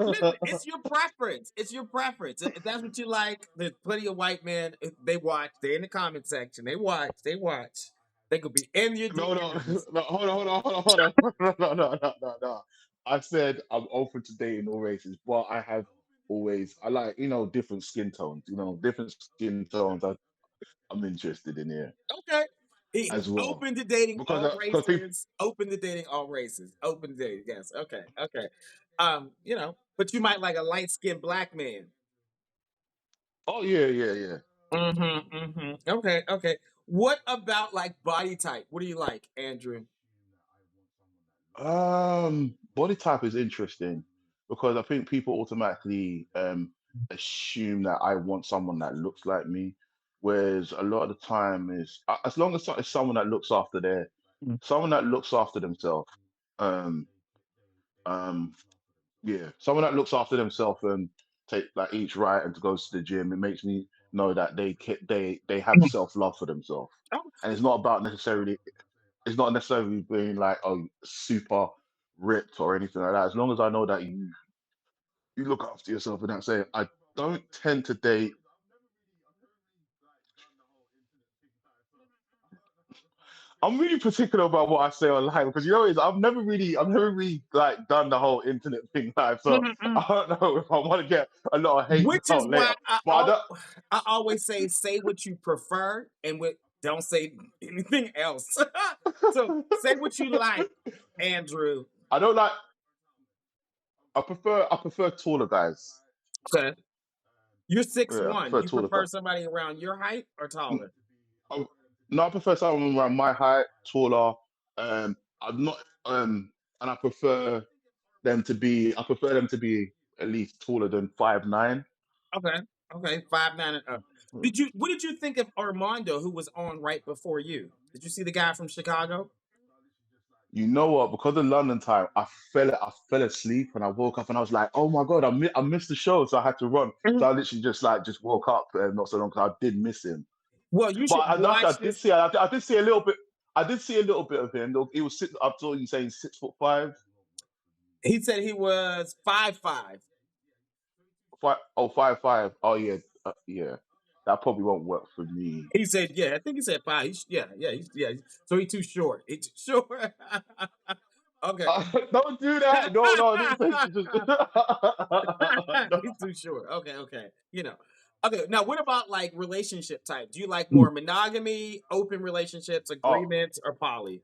Speaker 1: Listen, it's your preference. It's your preference. If that's what you like, there's plenty of white men. They watch. They're in the comment section. They watch. They watch. They could be in your
Speaker 4: No,
Speaker 1: DMs.
Speaker 4: no, hold on. No. I said I'm open to dating all races, but I like, different skin tones, different skin tones I'm interested in here
Speaker 1: Okay. He
Speaker 4: as well.
Speaker 1: open to dating all
Speaker 4: Because people,
Speaker 1: races. Open to dating all races. Open to dating. Yes. Okay. Okay. But you might like a light skinned black man.
Speaker 4: oh yeah.
Speaker 1: Mm-hmm. Mm-hmm. Okay. Okay. What about like body type? What do you like, Andrew?
Speaker 4: Body type is interesting because I think people automatically assume that I want someone that looks like me, whereas a lot of the time as long as it's
Speaker 1: Mm.
Speaker 4: someone that looks after themselves. Um, um, yeah, someone that looks after themselves and take like eats right and goes to the gym. It makes me know that they have self love for themselves,
Speaker 1: Oh,
Speaker 4: and it's not necessarily being like super ripped or anything like that. As long as I know that you look after yourself and that's it. I don't tend to date. I'm really particular about what I say online because I've never really like done the whole internet thing live, so
Speaker 1: mm-mm.
Speaker 4: I don't know if I want to get a lot of hate
Speaker 1: Which is
Speaker 4: now
Speaker 1: why
Speaker 4: later. But I don't.
Speaker 1: I always say what you prefer and Don't say anything else. So say what you like, Andrew.
Speaker 4: I don't like. I prefer taller guys.
Speaker 1: Okay. You're six
Speaker 4: Yeah, I
Speaker 1: one.
Speaker 4: prefer
Speaker 1: You
Speaker 4: taller
Speaker 1: prefer
Speaker 4: guys.
Speaker 1: somebody around your height or taller?
Speaker 4: I, no, I prefer someone around my height, taller. I'm not. And I prefer them to be. I prefer them to be at least taller than 5'9".
Speaker 1: Okay. Okay. 5'9" and up. What did you think of Armando, who was on right before you? Did you see the guy from Chicago?
Speaker 4: You know what? Because of London time, I fell asleep and I woke up and I was like, oh my God, I missed the show, so I had to run. So
Speaker 1: Mhm.
Speaker 4: I literally just woke up not so long because I did miss him.
Speaker 1: Well, you
Speaker 4: But
Speaker 1: should watch
Speaker 4: I did
Speaker 1: this.
Speaker 4: see I did see a little bit. I did see a little bit of him. Look, he was six. I saw you saying 6'5".
Speaker 1: He said he was 5'5".
Speaker 4: Five, oh, 5'5". Oh yeah, yeah. That probably won't work for me.
Speaker 1: He said, yeah, I think he said 5. Yeah. So he's too short. He's too short. Okay.
Speaker 4: Don't do that. No, no, I didn't say just. No.
Speaker 1: He's too short. Okay. Okay. Now, what about like relationship type? Do you like more monogamy, open relationships,
Speaker 4: Oh,
Speaker 1: agreements, or poly?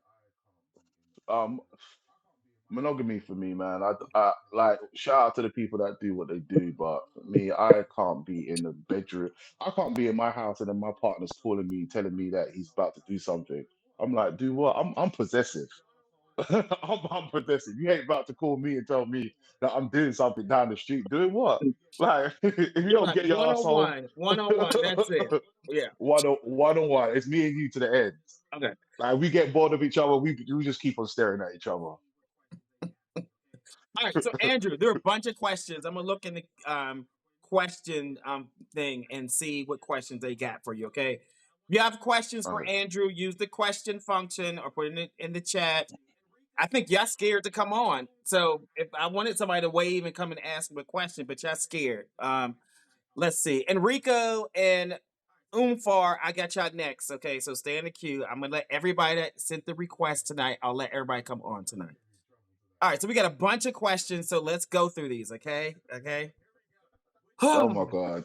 Speaker 4: um, monogamy for me, man. I like shout out to the people that do what they do, but for me, I can't be in the bedroom. I can't be in my house and then my partner's calling me, telling me that he's about to do something. I'm like, do what? I'm possessive. I'm possessive. You ain't about to call me and tell me that I'm doing something down the street. Doing what? Like, if you
Speaker 1: You're
Speaker 4: don't
Speaker 1: like
Speaker 4: get your
Speaker 1: one
Speaker 4: ass
Speaker 1: on
Speaker 4: home,
Speaker 1: one, one on one. That's it. Yeah.
Speaker 4: one on one, it's me and you to the end.
Speaker 1: Okay.
Speaker 4: Like, we get bored of each other, we just keep on staring at each other.
Speaker 1: All right, so Andrew, there are a bunch of questions. I'm gonna look in the question thing and see what questions they got for you. Okay, if you have questions for
Speaker 4: Okay.
Speaker 1: Andrew, use the question function or put it in the chat. I think y'all scared to come on, so if I wanted somebody to wave and come and ask him a question, but y'all scared. Let's see, Enrico and Umfar, I got y'all next. Okay, so stay in the queue. I'm gonna let everybody that sent the request tonight. I'll let everybody come on tonight. All right, so we got a bunch of questions, so let's go through these, okay? Okay.
Speaker 4: Oh
Speaker 1: All
Speaker 4: my God.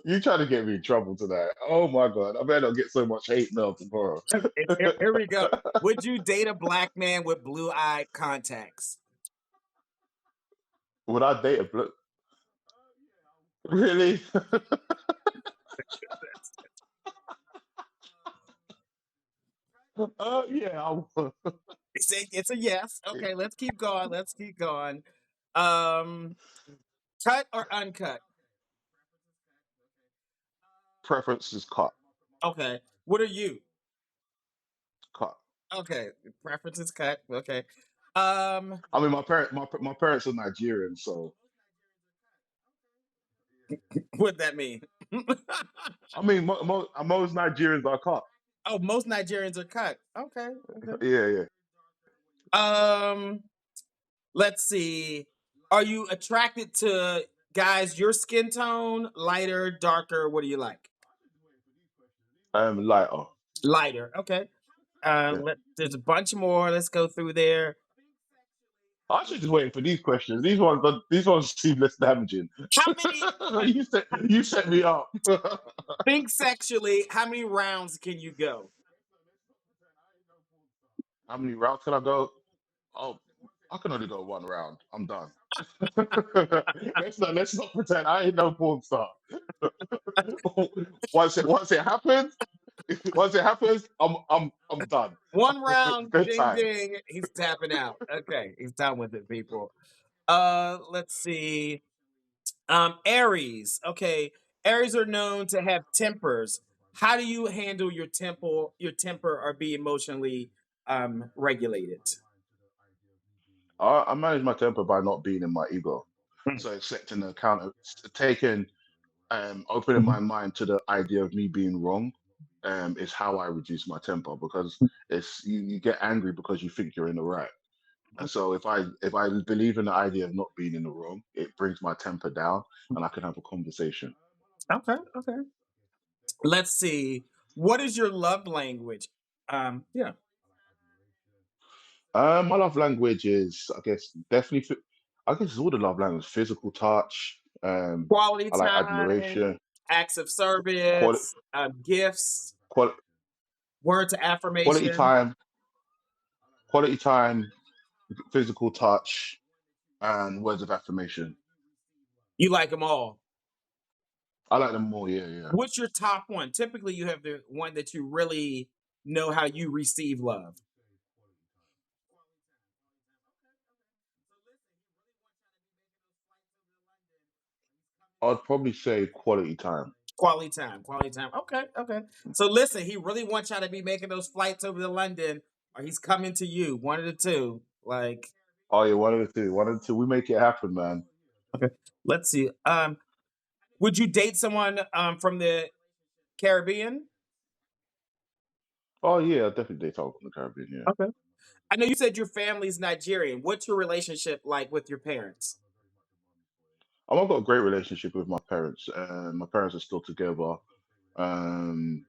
Speaker 4: You trying to get me in trouble tonight. Oh my God. I better not get so much hate mail tomorrow.
Speaker 1: right, here we go. Would you date a black man with blue-eyed contacts?
Speaker 4: Would I date a blue? Really? Yeah, I would.
Speaker 1: It's a yes. Okay, let's keep going. Let's keep going. Um, cut or uncut?
Speaker 4: Preference is cut.
Speaker 1: Okay. What are you?
Speaker 4: Cut.
Speaker 1: Okay. Preference is cut. Okay. Um,
Speaker 4: I mean, my parents are Nigerian, so
Speaker 1: what that mean?
Speaker 4: I mean, most Nigerians are cut.
Speaker 1: Oh, most Nigerians are cut. Okay.
Speaker 4: Yeah, yeah.
Speaker 1: Um, let's see. Are you attracted to guys your skin tone, lighter, darker? What do you like?
Speaker 4: Lighter.
Speaker 1: Lighter. Okay.
Speaker 4: Yeah.
Speaker 1: There's a bunch more. Let's go through there.
Speaker 4: I should just waiting for these questions. These ones seem less damaging.
Speaker 1: How many?
Speaker 4: You set me up.
Speaker 1: Think sexually. How many rounds can you go?
Speaker 4: How many rounds can I go? Oh, I can only go one round. I'm done. Let's not pretend I ain't no porn star. Once it happens, I'm done.
Speaker 1: One round.
Speaker 4: Good
Speaker 1: Ding
Speaker 4: time.
Speaker 1: ding. He's tapping out. Okay, he's done with it, people. Let's see. Aries. Okay, Aries are known to have tempers. How do you handle your temper, or be emotionally regulated?
Speaker 4: I manage my temper by not being in my ego.
Speaker 1: Mm.
Speaker 4: So accepting the account, taking, opening my mind to the idea of me being wrong, is how I reduce my temper because you get angry because you think you're in the right. And so if I believe in the idea of not being in the wrong, it brings my temper down and I can have a conversation.
Speaker 1: Okay. Let's see. What is your love language? Yeah.
Speaker 4: My love language is, I guess, definitely. I guess it's all the love language: physical touch.
Speaker 1: Quality
Speaker 4: I like
Speaker 1: time,
Speaker 4: admiration,
Speaker 1: acts of
Speaker 4: quality,
Speaker 1: service, gifts.
Speaker 4: quality.
Speaker 1: Word to
Speaker 4: Quality
Speaker 1: affirmation.
Speaker 4: time, quality time, physical touch, and words of affirmation.
Speaker 1: You like them all.
Speaker 4: I like them more. Yeah, yeah.
Speaker 1: What's your top one? Typically, you have the one that you really know how you receive love.
Speaker 4: I'd probably say quality time.
Speaker 1: Quality time. Quality time. Okay, okay. So listen, he really wants y'all to be making those flights over to London, or he's coming to you. One of the two. Like,
Speaker 4: Oh yeah, one of the two. One of the two. We make it happen, man.
Speaker 1: okay. Let's see. Would you date someone from the Caribbean?
Speaker 4: Oh yeah, I'll definitely date someone from the Caribbean. Yeah.
Speaker 1: Okay. I know you said your family's Nigerian. What's your relationship like with your parents?
Speaker 4: I've got a great relationship with my parents. My parents are still together. Um,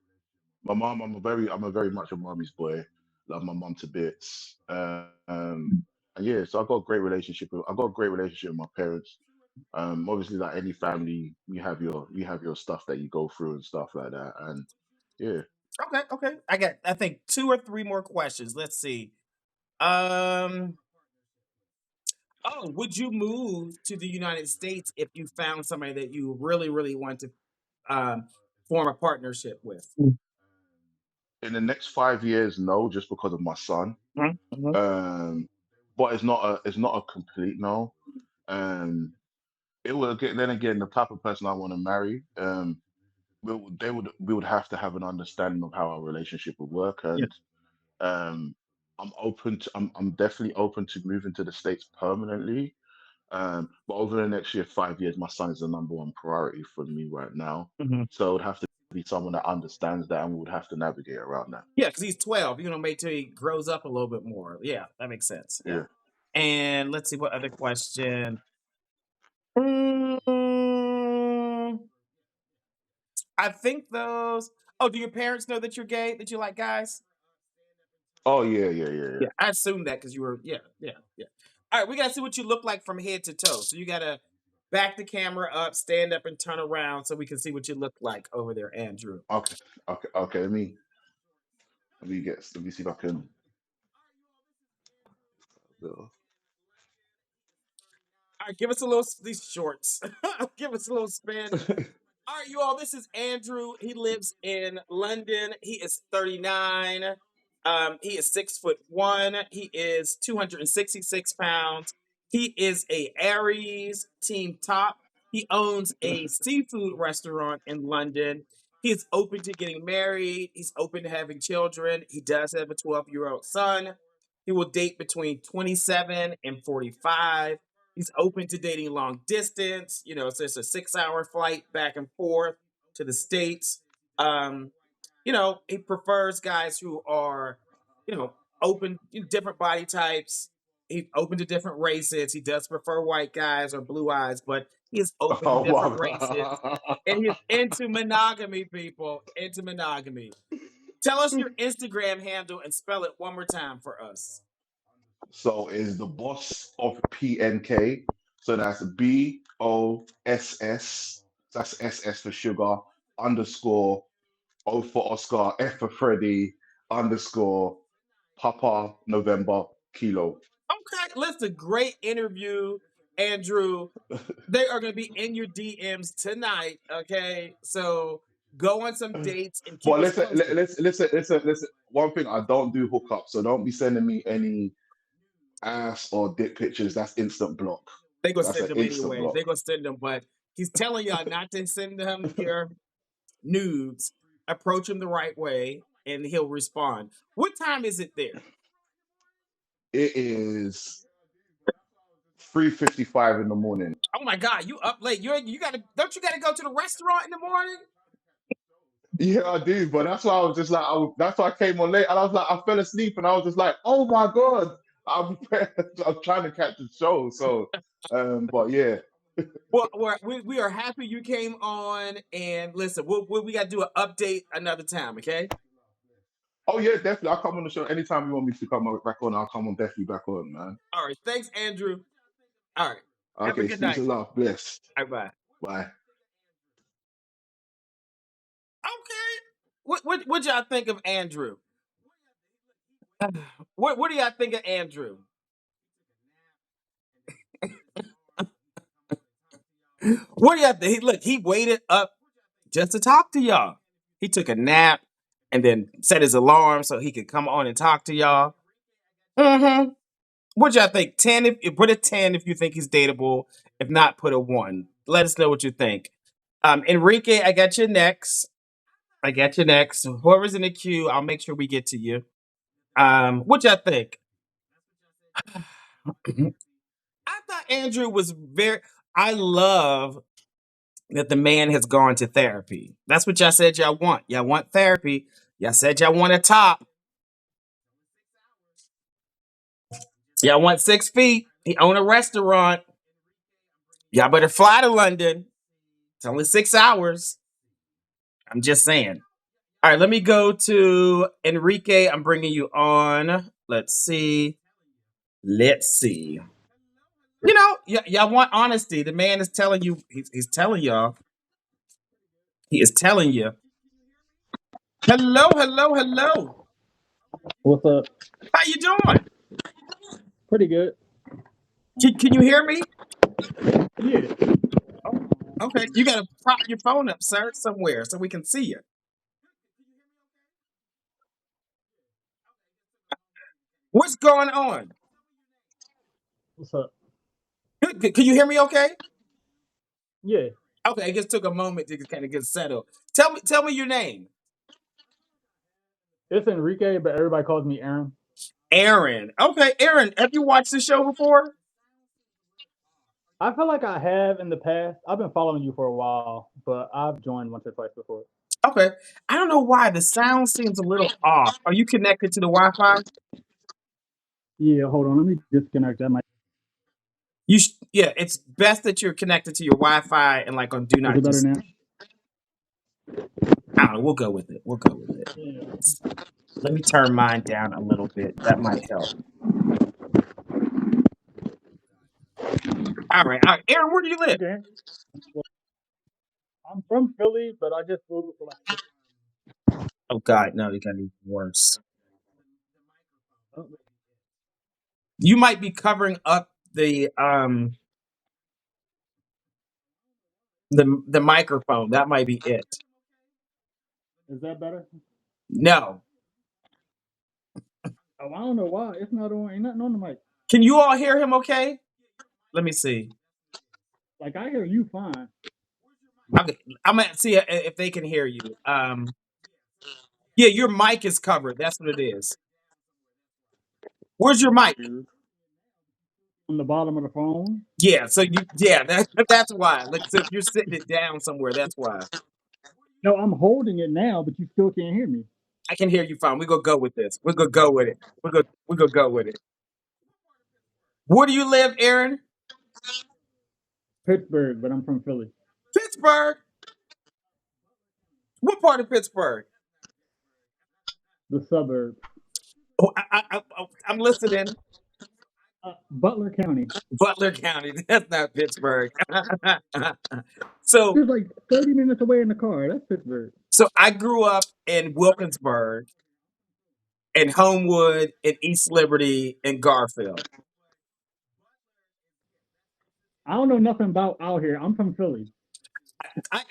Speaker 4: my mom, I'm a very much a mommy's boy. Love my mom to bits. And yeah, so I've got a great relationship with my parents. Obviously, like any family, you have your stuff that you go through and stuff like that. And yeah,
Speaker 1: Okay, okay. I think two or three more questions. Let's see. Um would you move to the United States if you found somebody that you really, really want to form a partnership with?
Speaker 4: in the next 5 years, no, just because of my son.
Speaker 1: Mhm, mhm.
Speaker 4: Um, but it's not a complete no. Um, it will get then again the type of person I want to marry. We would have to have an understanding of how our relationship would work,
Speaker 1: Yeah.
Speaker 4: and I'm definitely open to moving to the States permanently. But over the next year, 5 years, my son is the number one priority for me right now.
Speaker 1: Mhm.
Speaker 4: So it would have to be someone that understands that, and we would have to navigate around that.
Speaker 1: Yeah, because he's 12. You're gonna wait till he grows up a little bit more. Yeah, that makes sense. Yeah.
Speaker 4: Yeah.
Speaker 1: And let's see what other question. Mm, I think those. Oh, do your parents know that you're gay? That you like guys?
Speaker 4: Oh yeah, yeah, yeah, yeah.
Speaker 1: Yeah, I assumed that because you were. Yeah, yeah, yeah. All right, we gotta see what you look like from head to toe. So you gotta back the camera up, stand up, and turn around so we can see what you look like over there, Andrew.
Speaker 4: Okay, okay, okay. Let me see if I can.
Speaker 1: All right, give us a little these shorts. Give us a little spin. All right, you all. This is Andrew. He lives in London. He is 39. He is 6'1". He is 266 pounds. He is a Aries team top. He owns a seafood restaurant in London. He is open to getting married. He's open to having children. He does have a 12-year-old son. He will date between 27 and 45. He's open to dating long distance. So it's a 6-hour flight back and forth to the States. Um, he prefers guys who are, open, different body types. He's open to different races. He does prefer white guys or blue eyes, but he is open to
Speaker 4: Oh
Speaker 1: different
Speaker 4: my
Speaker 1: races.
Speaker 4: God.
Speaker 1: And he's into monogamy, people. Into monogamy. Tell us your Instagram handle and spell it one more time for us.
Speaker 4: So is the boss of PNK. So that's BOSS. That's SS for sugar underscore O for Oscar F for Freddy underscore Papa November Kilo.
Speaker 1: Okay, listen, great interview, Andrew. They are going to be in your DMs tonight. Okay, so go on some dates and keep
Speaker 4: But
Speaker 1: us posted.
Speaker 4: listen. One thing, I don't do hookups, so don't be sending me any ass or dick pictures. That's instant block.
Speaker 1: They gonna
Speaker 4: That's
Speaker 1: send
Speaker 4: an
Speaker 1: them
Speaker 4: instant
Speaker 1: anyway. They
Speaker 4: block.
Speaker 1: gonna send them, but he's telling y'all not to send him your nudes. Approach him the right way, and he'll respond. What time is it there?
Speaker 4: It is 3:55 in the morning.
Speaker 1: Oh my God, you up late? You gotta don't you gotta go to the restaurant in the morning?
Speaker 4: Yeah, I do, but that's why I was just like, that's why I came on late, and I was like, I fell asleep, and I was just like, oh my God, I'm I'm trying to catch the show. So, but yeah.
Speaker 1: Well, we are happy you came on, and listen, we got to do an update another time, okay?
Speaker 4: Oh yeah, definitely. I'll come on the show anytime you want me to back on. I'll come on definitely back on, man.
Speaker 1: All right, thanks, Andrew. All right, have a
Speaker 4: Okay,
Speaker 1: good
Speaker 4: peace
Speaker 1: night.
Speaker 4: and love. Blessed.
Speaker 1: All right, bye.
Speaker 4: Bye.
Speaker 1: Okay, what y'all think of Andrew? What do y'all think of Andrew? What do y'all think? Look, he waited up just to talk to y'all. He took a nap and then set his alarm so he could come on and talk to y'all. Mm-hmm. What y'all think? 10 if put a 10 if you think he's dateable. If not, put a 1. Let us know what you think. Enrique, I got you next. I got you next. Whoever's in the queue, I'll make sure we get to you. What y'all think? I thought Andrew was very. I love that the man has gone to therapy. That's what y'all said y'all want. Y'all want therapy. Y'all said y'all want a top. Y'all want 6 feet. He own a restaurant. Y'all better fly to London. It's only 6 hours. I'm just saying. All right, let me go to Enrique. I'm bringing you on. Let's see. Let's see. Y'all want honesty. The man is telling you. He's telling y'all. He is telling you. Hello, hello, hello.
Speaker 5: What's up?
Speaker 1: How you doing?
Speaker 5: Pretty good.
Speaker 1: Can you hear me?
Speaker 5: Yeah.
Speaker 1: Oh, okay. You gotta prop your phone up, sir, somewhere so we can see you. What's going on?
Speaker 5: What's up?
Speaker 1: Can you hear me okay?
Speaker 5: Yeah.
Speaker 1: Okay, it just took a moment to kind of get settled. Tell me your name.
Speaker 5: It's Enrique, but everybody calls me Aaron.
Speaker 1: Aaron. Okay, Aaron, have you watched the show before?
Speaker 5: I feel like I have in the past. I've been following you for a while, but I've joined once or twice before.
Speaker 1: Okay. I don't know why the sound seems a little off. Are you connected to the Wi-Fi?
Speaker 5: Yeah, hold on. Let me disconnect. That might.
Speaker 1: Yeah, it's best that you're connected to your Wi-Fi and like on do
Speaker 5: Is
Speaker 1: not
Speaker 5: it better
Speaker 1: dis.
Speaker 5: now?
Speaker 1: I don't know. We'll go with it. We'll go with it.
Speaker 5: Yeah.
Speaker 1: Let me turn mine down a little bit. That might help. All right. All right. Aaron, where do you live?
Speaker 5: Okay. Well, I'm from Philly, but I just moved for like.
Speaker 1: Oh God, no, you got even worse.
Speaker 5: Oh,
Speaker 1: You might be covering up the microphone. That might be it.
Speaker 5: is that better?
Speaker 1: No.
Speaker 5: Oh, I don't know why. It's not on. Ain't nothing on the mic.
Speaker 1: Can you all hear him okay? Let me see.
Speaker 5: Like I hear you fine.
Speaker 1: Okay. I'm gonna see if they can hear you. Yeah, your mic is covered. That's what it is. Where's your mic?
Speaker 5: Weird. On the bottom of the phone.
Speaker 1: Yeah, so that's why. Like so if you're sitting it down somewhere, that's why.
Speaker 5: No, I'm holding it now, but you still can't hear me.
Speaker 1: I can hear you fine. We're gonna go with this. We're gonna go with it. We're gonna go with it. Where do you live, Aaron?
Speaker 5: Pittsburgh, but I'm from Philly,
Speaker 1: Pittsburgh. What part of Pittsburgh?
Speaker 5: the suburb.
Speaker 1: Oh, I'm listening.
Speaker 5: Butler County.
Speaker 1: Butler County. That's not Pittsburgh. so
Speaker 5: It's like 30 minutes away in the car. That's Pittsburgh.
Speaker 1: so I grew up in Wilkinsburg, in Homewood, in East Liberty, in Garfield.
Speaker 5: I don't know nothing about out here. I'm from Philly.
Speaker 1: I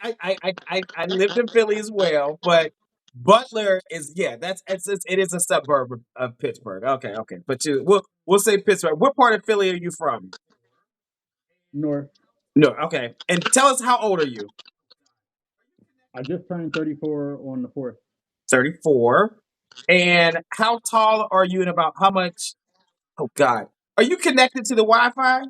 Speaker 1: lived in Philly as well, but Butler is it is a suburb of Pittsburgh. Okay, okay, but we'll say Pittsburgh. What part of Philly are you from?
Speaker 5: North.
Speaker 1: No, okay, and tell us how old are you?
Speaker 5: I just turned 34 on the 4th.
Speaker 1: 34. And how tall are you and about how much? Oh God, are you connected to the Wi-Fi?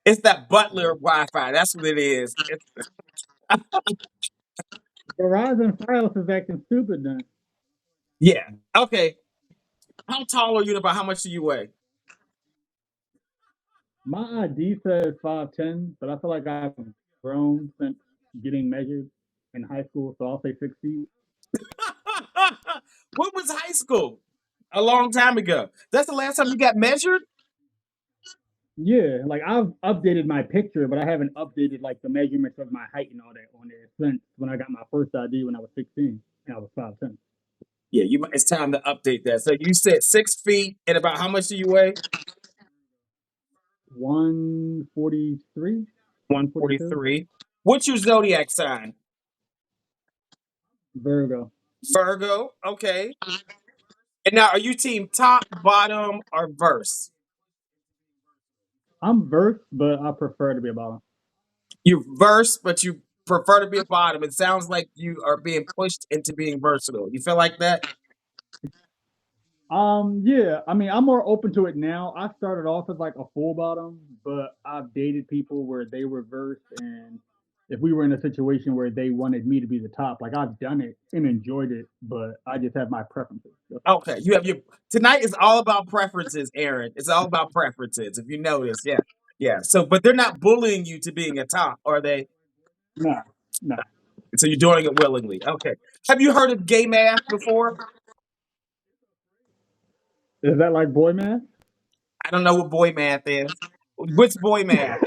Speaker 1: It's that Butler Wi-Fi. That's what it is.
Speaker 5: Verizon Fios is acting stupid then.
Speaker 1: Yeah. Okay. How tall are you and about how much do you weigh?
Speaker 5: My ID says 5'10, but I feel like I've grown since getting measured in high school, so I'll say 6 feet.
Speaker 1: What was high school? A long time ago. That's the last time you got measured?
Speaker 5: Yeah, like I've updated my picture, but I haven't updated like the measurements of my height and all that on there since when I got my first ID when I was 16 and I was 5'10.
Speaker 1: Yeah, it's time to update that. So you said 6 feet and about how much do you weigh?
Speaker 5: 143, 142.
Speaker 1: 143. What's your zodiac sign?
Speaker 5: Virgo.
Speaker 1: Virgo. Okay. And now, are you team top, bottom, or verse?
Speaker 5: I'm versed, but I prefer to be a bottom.
Speaker 1: You verse, but you prefer to be a bottom. It sounds like you are being pushed into being versatile. You feel like that?
Speaker 5: Yeah, I mean, I'm more open to it now. I started off as like a full bottom, but I've dated people where they were versed, and if we were in a situation where they wanted me to be the top, like I've done it and enjoyed it, but I just have my preferences. That's all.
Speaker 1: Okay. You have your tonight is all about preferences, Aaron. It's all about preferences. If you notice, yeah, yeah. So, but they're not bullying you to being a top, are they?
Speaker 5: No, no.
Speaker 1: So you're doing it willingly. Okay. Have you heard of gay math before?
Speaker 5: Is that like boy math?
Speaker 1: I don't know what boy math is. What's boy math?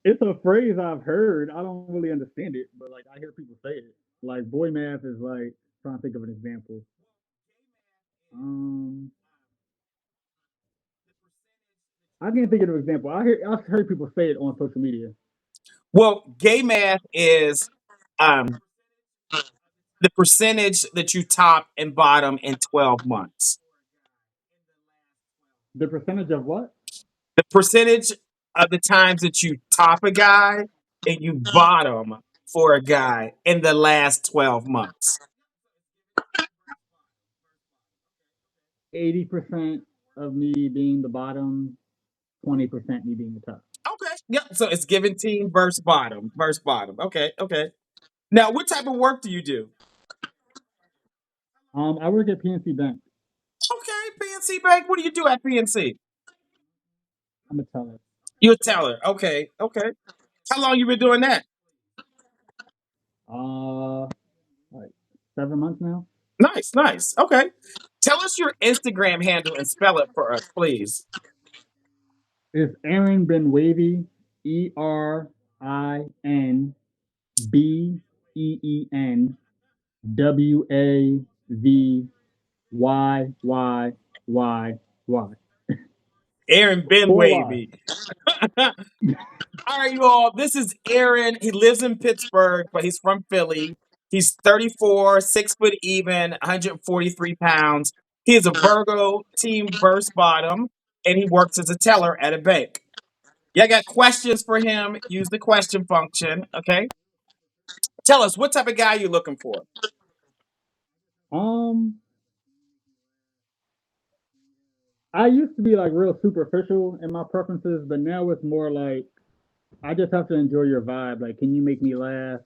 Speaker 5: It's a phrase I've heard. I don't really understand it, but like I hear people say it. Like boy math is like trying to think of an example. Um, I can't think of an example. I've heard people say it on social media.
Speaker 1: Well, gay math is um, the percentage that you top and bottom in 12 months.
Speaker 5: The percentage of what?
Speaker 1: The percentage of the times that you top a guy and you bottom for a guy in the last 12 months.
Speaker 5: 80% of me being the bottom, 20% me being the top.
Speaker 1: Okay. Yep. So it's given team versus bottom. Versus bottom. Okay. Okay. Now, what type of work do you do?
Speaker 5: I work at PNC Bank.
Speaker 1: Okay, PNC Bank. What do you do at PNC?
Speaker 5: I'm a teller.
Speaker 1: You're a teller. Okay. Okay. How long you been doing that?
Speaker 5: Uh, like 7 months now.
Speaker 1: Nice, nice. Okay. Tell us your Instagram handle and spell it for us, please.
Speaker 5: It's Aaron Ben Wavy, ErinBenWavyWayYY.
Speaker 1: Aaron Ben
Speaker 5: Four Y's.
Speaker 1: Wavy. All right, you all. This is Aaron. He lives in Pittsburgh, but he's from Philly. He's 34, 6 foot even, 143 pounds. He is a Virgo team verse bottom, and he works as a teller at a bank. Yeah, I got questions for him. Use the question function. Okay. Tell us what type of guy you looking for.
Speaker 5: Um, I used to be like real superficial in my preferences, but now it's more like I just have to enjoy your vibe. Like, can you make me laugh?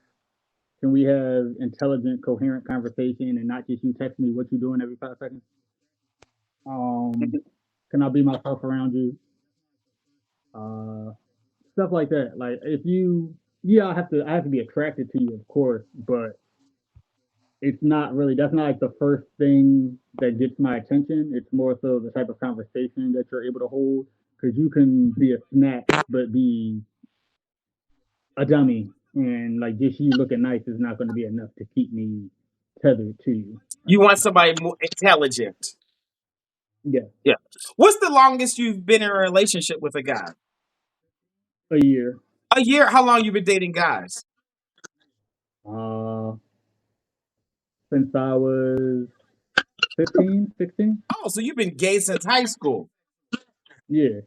Speaker 5: Can we have intelligent, coherent conversation and not just you text me what you're doing every 5 seconds? Um, can I be myself around you? Uh, Stuff like that. Like, if you, yeah, I have to be attracted to you, of course, but it's not really. That's not like the first thing that gets my attention. It's more so the type of conversation that you're able to hold because you can be a snack but be a dummy, and like just you looking nice is not going to be enough to keep me tethered to you.
Speaker 1: You want somebody more intelligent.
Speaker 5: Yeah,
Speaker 1: Yeah. What's the longest you've been in a relationship with a guy?
Speaker 5: a year.
Speaker 1: A year? How long you been dating guys?
Speaker 5: Uh, since I was 15, 16.
Speaker 1: Oh, so you've been gay since high school.
Speaker 5: Yeah,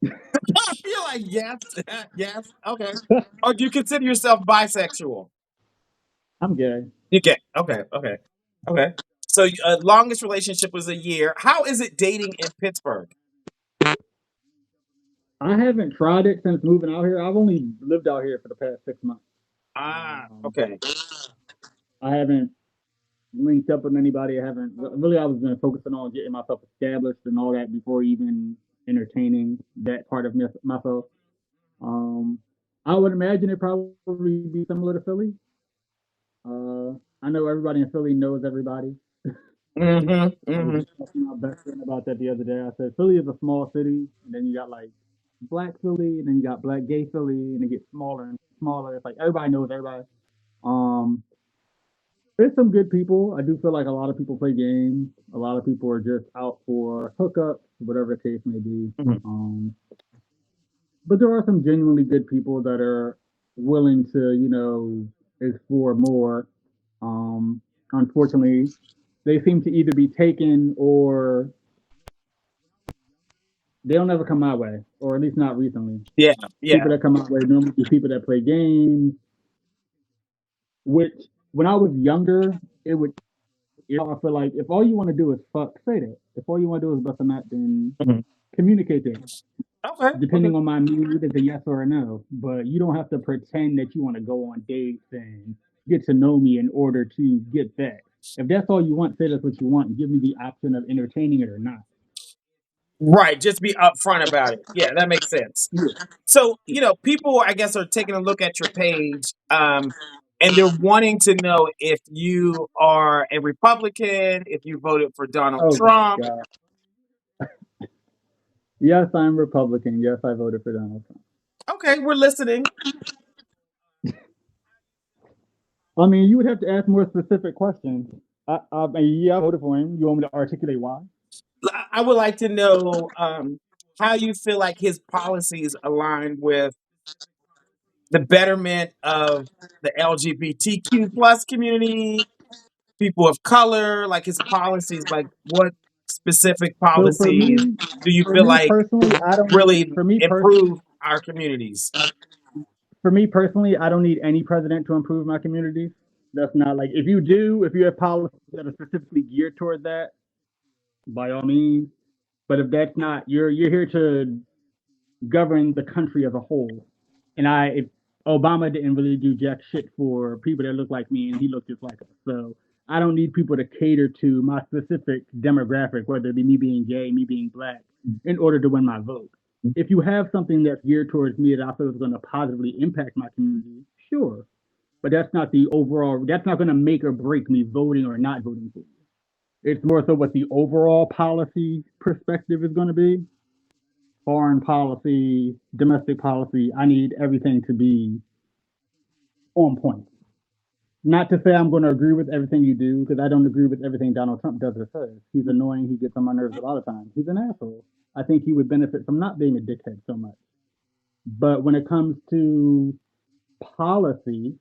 Speaker 1: I feel like yes, yes, okay. Or do you consider yourself bisexual?
Speaker 5: I'm gay.
Speaker 1: You gay? Okay, okay, okay. So longest relationship was a year. How is it dating in Pittsburgh?
Speaker 5: I haven't tried it since moving out here. I've only lived out here for the past 6 months.
Speaker 1: Ah,
Speaker 5: Um,
Speaker 1: okay.
Speaker 5: I haven't linked up with anybody. I haven't really. I was been focusing on getting myself established and all that before even entertaining that part of myself. Um, I would imagine it probably be similar to Philly. I know everybody in Philly knows everybody.
Speaker 1: Mm-hmm.
Speaker 5: I was
Speaker 1: Mm-hmm.
Speaker 5: just talking to my best friend about that the other day. I said Philly is a small city, and then you got like black Philly, and then you got black gay Philly, and it gets smaller and smaller. It's like everybody knows everybody. Um, there's some good people. I do feel like a lot of people play games. A lot of people are just out for hookups, whatever the case may be.
Speaker 1: Mhm.
Speaker 5: But there are some genuinely good people that are willing to, explore more. Um, Unfortunately, they seem to either be taken or they don't ever come my way, or at least not recently.
Speaker 1: Yeah, yeah.
Speaker 5: People that come my way normally be people that play games, which when I was younger, it would. I feel like if all you want to do is fuck, say that. If all you want to do is bust a nut, then
Speaker 1: Mhm.
Speaker 5: communicate that.
Speaker 1: Okay, okay.
Speaker 5: Depending on my mood, it's a yes or a no. But you don't have to pretend that you want to go on dates and get to know me in order to get that. If that's all you want, say that's what you want, and give me the option of entertaining it or not.
Speaker 1: Right, just be upfront about it. Yeah, that makes sense.
Speaker 5: Yeah,
Speaker 1: So,
Speaker 5: yeah.
Speaker 1: people, I guess, are taking a look at your page, and they're wanting to know if you are a Republican, if you voted for Donald
Speaker 5: Oh my
Speaker 1: Trump.
Speaker 5: God. Yes, I'm Republican. Yes, I voted for Donald Trump.
Speaker 1: Okay, we're listening.
Speaker 5: I mean, you would have to ask more specific questions. Yeah, I voted for him. You want me to articulate why?
Speaker 1: I would like to know how you feel like his policies align with the betterment of the LGBTQ plus community, people of color, like his policies, like what specific
Speaker 5: So
Speaker 1: policies do you
Speaker 5: for
Speaker 1: feel
Speaker 5: me
Speaker 1: like
Speaker 5: personally, I don't need.
Speaker 1: really improve our communities?
Speaker 5: For me personally, I don't need any president to improve my community. That's not like if you do, if you have policies that are specifically geared toward that, by all means. But if that's not, you're here to govern the country as a whole. And if Obama didn't really do jack shit for people that look like me, and he looked just like us. So I don't need people to cater to my specific demographic, whether it be me being gay, me being black, in order to win my vote. If you have something that's geared towards me that I feel is going to positively impact my community, sure. But that's not the overall. That's not going to make or break me voting or not voting for you. It's more so what the overall policy perspective is going to be. Foreign policy, domestic policy. I need everything to be on point. Not to say I'm going to agree with everything you do, because I don't agree with everything Donald Trump does or says. He's annoying. He gets on my nerves a lot of times. He's an asshole. I think he would benefit from not being a dickhead so much. But when it comes to policy,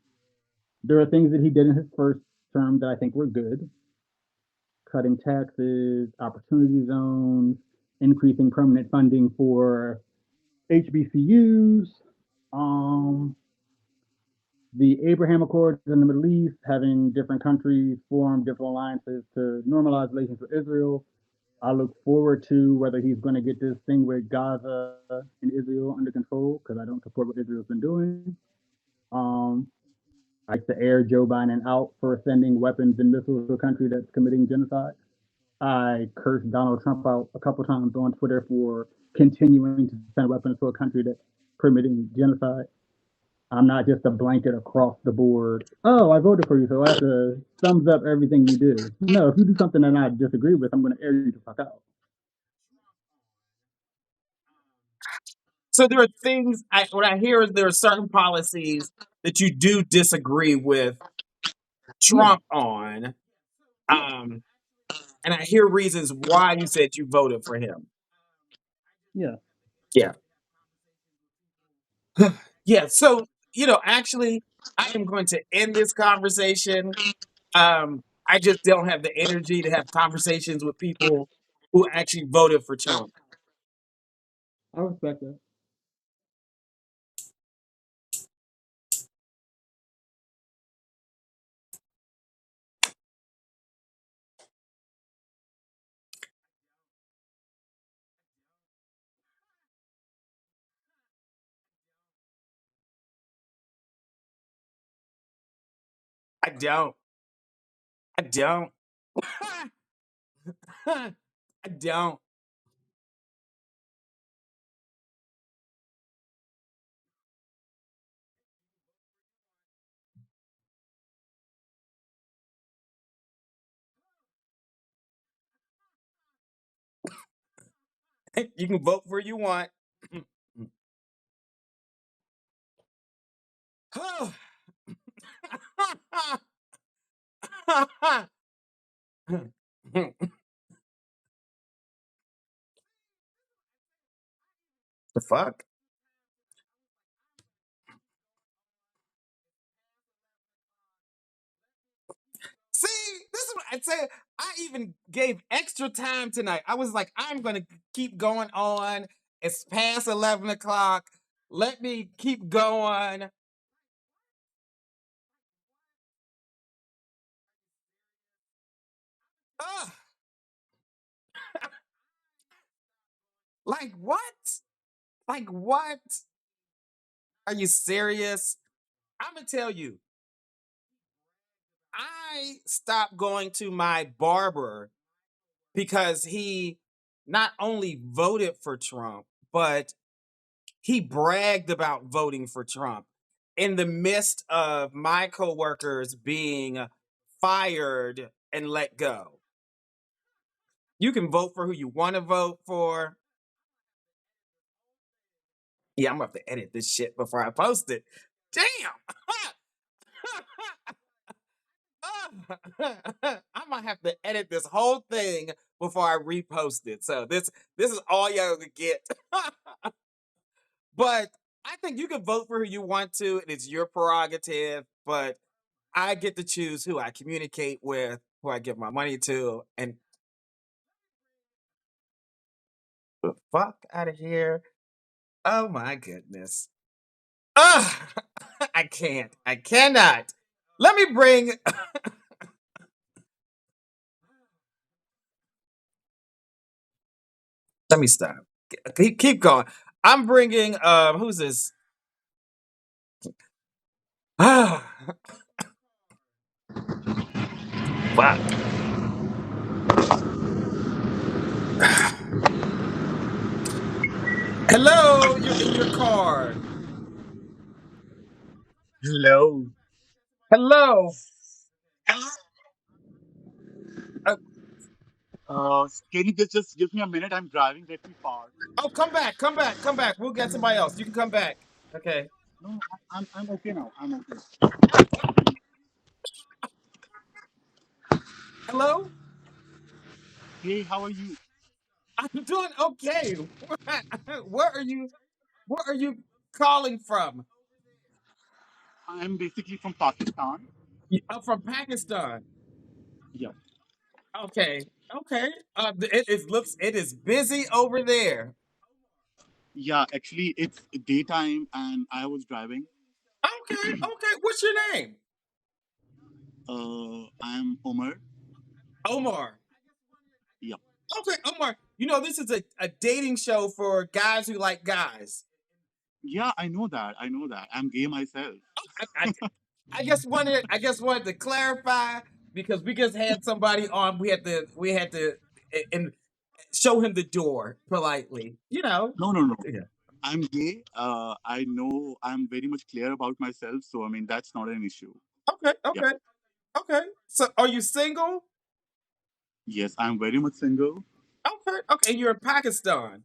Speaker 5: there are things that he did in his first term that I think were good. Cutting taxes, opportunity zones, increasing permanent funding for HBCUs, um, the Abraham Accords in the Middle East, having different countries form different alliances to normalize relations with Israel. I look forward to whether he's going to get this thing with Gaza and Israel under control, because I don't support what Israel's been doing. Um, I like to air Joe Biden out for sending weapons and missiles to a country that's committing genocide. I cursed Donald Trump out a couple times on Twitter for continuing to send weapons to a country that's permitting genocide. I'm not just a blanket across the board. Oh, I voted for you, so I have to thumbs up everything you do. No, if you do something that I disagree with, I'm going to air you the fuck out.
Speaker 1: So there are things what I hear is there are certain policies that you do disagree with
Speaker 5: Yeah,
Speaker 1: Trump on, um, and I hear reasons why you said you voted for him.
Speaker 5: yeah.
Speaker 1: Yeah, yeah. So actually, I am going to end this conversation. I just don't have the energy to have conversations with people who actually voted for Trump.
Speaker 5: I respect that.
Speaker 1: I don't. I don't. I don't. You can vote where you want. The fuck? See, this is what I said. I even gave extra time tonight. I was like, I'm gonna keep going on. It's past 11 o'clock. Let me keep going. Ugh. Like what? Like what? Are you serious? I'm gonna tell you. I stopped going to my barber because he not only voted for Trump, but he bragged about voting for Trump in the midst of my coworkers being fired and let go. You can vote for who you want to vote for. Yeah, I'm gonna have to edit this shit before I post it. Damn. I might have to edit this whole thing before I repost it. So this is all y'all gonna get. But I think you can vote for who you want to, and it's your prerogative. But I get to choose who I communicate with, who I give my money to, and the fuck out of here. Oh my goodness. Ugh, I can't. I cannot. Let me bring. Let me stop. Keep going. I'm bringing. Who's this? Ah, fuck. Hello, you're in your car.
Speaker 6: Hello.
Speaker 1: Hello. Uh,
Speaker 6: Can you just give me a minute? I'm driving. Let me park.
Speaker 1: oh, come back, come back, come back. We'll get somebody else. You can come back. Okay.
Speaker 6: No, I'm okay now. I'm okay.
Speaker 1: Hello.
Speaker 6: Hey, how are you?
Speaker 1: I'm doing okay. Where are you? Where are you calling from?
Speaker 6: I'm basically from Pakistan.
Speaker 1: I'm from Pakistan.
Speaker 6: Yeah.
Speaker 1: Okay. Okay. It is busy over there.
Speaker 6: Yeah, actually, it's daytime and I was driving.
Speaker 1: Okay. Okay. What's your name?
Speaker 6: I'm Omar.
Speaker 1: Omar.
Speaker 6: Yeah.
Speaker 1: Okay, Omar. You know this is a dating show for guys who like guys.
Speaker 6: Yeah, I know that. I know that. I'm gay myself.
Speaker 1: I, I just wanted to clarify because we just had somebody on. We had to and show him the door politely.
Speaker 6: No, no, no.
Speaker 1: Yeah.
Speaker 6: I'm gay. I know I'm very much clear about myself. So, I mean, that's not an issue.
Speaker 1: Okay.
Speaker 6: Yeah.
Speaker 1: Okay. Okay. So are you single?
Speaker 6: Yes, I'm very much single.
Speaker 1: Okay. Okay. And you're in Pakistan.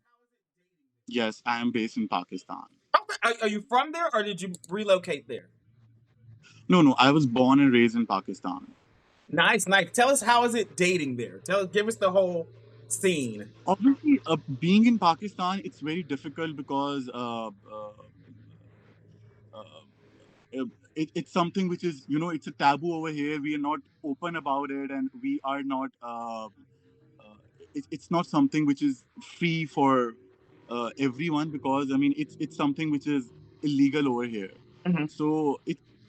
Speaker 6: Yes, I am based in Pakistan.
Speaker 1: Okay. Are you from there or did you relocate there?
Speaker 6: No, no. I was born and raised in Pakistan.
Speaker 1: Nice. Nice. Tell us how is it dating there? Give us the whole scene.
Speaker 6: Obviously, being in Pakistan, it's very difficult because uh, it's something which is, it's a taboo over here. We are not open about it, and we are not. It's not something which is free for everyone because I mean it's something which is illegal over here.
Speaker 1: Mhm.
Speaker 6: So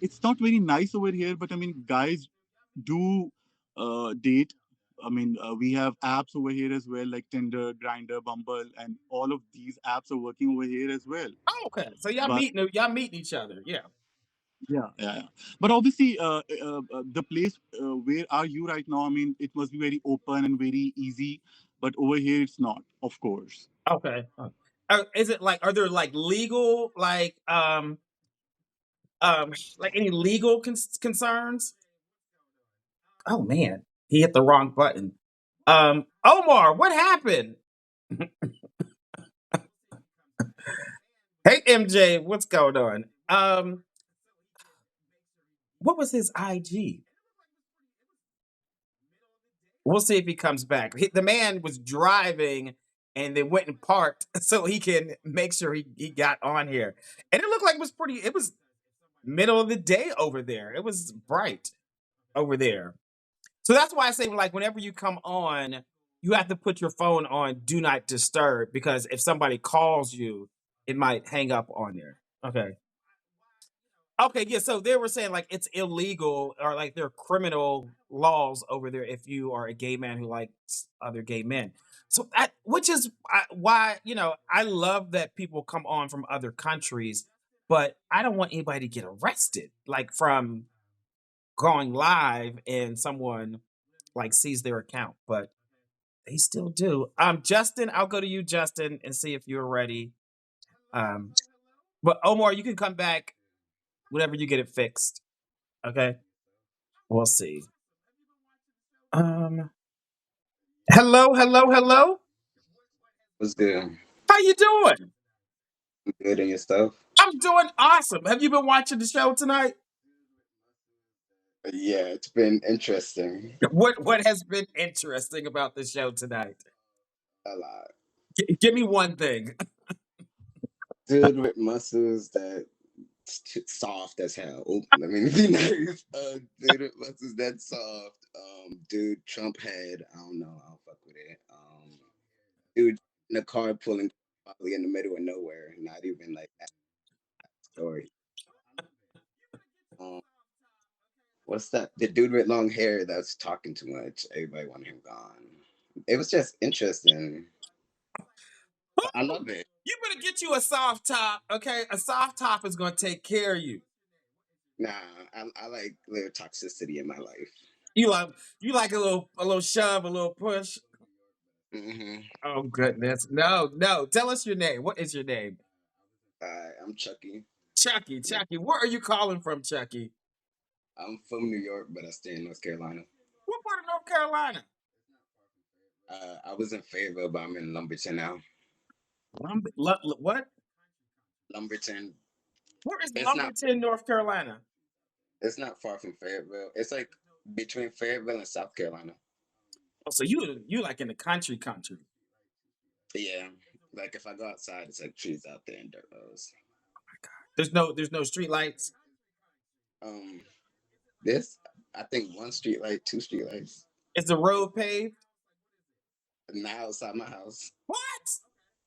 Speaker 6: it's not very nice over here. But I mean, guys do date. I mean, we have apps over here as well, like Tinder, Grinder, Bumble, and all of these apps are working over here as well.
Speaker 1: Oh, okay. So y'all
Speaker 6: But
Speaker 1: meeting each other. Yeah.
Speaker 6: yeah, yeah, yeah. But obviously, the place where are you right now? I mean, it must be very open and very easy. But over here, it's not, of course.
Speaker 1: Okay. Is it like are there like legal like any legal concerns? Oh man, he hit the wrong button. Omar, what happened? Hey MJ, what's going on? What was his IG? We'll see if he comes back. The man was driving and then went and parked so he can make sure he got on here. And it looked like it was middle of the day over there. It was bright over there. So that's why I say, like, whenever you come on, you have to put your phone on do not disturb, because if somebody calls you, it might hang up on there. Okay. Okay, yeah. So they were saying like it's illegal, or like there are criminal laws over there if you are a gay man who likes other gay men. So that, which is why, I love that people come on from other countries, but I don't want anybody to get arrested, like from going live and someone like sees their account, but they still do. Justin, I'll go to you, Justin, and see if you're ready. Um, but Omar, you can come back whenever you get it fixed. Okay. We'll see. Um, hello, hello, hello.
Speaker 7: What's good?
Speaker 1: How you doing?
Speaker 7: Good and your stuff?
Speaker 1: I'm doing awesome. Have you been watching the show tonight?
Speaker 7: Yeah, it's been interesting.
Speaker 1: What has been interesting about the show tonight?
Speaker 7: A lot.
Speaker 1: Give me one thing.
Speaker 7: Dude with muscles that soft as hell. Oh, let me be nice. Dude with muscles that soft. Dude, Trump head. I don't know. I don't fuck with it. Dude in a car pulling probably in the middle of nowhere. Not even like that story. Um, what's that? The dude with long hair that's talking too much. Everybody want him gone. It was just interesting. I love it.
Speaker 1: You better get you a soft top, okay? A soft top is going to take care of you.
Speaker 7: Nah, I like little toxicity in my life.
Speaker 1: You like you like a little shove, a little push.
Speaker 7: Mm-hmm.
Speaker 1: Oh goodness, no, no. Tell us your name. What is your name?
Speaker 7: I'm Chucky.
Speaker 1: Chucky.
Speaker 7: Yeah.
Speaker 1: Chucky. Where are you calling from, Chucky?
Speaker 7: I'm from New York, but I stay in North Carolina.
Speaker 1: What part of North Carolina?
Speaker 7: I was in Fayetteville, but I'm in Lumberton now.
Speaker 1: What?
Speaker 7: Lumberton.
Speaker 1: Where is
Speaker 7: It's not.
Speaker 1: Lumberton, North Carolina?
Speaker 7: It's not far from Fayetteville. It's like between Fayetteville and South Carolina.
Speaker 1: Oh, so you like in the country?
Speaker 7: Yeah. Like if I go outside, it's like trees out there and dirt roads.
Speaker 1: There's no street lights.
Speaker 7: Um, this I think one street light, two street lights.
Speaker 1: Is the road paved?
Speaker 7: Now outside my house.
Speaker 1: What?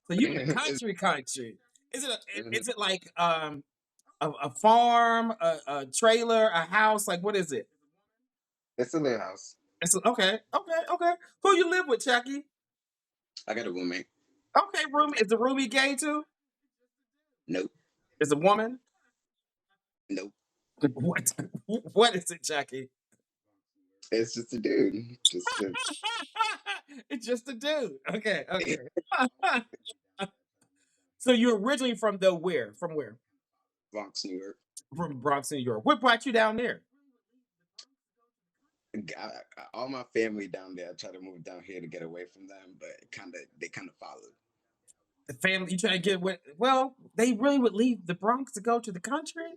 Speaker 1: So you in the
Speaker 7: it's,
Speaker 1: country?
Speaker 7: mhm.
Speaker 1: Is it like a farm, a trailer, a house? Like what is it?
Speaker 7: It's a little house.
Speaker 1: Okay. Who you live with, Chucky?
Speaker 7: I got a roommate.
Speaker 1: Okay, room. Is the roomie gay too?
Speaker 7: Nope.
Speaker 1: Is a woman?
Speaker 7: Nope.
Speaker 1: What? What is it, Chucky?
Speaker 7: It's just a dude. Just
Speaker 1: It's just a dude. Okay. So you're originally from where? From where?
Speaker 7: Bronx, New York.
Speaker 1: From Bronx, New York. What brought you down there?
Speaker 7: All my family down there. I try to move down here to get away from them, but they kind of followed.
Speaker 1: The family you trying to get with? Well, they really would leave the Bronx to go to the country.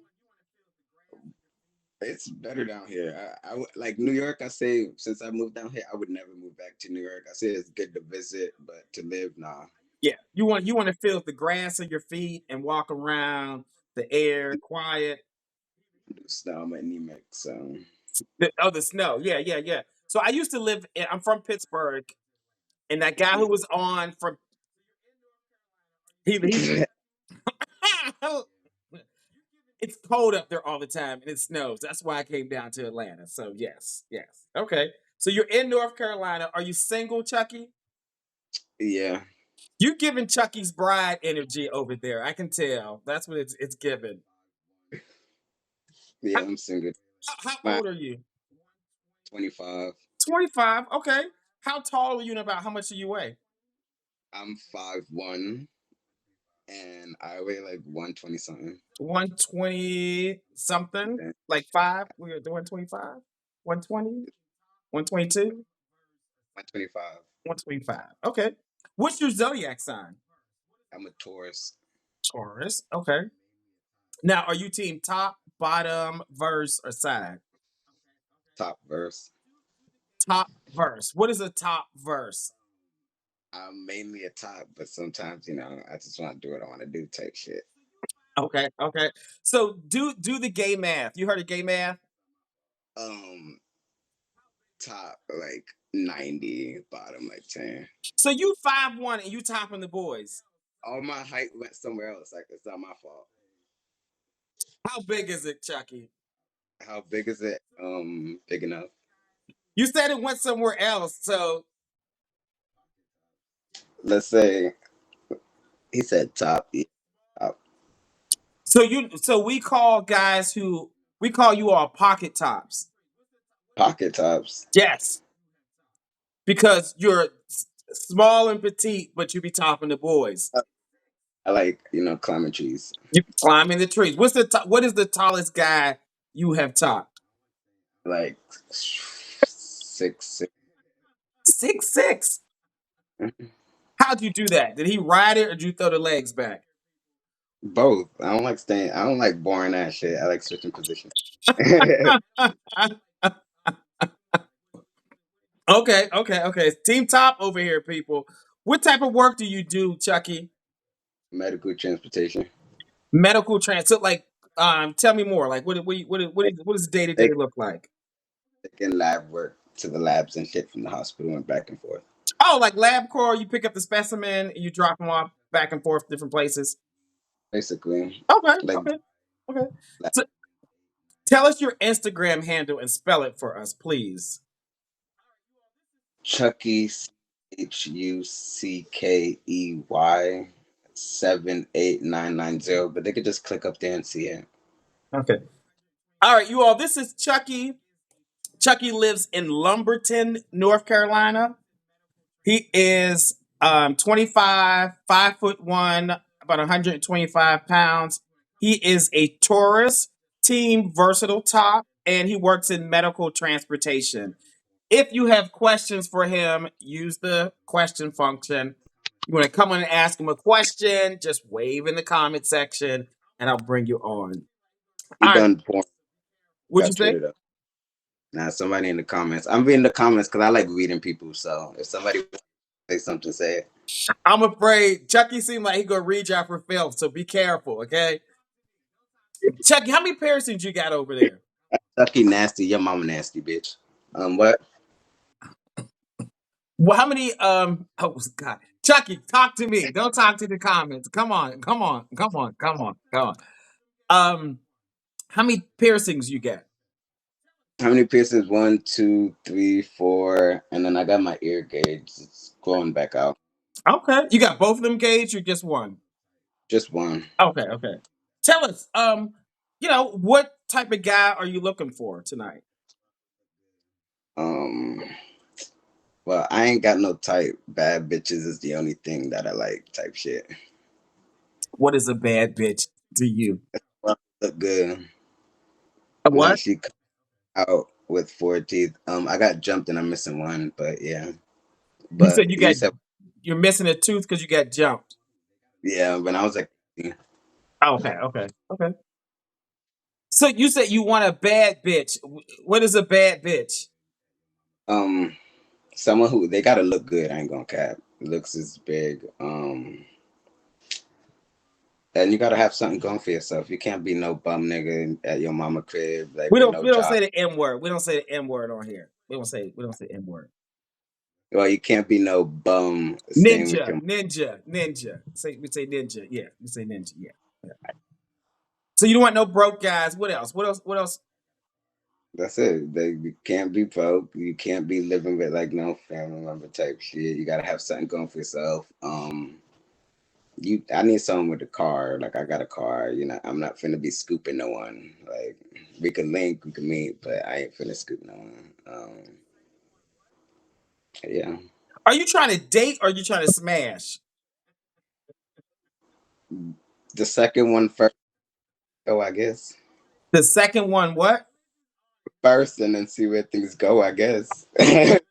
Speaker 7: It's better down here. Like New York. I say since I moved down here, I would never move back to New York. I say it's good to visit, but to live, nah.
Speaker 1: Yeah, you want to feel the grass on your feet and walk around, the air, quiet.
Speaker 7: Do snow, I'm anemic, so
Speaker 1: The snow. Yeah. So I used to live. I'm from Pittsburgh, and that guy
Speaker 7: yeah.
Speaker 1: who was on from he it's cold up there all the time and it snows. That's why I came down to Atlanta. So yes. Okay. So you're in North Carolina. Are you single, Chucky?
Speaker 7: Yeah,
Speaker 1: You giving Chucky's bride energy over there. I can tell. That's what it's giving.
Speaker 7: yeah. I'm single.
Speaker 1: How
Speaker 7: My
Speaker 1: old are you?
Speaker 7: 25.
Speaker 1: 25. Okay. How tall are you and about how much do you weigh?
Speaker 7: I'm 5'1", and I weigh like 120 something.
Speaker 1: 120 something?
Speaker 7: Okay.
Speaker 1: Like five? We're doing 25? 120? 122?
Speaker 7: 125.
Speaker 1: 125. Okay. What's your zodiac sign?
Speaker 7: I'm a Taurus.
Speaker 1: Taurus. Okay. Now, are you team top bottom, verse, or side?
Speaker 7: Top verse.
Speaker 1: Top verse. What is a top verse?
Speaker 7: I'm mainly a top, but sometimes I just want to do what I want to do type shit.
Speaker 1: Okay, okay. So do the gay math. You heard of gay math?
Speaker 7: Um, top like 90, bottom like 10.
Speaker 1: So you 5'1" and you topping the boys.
Speaker 7: All my height went somewhere else. Like it's not my fault.
Speaker 1: How big is it, Chucky?
Speaker 7: How big is it? Big enough.
Speaker 1: You said it went somewhere else. So
Speaker 7: Let's say he said top. Yeah, top.
Speaker 1: so we call guys who we call you all pocket tops.
Speaker 7: Pocket tops.
Speaker 1: Yes. Because you're small and petite, but you be topping the boys.
Speaker 7: I like climbing trees.
Speaker 1: You climbing the trees. What is the tallest guy you have topped?
Speaker 7: Like 6'6".
Speaker 1: 6'6". How'd you do that? Did he ride it or did you throw the legs back?
Speaker 7: Both. I don't like staying. I don't like boring ass shit. I like switching positions.
Speaker 1: Okay, okay, okay. Team top over here, people. What type of work do you do, Chucky?
Speaker 7: Medical transportation.
Speaker 1: Medical transit. Like, tell me more. Like, what does day to day
Speaker 7: Take,
Speaker 1: look like?
Speaker 7: taking lab work to the labs and shit from the hospital and back and forth.
Speaker 1: Oh, like LabCorp. You pick up the specimen and you drop them off back and forth different places.
Speaker 7: Basically,
Speaker 1: Okay,
Speaker 7: like
Speaker 1: okay, okay.
Speaker 7: lab.
Speaker 1: So, tell us your Instagram handle and spell it for us, please.
Speaker 7: Chucky Huckey 78990. But they could just click up there and see it.
Speaker 1: Okay. All right, you all. This is Chucky. Chucky lives in Lumberton, North Carolina. He is 25, 5'1", about 125 pounds. He is a Taurus, team versatile top, and he works in medical transportation. If you have questions for him, use the question function. You want to come on and ask him a question, just wave in the comment section, and I'll bring you on.
Speaker 7: He
Speaker 1: All right.
Speaker 7: done porn.
Speaker 1: What'd you
Speaker 7: Got
Speaker 1: say?
Speaker 7: traded up. Now somebody in the comments. I'm reading the comments because I like reading people. So if somebody say something, say it.
Speaker 1: I'm afraid Chucky seemed like he gonna read y'all for filth, so be careful, okay? Chucky, how many piercings you got over there?
Speaker 7: Chucky nasty. Your mama nasty, bitch. What?
Speaker 1: Well, how many oh god. Chucky, talk to me. Don't talk to the comments. Come on, come on, come on, come on, come on. How many piercings you got?
Speaker 7: How many piercings? 1, 2, 3, 4, and then I got my ear gauge. It's growing back out.
Speaker 1: Okay. You got both of them gauged or just one?
Speaker 7: Just one.
Speaker 1: Okay, okay. Tell us, what type of guy are you looking for tonight?
Speaker 7: Um. Well, I ain't got no type. Bad bitches is the only thing that I like. Type shit.
Speaker 1: What is a bad bitch to you?
Speaker 7: Well, look good.
Speaker 1: A
Speaker 7: Like
Speaker 1: what?
Speaker 7: she come out with 4 teeth. I got jumped and I'm missing one, but yeah.
Speaker 1: You
Speaker 7: But
Speaker 1: said
Speaker 7: you said
Speaker 1: you're missing a tooth because you got jumped.
Speaker 7: yeah. When I was like,
Speaker 1: Okay, okay, okay. So you said you want a bad bitch. What is a bad bitch?
Speaker 7: um, someone who they gotta look good. I ain't gonna cap. Looks is big. And you gotta have something going for yourself. You can't be no bum nigga at your mama crib like
Speaker 1: We
Speaker 7: with
Speaker 1: don't
Speaker 7: no
Speaker 1: we don't
Speaker 7: job.
Speaker 1: say the M word. We don't say the M word on here. We don't say M word.
Speaker 7: Well, you can't be no bum staying with
Speaker 1: Ninja,
Speaker 7: your.
Speaker 1: ninja, ninja. We say ninja. Yeah, we say ninja. Yeah. Yeah. So you don't want no broke guys. What else? What else? What else?
Speaker 7: That's it. You can't be broke. You can't be living with like no family member type shit. You gotta have something going for yourself. I need someone with a car. Like I got a car. I'm not finna be scooping no one. Like we could link, we could meet, but I ain't finna scoop no one. Yeah.
Speaker 1: Are you trying to date or are you trying to smash?
Speaker 7: The second one first. Oh, I guess
Speaker 1: The second one, what?
Speaker 7: first, and then see where things go. I guess.
Speaker 1: At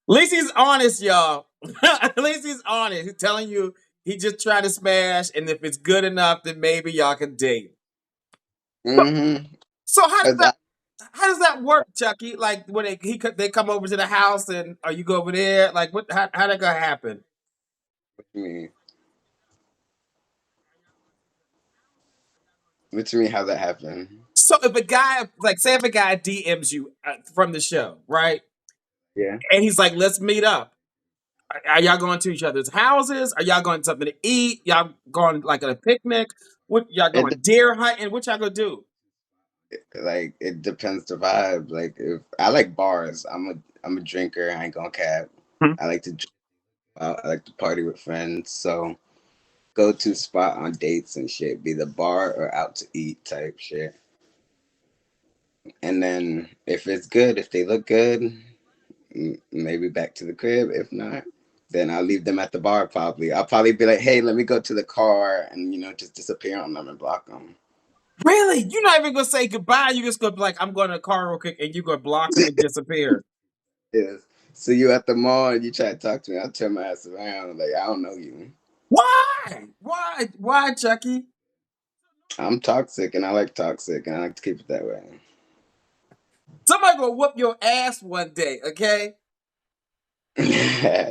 Speaker 1: least he's honest, y'all. At least he's honest. He's telling you He just trying to smash, and if it's good enough, then maybe y'all can date.
Speaker 7: Mm-hmm.
Speaker 1: So
Speaker 7: Cause
Speaker 1: how does that work, Chucky? Like when they come over to the house, and or you go over there, like what? How that gonna happen?
Speaker 7: mean, what you mean? How that happen?
Speaker 1: So if a guy, like, say if a guy DMs you from the show, right,
Speaker 7: Yeah.
Speaker 1: and he's like, "Let's meet up." Are y'all going to each other's houses? Are y'all going to something to eat? Y'all going like on a picnic? What y'all
Speaker 7: It
Speaker 1: going deer hunting? What y'all gonna do?
Speaker 7: like it depends the vibe. Like if I like bars, I'm a drinker. I ain't gonna cap.
Speaker 1: Hmm.
Speaker 7: I like to drink out. I like to party with friends. So go to spot on dates and shit. Be the bar or out to eat type shit. And then if it's good, if they look good, maybe back to the crib. If not, then I'll leave them at the bar. Probably I'll probably be like, hey, let me go to the car and just disappear on them and block them.
Speaker 1: Really? You're not even gonna say goodbye. You just gonna be like, "I'm going to the car real quick," and you gonna block them and disappear.
Speaker 7: Yes. So you at the mall and you try to talk to me, I'll turn my ass around. Like I don't know you.
Speaker 1: Why? Why? Why, Chucky?
Speaker 7: I'm toxic and I like toxic and I like to keep it that way.
Speaker 1: Somebody gonna whoop your ass one day, okay?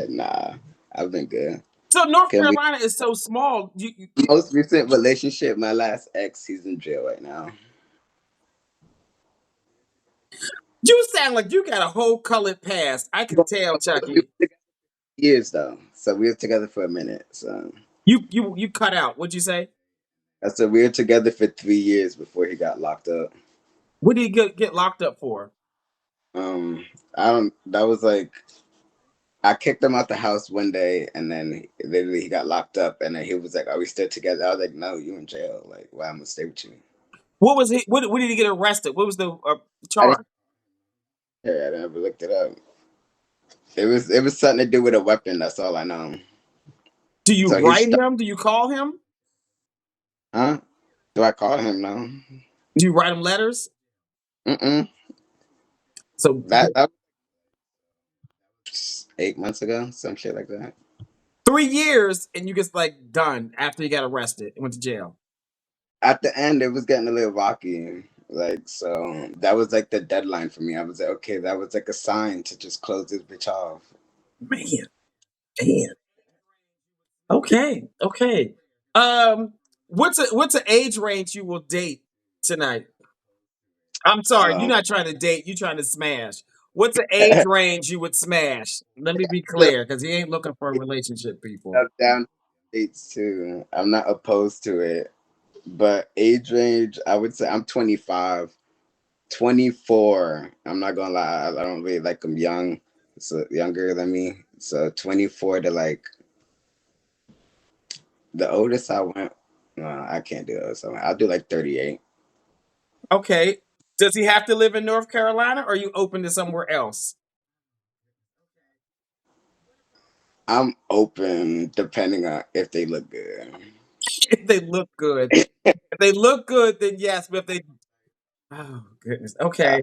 Speaker 7: Nah, I've been good.
Speaker 1: So North
Speaker 7: Can we
Speaker 1: Carolina is so small.
Speaker 7: most recent relationship, my last ex, he's in jail right now.
Speaker 1: You sound like you got a whole colored past. I can
Speaker 7: But
Speaker 1: tell,
Speaker 7: we were
Speaker 1: Chucky.
Speaker 7: together years though. So we were together for a minute. So
Speaker 1: You cut out. What'd you say?
Speaker 7: I said we were together for 3 years before he got locked up.
Speaker 1: What did he get locked up for?
Speaker 7: Um, I don't. That was like I kicked him out the house one day, and then literally he got locked up, and then he was like, "Are we still together?" I was like, "No, you in jail. Like, why I'm gonna stay with you?"
Speaker 1: What was he? What did he get arrested? What was the
Speaker 7: I didn't.
Speaker 1: charge?
Speaker 7: Yeah, I never looked it up. It was something to do with a weapon. That's all I know.
Speaker 1: Do you
Speaker 7: So he
Speaker 1: write
Speaker 7: stuck.
Speaker 1: him? Do you call him?
Speaker 7: Huh? Do I call him? No.
Speaker 1: Do you write him letters?
Speaker 7: Mm-mm.
Speaker 1: So
Speaker 7: That was 8 months ago, some shit like that.
Speaker 1: 3 years, and you just like done after you got arrested and went to jail.
Speaker 7: At the end, it was getting a little rocky. Like, so that was like the deadline for me. I was like, okay, that was like a sign to just close this bitch off.
Speaker 1: Man, man. Okay, okay. What's an age range you will date tonight? I'm sorry, you're
Speaker 7: Um,
Speaker 1: not trying to date. You're trying to smash. What's an age range you would smash? Let me be clear, because he ain't looking for relationship people.
Speaker 7: I'm down dates too. I'm not opposed to it. But age range, I would say I'm 25. 24. I'm not gonna lie, I don't really like them young. So younger than me. So 24 to like the oldest I went. No, I can't do those. I'll do like 38.
Speaker 1: Okay. Does he have to live in North Carolina, or are you open to somewhere else?
Speaker 7: I'm open depending on if they look good.
Speaker 1: If they look good. If they look good, then yes. But if they, oh goodness. Okay.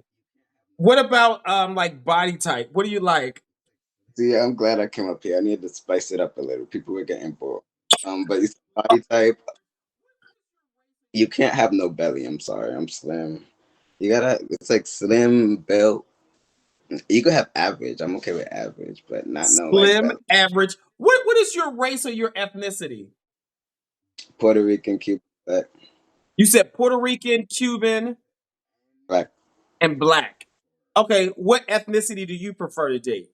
Speaker 1: What about like body type? What do you like?
Speaker 7: See, I'm glad I came up here. I need to spice it up a little. People were getting bored. But you body type, you can't have no belly. I'm sorry, I'm slim. You gotta. It's like slim built. You could have average. I'm okay with average, but not no like
Speaker 1: Slim,
Speaker 7: belly.
Speaker 1: average. What is your race or your ethnicity?
Speaker 7: Puerto Rican, Cuban, black.
Speaker 1: You said Puerto Rican, Cuban,
Speaker 7: Black.
Speaker 1: and black. Okay, what ethnicity do you prefer to date?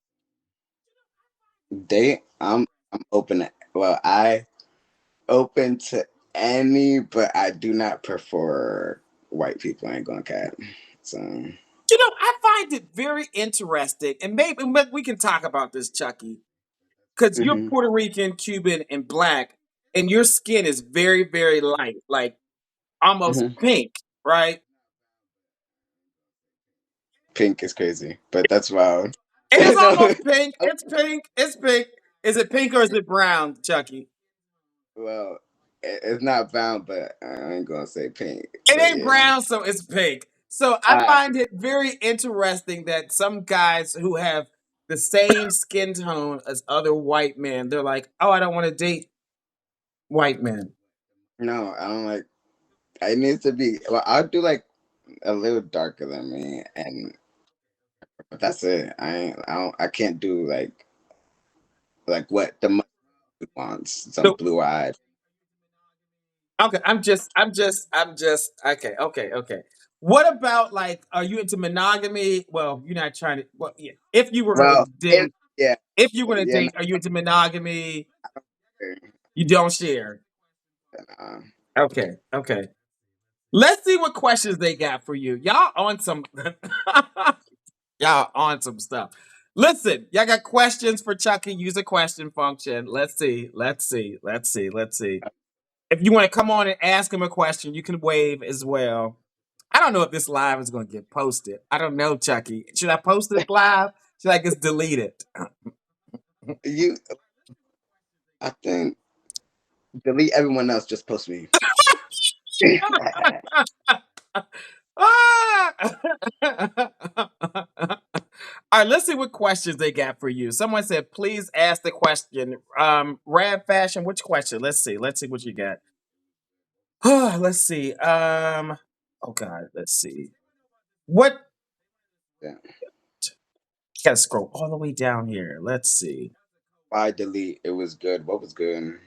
Speaker 7: Date. I'm open to. Well, I open to any, but I do not prefer white people. I ain't gonna cat. So.
Speaker 1: You know, I find it very interesting, and maybe we can talk about this, Chucky, because you're
Speaker 7: Hmm.
Speaker 1: Puerto Rican, Cuban, and black, and your skin is very, very light, like almost
Speaker 7: Hmm.
Speaker 1: pink, right?
Speaker 7: Pink is crazy, but that's wild.
Speaker 1: It is
Speaker 7: No,
Speaker 1: almost pink. It's pink. It's pink. Is it pink or is it brown, Chucky?
Speaker 7: well, it's not brown, but I ain't gonna say pink.
Speaker 1: It
Speaker 7: But
Speaker 1: ain't
Speaker 7: yeah,
Speaker 1: brown, so it's pink. So I
Speaker 7: I
Speaker 1: find it very interesting that some guys who have the same skin tone as other white men, they're like, "Oh, I don't want to date white men.
Speaker 7: No, I don't like. It needs to be. Well, I'll do like a little darker than me, and but that's it. I ain't. I don't. I can't do like what the mother wants. Some
Speaker 1: So
Speaker 7: blue eyed.
Speaker 1: okay, okay. What about like, are you into monogamy? Well, you're not trying to. Well, yeah. If you were gonna
Speaker 7: Well, if
Speaker 1: date,
Speaker 7: yeah,
Speaker 1: if you were gonna
Speaker 7: yeah,
Speaker 1: date, are you into monogamy?
Speaker 7: no,
Speaker 1: You don't share.
Speaker 7: nah.
Speaker 1: Okay. Let's see what questions they got for you. Y'all on some. Y'all on some stuff. Listen, y'all got questions for Chucky? Use a question function. Let's see. If you want to come on and ask him a question, you can wave as well. I don't know if this live is going to get posted. I don't know, Chucky. Should I post this live? Should I just delete it?
Speaker 7: You. I think delete everyone else. Just post me.
Speaker 1: Ah! All right, let's see what questions they got for you. Someone said, please ask the question. Rad fashion, which question? Let's see. Let's see what you got. Let's see. Oh God, let's see. What
Speaker 7: Yeah.
Speaker 1: gotta scroll all the way down here. Let's see.
Speaker 7: Why delete? It was good. What was good?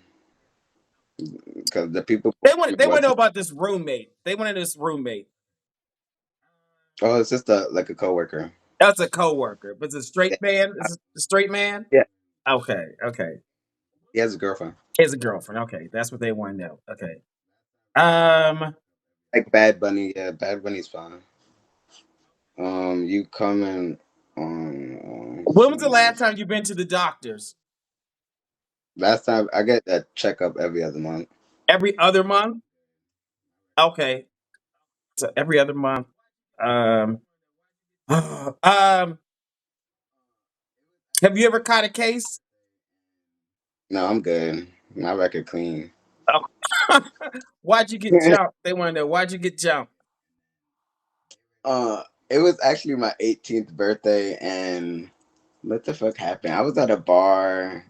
Speaker 7: Because the people
Speaker 1: They want to know
Speaker 7: wasn't.
Speaker 1: about this roommate. They wanted this roommate.
Speaker 7: Oh, it's just like a coworker.
Speaker 1: That's a coworker, but it's a
Speaker 7: Yeah,
Speaker 1: straight man. Is it a straight man?
Speaker 7: yeah.
Speaker 1: Okay.
Speaker 7: He has a girlfriend.
Speaker 1: He has a girlfriend. Okay, that's what they want to know. Okay. Um,
Speaker 7: Like Bad Bunny. Yeah, Bad Bunny's fine. You coming on?
Speaker 1: when was the last time you've been to the doctors?
Speaker 7: Last time I get that checkup every other month.
Speaker 1: Every other month? Okay. So every other month. Um, um, have you ever caught a case?
Speaker 7: No, I'm good. My record clean.
Speaker 1: Oh. Why'd you get jumped? They want to know why'd you get jumped?
Speaker 7: uh, it was actually my 18th birthday, and what the fuck happened? I was at a bar.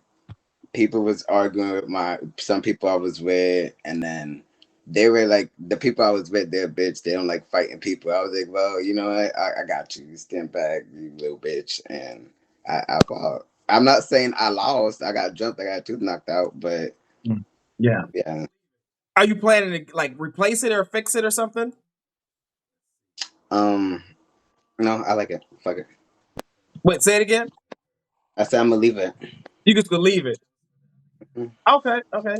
Speaker 7: People was arguing with some people I was with, and then they were like, the people I was with, they're bitch. They don't like fighting people. I was like, well, you know what? I got you. You stand back, you little bitch. And I fought. I'm not saying I lost. I got jumped. I got tooth knocked out. But
Speaker 1: Mm. Yeah.
Speaker 7: yeah.
Speaker 1: Are you planning to like replace it or fix it or something?
Speaker 7: Um. No, I like it. Fuck it.
Speaker 1: Wait, say it again.
Speaker 7: I said I'm gonna leave it.
Speaker 1: You just believe it.
Speaker 7: Mm.
Speaker 1: Okay.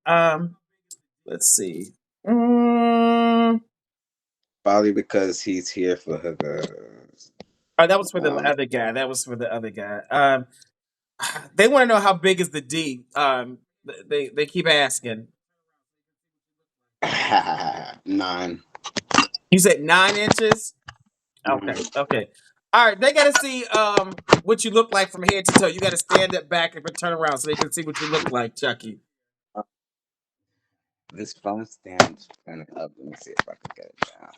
Speaker 1: Um, let's see. Mm,
Speaker 7: Probably because he's here for hookers.
Speaker 1: oh, that was for the
Speaker 7: Um.
Speaker 1: other guy. That was for the other guy. They want to know how big is the D. They keep asking.
Speaker 7: 9.
Speaker 1: You said 9 inches.
Speaker 7: Mhm.
Speaker 1: Okay. All right, they got to see what you look like from head to toe. You got to stand up back and turn around so they can see what you look like, Chucky.
Speaker 7: This phone stands kind of up. Let me see if I can get it down.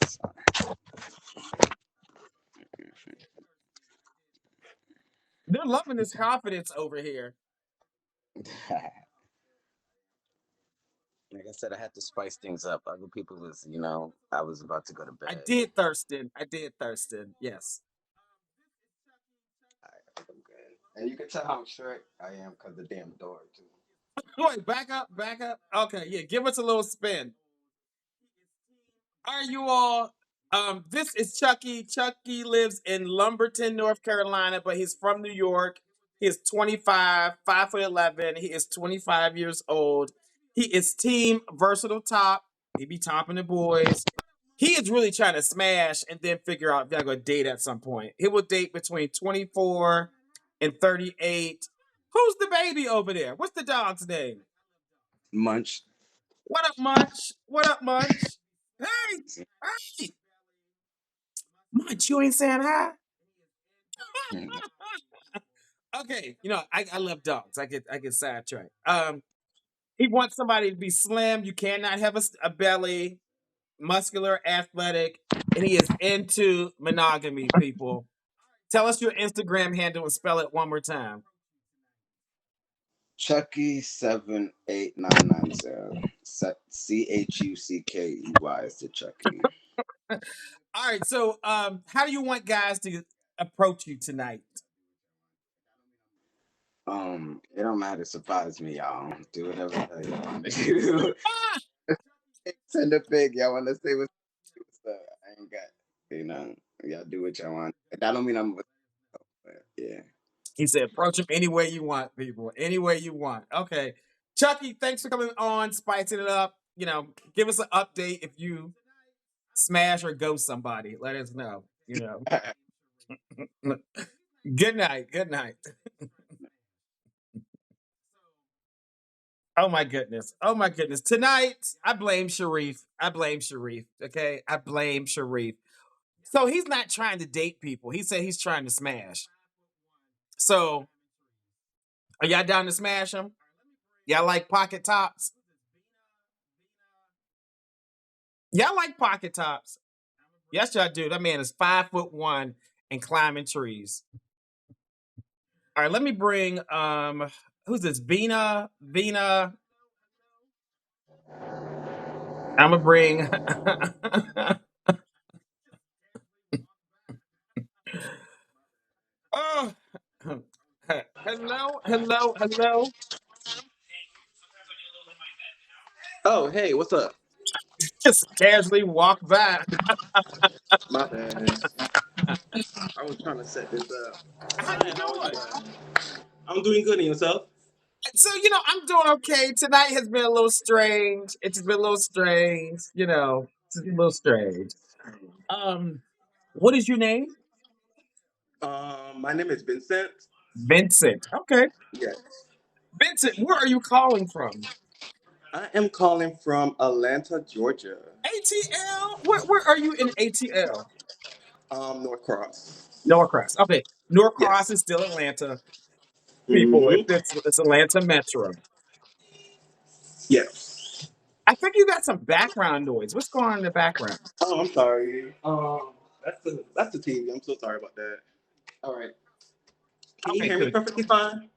Speaker 1: They're loving this confidence over here.
Speaker 7: Like I said, I had to spice things up. Other people was, I was about to go to
Speaker 1: I
Speaker 7: bed.
Speaker 1: did Thurston. Yes.
Speaker 7: I think I'm good. And you can tell how short I am because the damn door too.
Speaker 1: Wait, back up. Okay, yeah, give us a little spin. Are you all? This is Chucky. Chucky lives in Lumberton, North Carolina, but he's from New York. He is 25, 5'11". He is 25 years old. He is team versatile top. He be topping the boys. He is really trying to smash and then figure out if y'all gonna date at some point. He will date between 24 and 38. Who's the baby over there? What's the dog's name?
Speaker 7: Munch.
Speaker 1: What up, Munch? What up, Munch? Hey, Munch, you ain't saying hi? Okay, I love dogs. I get sidetracked. He wants somebody to be slim. You cannot have a belly, muscular, athletic, and he is into monogamy. People, tell us your Instagram handle and spell it one more time.
Speaker 7: Chucky78990. CHUCKEY is to Chucky.
Speaker 1: All right. So, how do you want guys to approach you tonight?
Speaker 7: It don't matter. Surprise me, y'all. Do whatever the hell you want to do.
Speaker 1: Ah!
Speaker 7: Send a pic. Y'all want to say what's up? I ain't got, y'all do what y'all want. That don't mean I'm, but yeah.
Speaker 1: He said, approach him any way you want, people. Any way you want. Okay. Chucky, thanks for coming on, spicing it up. Give us an update if you smash or ghost somebody. Let us know. Good night. Good night. Oh my goodness. Oh my goodness. Tonight, I blame Sharif. I blame Sharif. Okay. I blame Sharif. So he's not trying to date people. He said he's trying to smash. So are y'all down to smash him? Y'all like pocket tops? Y'all like pocket tops? Yes, y'all do. That man is 5'1" and climbing trees. All right, let me bring who's this? Vina. I'm gonna bring oh hello.
Speaker 8: Oh, hey, what's up?
Speaker 1: Just casually walk by.
Speaker 8: My bad. I was trying to set this up.
Speaker 1: How you
Speaker 8: Hi, how are you
Speaker 1: doing?
Speaker 8: doing? I'm doing good, and yourself?
Speaker 1: So, I'm doing okay. Tonight has been a little strange. It's just been a little strange, It's a little strange. Um, what is your name?
Speaker 8: My name is Vincent.
Speaker 1: Vincent. Okay.
Speaker 8: Yes.
Speaker 1: Vincent, where are you calling from?
Speaker 8: I am calling from Atlanta, Georgia.
Speaker 1: ATL? Where are you in ATL?
Speaker 8: North Cross.
Speaker 1: Norcross. Okay. Norcross
Speaker 8: Yes.
Speaker 1: is still Atlanta. People,
Speaker 8: Mm-hmm.
Speaker 1: it's Atlanta Metro.
Speaker 8: Yes.
Speaker 1: I think you got some background noise. What's going on in the background?
Speaker 8: Oh, I'm sorry. That's the TV. I'm so sorry about that. All right. Can you
Speaker 1: Okay,
Speaker 8: hear me
Speaker 1: good.
Speaker 8: perfectly fine?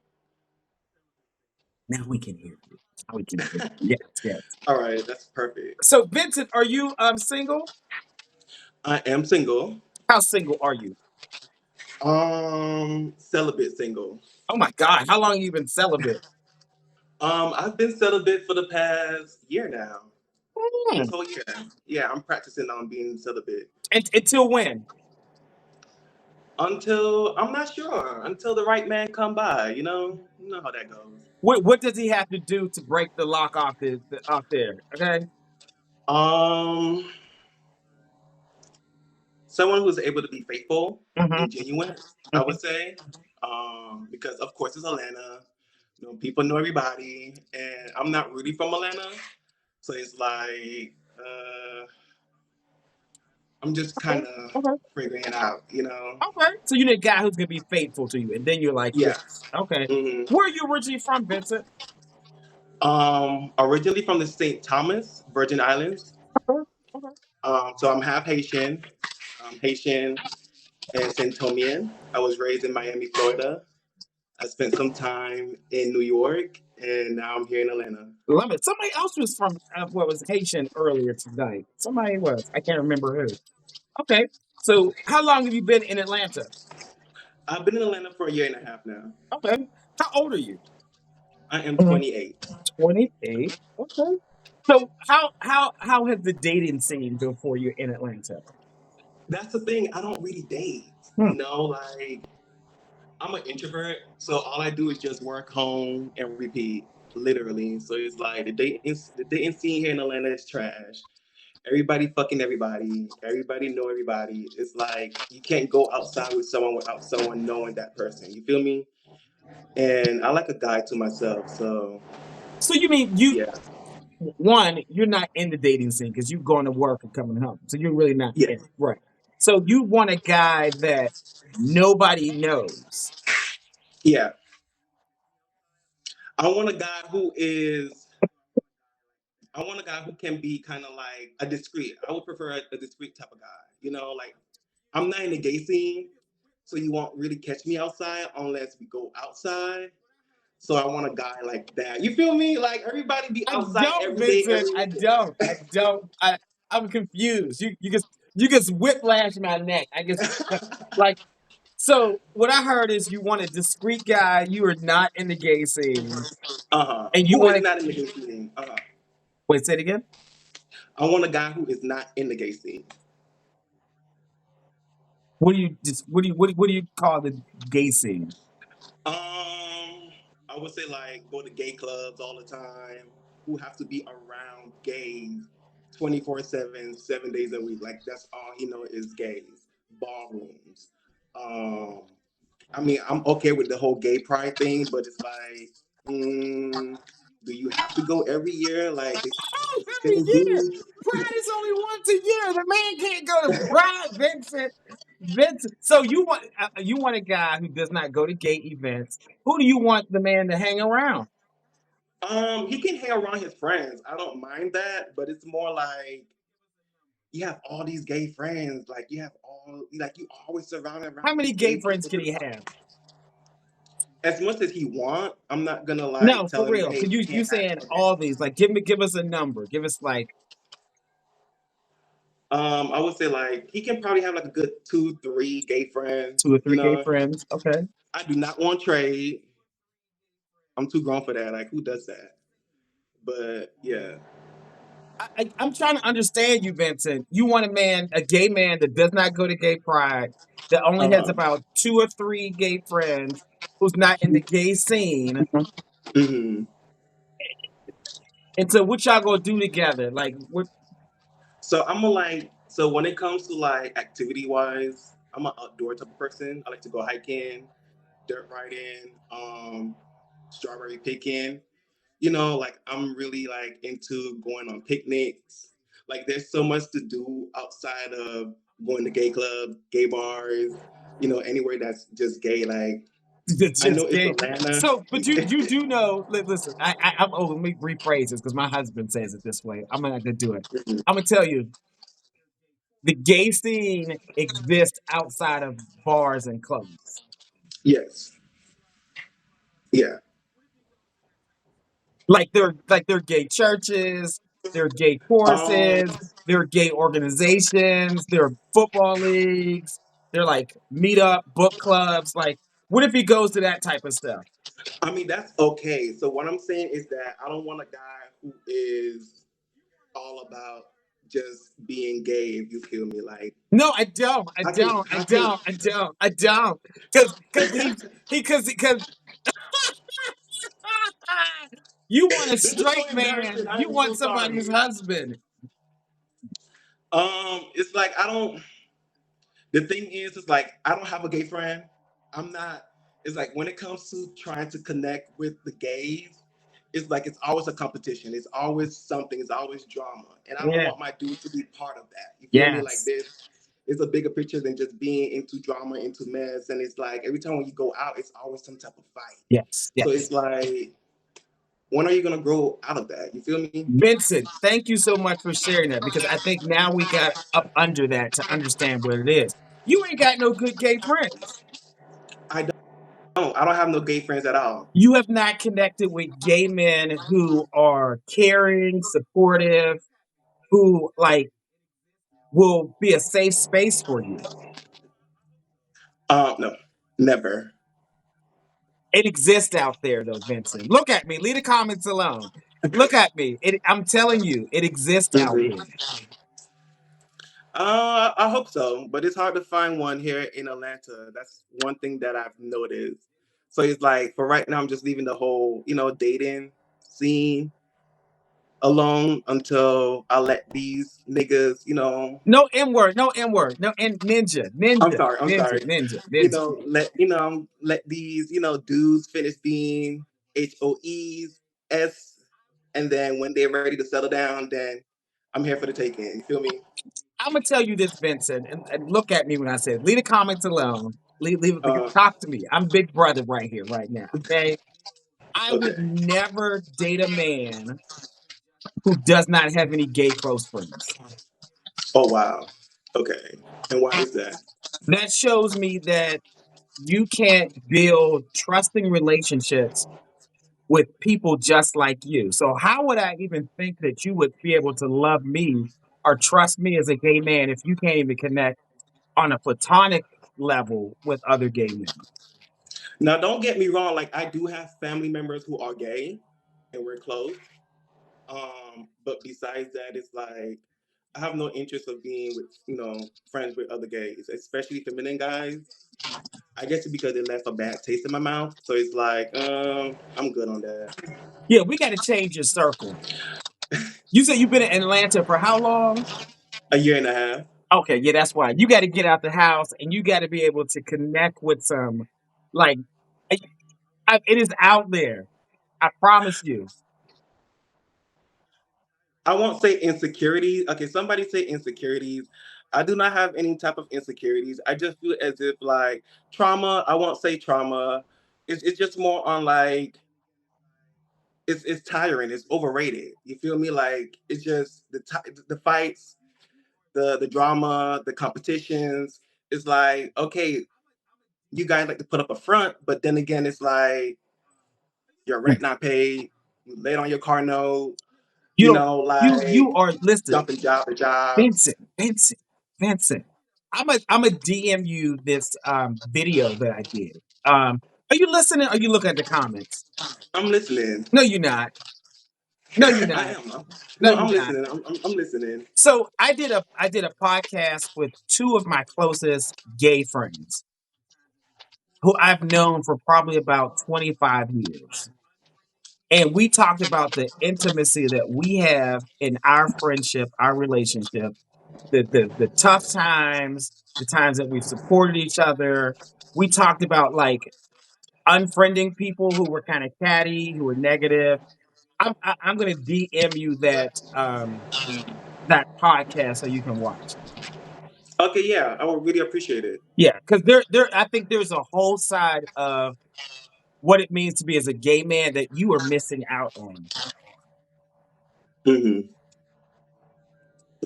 Speaker 1: Now we can hear you. Now we can hear you. Yes, yes.
Speaker 8: All right, that's perfect.
Speaker 1: So Vincent, are you single?
Speaker 8: I am single.
Speaker 1: How single are you?
Speaker 8: Celibate single.
Speaker 1: Oh my God, how long you been celibate?
Speaker 8: I've been celibate for the past year now.
Speaker 1: Hmm.
Speaker 8: This whole year. Yeah, I'm practicing on being celibate.
Speaker 1: Until when?
Speaker 8: Until I'm not sure. Until the right man come by, You know how that goes.
Speaker 1: What does he have to do to break the lock off off there? Okay.
Speaker 8: Um Someone who's able to be faithful
Speaker 1: Hmm.
Speaker 8: and genuine, I would say. Because of course it's Atlanta. People know everybody and I'm not really from Atlanta. So it's like I'm just
Speaker 1: Okay.
Speaker 8: kinda
Speaker 1: Okay.
Speaker 8: figuring it out.
Speaker 1: Okay. So you need a guy who's gonna be faithful to you, and then you're like,
Speaker 8: Yeah.
Speaker 1: yes. Okay.
Speaker 8: hmm
Speaker 1: Where are you originally from, Vincent?
Speaker 8: Originally from the St. Thomas, Virgin Islands.
Speaker 1: Okay. Okay.
Speaker 8: So I'm half Haitian, Haitian and Santomian. I was raised in Miami, Florida. I spent some time in New York, and now I'm here in Atlanta.
Speaker 1: Love it. Somebody else was from what was Haitian earlier tonight. Somebody was. I can't remember who. Okay. So how long have you been in Atlanta?
Speaker 8: I've been in Atlanta for a year and a half now.
Speaker 1: Okay. How old are you?
Speaker 8: I am 28.
Speaker 1: 28. Okay. So how has the dating scene been for you in Atlanta?
Speaker 8: That's the thing. I don't really date.
Speaker 1: Hmm.
Speaker 8: Like I'm an introvert, so all I do is just work home and repeat, literally. So it's like the dating scene here in Atlanta is trash. Everybody fucking everybody. Everybody know everybody. It's like you can't go outside with someone without someone knowing that person. You feel me? And I like a guy to myself, so
Speaker 1: So you mean you
Speaker 8: yeah.
Speaker 1: one, you're not in the dating scene because you're going to work and coming home. So you're really not
Speaker 8: Yeah.
Speaker 1: in. Right. So you want a guy that nobody knows.
Speaker 8: Yeah. I want a guy who is I want a guy who can be kind of like a discreet. I would prefer a discreet type of guy. Like I'm not in the gay scene, so you won't really catch me outside unless we go outside. So I want a guy like that. You feel me? Like everybody be
Speaker 1: I
Speaker 8: outside
Speaker 1: don't,
Speaker 8: every day,
Speaker 1: Vincent.
Speaker 8: every
Speaker 1: I
Speaker 8: weekend.
Speaker 1: don't. I don't. I'm confused. You just whiplash my neck. I just like so. What I heard is you want a discreet guy. You are not in the gay scene, and you
Speaker 8: Who
Speaker 1: want
Speaker 8: is
Speaker 1: to
Speaker 8: not in the gay scene?
Speaker 1: wait. Say it again.
Speaker 8: I want a guy who is not in the gay scene.
Speaker 1: What do you call the gay scene?
Speaker 8: I would say like go to gay clubs all the time. Who have to be around gays 24/7, 7 days a week. Like that's all he know is gays. Ballrooms. Um, I mean, I'm okay with the whole gay pride thing, but it's like, do you have to go every year? Like,
Speaker 1: Oh,
Speaker 8: it's
Speaker 1: every
Speaker 8: still
Speaker 1: year.
Speaker 8: good.
Speaker 1: Pride is only once a year. The man can't go to Pride, Vincent. Vincent. So you want a guy who does not go to gay events. Who do you want the man to hang around?
Speaker 8: He can hang around his friends. I don't mind that, but it's more like you have all these gay friends. Like you have all like you always surrounded
Speaker 1: How
Speaker 8: around
Speaker 1: many
Speaker 8: these
Speaker 1: gay
Speaker 8: gay
Speaker 1: friends
Speaker 8: people.
Speaker 1: can he have?
Speaker 8: As much as he want, I'm not gonna like
Speaker 1: No,
Speaker 8: tell
Speaker 1: for
Speaker 8: him,
Speaker 1: real.
Speaker 8: hey,
Speaker 1: Because
Speaker 8: you
Speaker 1: you
Speaker 8: can't have
Speaker 1: saying
Speaker 8: more than.
Speaker 1: all these. Like give us a number. Give us like
Speaker 8: I would say like he can probably have like a good 2, 3 gay friends.
Speaker 1: two or
Speaker 8: You
Speaker 1: three gay
Speaker 8: know,
Speaker 1: friends. Okay.
Speaker 8: I do not want trade. I'm too grown for that. Like who does that? But yeah.
Speaker 1: I'm trying to understand you, Vincent. You want a gay man that does not go to gay pride, that only
Speaker 8: Uh
Speaker 1: has
Speaker 8: huh.
Speaker 1: about two or three gay friends, who's not in the gay scene.
Speaker 8: Hmm.
Speaker 1: And so what y'all gonna do together? Like what
Speaker 8: So I'm a like so when it comes to like activity wise, I'm an outdoor type of person. I like to go hiking, dirt riding, strawberry picking. You know, like I'm really like into going on picnics. Like there's so much to do outside of going to gay clubs, gay bars, anywhere that's just gay. Like
Speaker 1: it's
Speaker 8: I know
Speaker 1: just
Speaker 8: it's
Speaker 1: gay.
Speaker 8: Atlanta.
Speaker 1: So but you do know listen, let me rephrase this because my husband says it this way. I'm not gonna do it. I'm gonna tell you, the gay scene exists outside of bars and clubs.
Speaker 8: Yes. Yeah.
Speaker 1: Like they're gay churches, they're gay
Speaker 8: Um,
Speaker 1: choruses, they're gay organizations, they're football leagues, they're like meetup book clubs. Like, what if he goes to that type of stuff?
Speaker 8: I mean that's okay. So what I'm saying is that I don't want a guy who is all about just being gay. If you feel me, like
Speaker 1: No, I don't. I
Speaker 8: I can,
Speaker 1: don't. I
Speaker 8: I can.
Speaker 1: don't. I don't. I don't. Because because you want a
Speaker 8: This is so
Speaker 1: straight man.
Speaker 8: embarrassing. I
Speaker 1: You
Speaker 8: am so
Speaker 1: want somebody's
Speaker 8: sorry.
Speaker 1: husband.
Speaker 8: It's like I don't. The thing is, it's like I don't have a gay friend. I'm not. It's like when it comes to trying to connect with the gays, it's like it's always a competition. It's always something. It's always drama, and I don't
Speaker 1: Yeah.
Speaker 8: want my dude to be part of that. You feel me? Like
Speaker 1: Yes.
Speaker 8: this is a bigger picture than just being into drama, into mess, and it's like every time when you go out, it's always some type of fight.
Speaker 1: Yes.
Speaker 8: So
Speaker 1: Yes.
Speaker 8: it's like, when are you gonna grow out of that? You feel me?
Speaker 1: Vincent, thank you so much for sharing that because I think now we got up under that to understand what it is. You ain't got no good gay friends.
Speaker 8: I don't. I don't have no gay friends at all.
Speaker 1: You have not connected with gay men who are caring, supportive, who like will be a safe space for you.
Speaker 8: No, never.
Speaker 1: It exists out there though, Vincent. Look at me. Leave the comments alone. Look at me. I'm telling you, it exists out
Speaker 8: Mhm.
Speaker 1: there.
Speaker 8: I hope so, but it's hard to find one here in Atlanta. That's one thing that I've noticed. So it's like for right now, I'm just leaving the whole, dating scene alone until I let these niggas.
Speaker 1: No N word, no N word, no N ninja,
Speaker 8: I'm
Speaker 1: ninja,
Speaker 8: sorry, I'm
Speaker 1: ninja,
Speaker 8: sorry.
Speaker 1: ninja, ninja.
Speaker 8: Let these dudes finish being HOEs, and then when they're ready to settle down, then I'm here for the taking. You feel me?
Speaker 1: I'm gonna tell you this, Vincent, and look at me when I say it. Leave the comments alone.
Speaker 8: Uh,
Speaker 1: Talk to me. I'm big brother right here, right now. Okay. I would
Speaker 8: okay.
Speaker 1: never date a man who does not have any gay close friends.
Speaker 8: Oh wow. Okay. And why is that?
Speaker 1: That shows me that you can't build trusting relationships with people just like you. So how would I even think that you would be able to love me or trust me as a gay man if you can't even connect on a platonic level with other gay men?
Speaker 8: Now, don't get me wrong. Like, I do have family members who are gay, and we're close. But besides that, it's like I have no interest of being with friends with other gays, especially feminine guys. I guess it's because it left a bad taste in my mouth. So it's like, I'm good on that.
Speaker 1: Yeah, we got to change your circle. You said you've been in Atlanta for how long?
Speaker 8: A year and a half.
Speaker 1: Okay, yeah, that's why. You got to get out the house and you got to be able to connect with some, like, it is out there. I promise you.
Speaker 8: I won't say insecurities. Okay, somebody say insecurities. I do not have any type of insecurities. I just feel as if like trauma. I won't say trauma. It's just more on like it's tiring. It's overrated. You feel me? Like it's just the fights, the drama, the competitions. It's like okay, you guys like to put up a front, but then again, it's like your rent not paid, you late on your car note.
Speaker 1: You don't, you
Speaker 8: Like
Speaker 1: are, listen,
Speaker 8: jumping job to job.
Speaker 1: Vincent. I'm a DM you this video that I did. Are you listening? Or are you looking at the comments?
Speaker 8: I'm listening.
Speaker 1: No, you're not. No, you're
Speaker 8: I
Speaker 1: not.
Speaker 8: am.
Speaker 1: No,
Speaker 8: No,
Speaker 1: you're
Speaker 8: I'm
Speaker 1: not.
Speaker 8: listening. I'm listening.
Speaker 1: So I did a podcast with two of my closest gay friends who I've known for probably about 25 years. And we talked about the intimacy that we have in our friendship, our relationship, the tough times, the times that we've supported each other. We talked about like unfriending people who were kind of catty, who were negative. I'm going to DM you that podcast so you can watch.
Speaker 8: Okay, yeah, I would really appreciate it.
Speaker 1: Yeah, because I think there's a whole side of what it means to be as a gay man that you are missing out on.
Speaker 8: Hmm.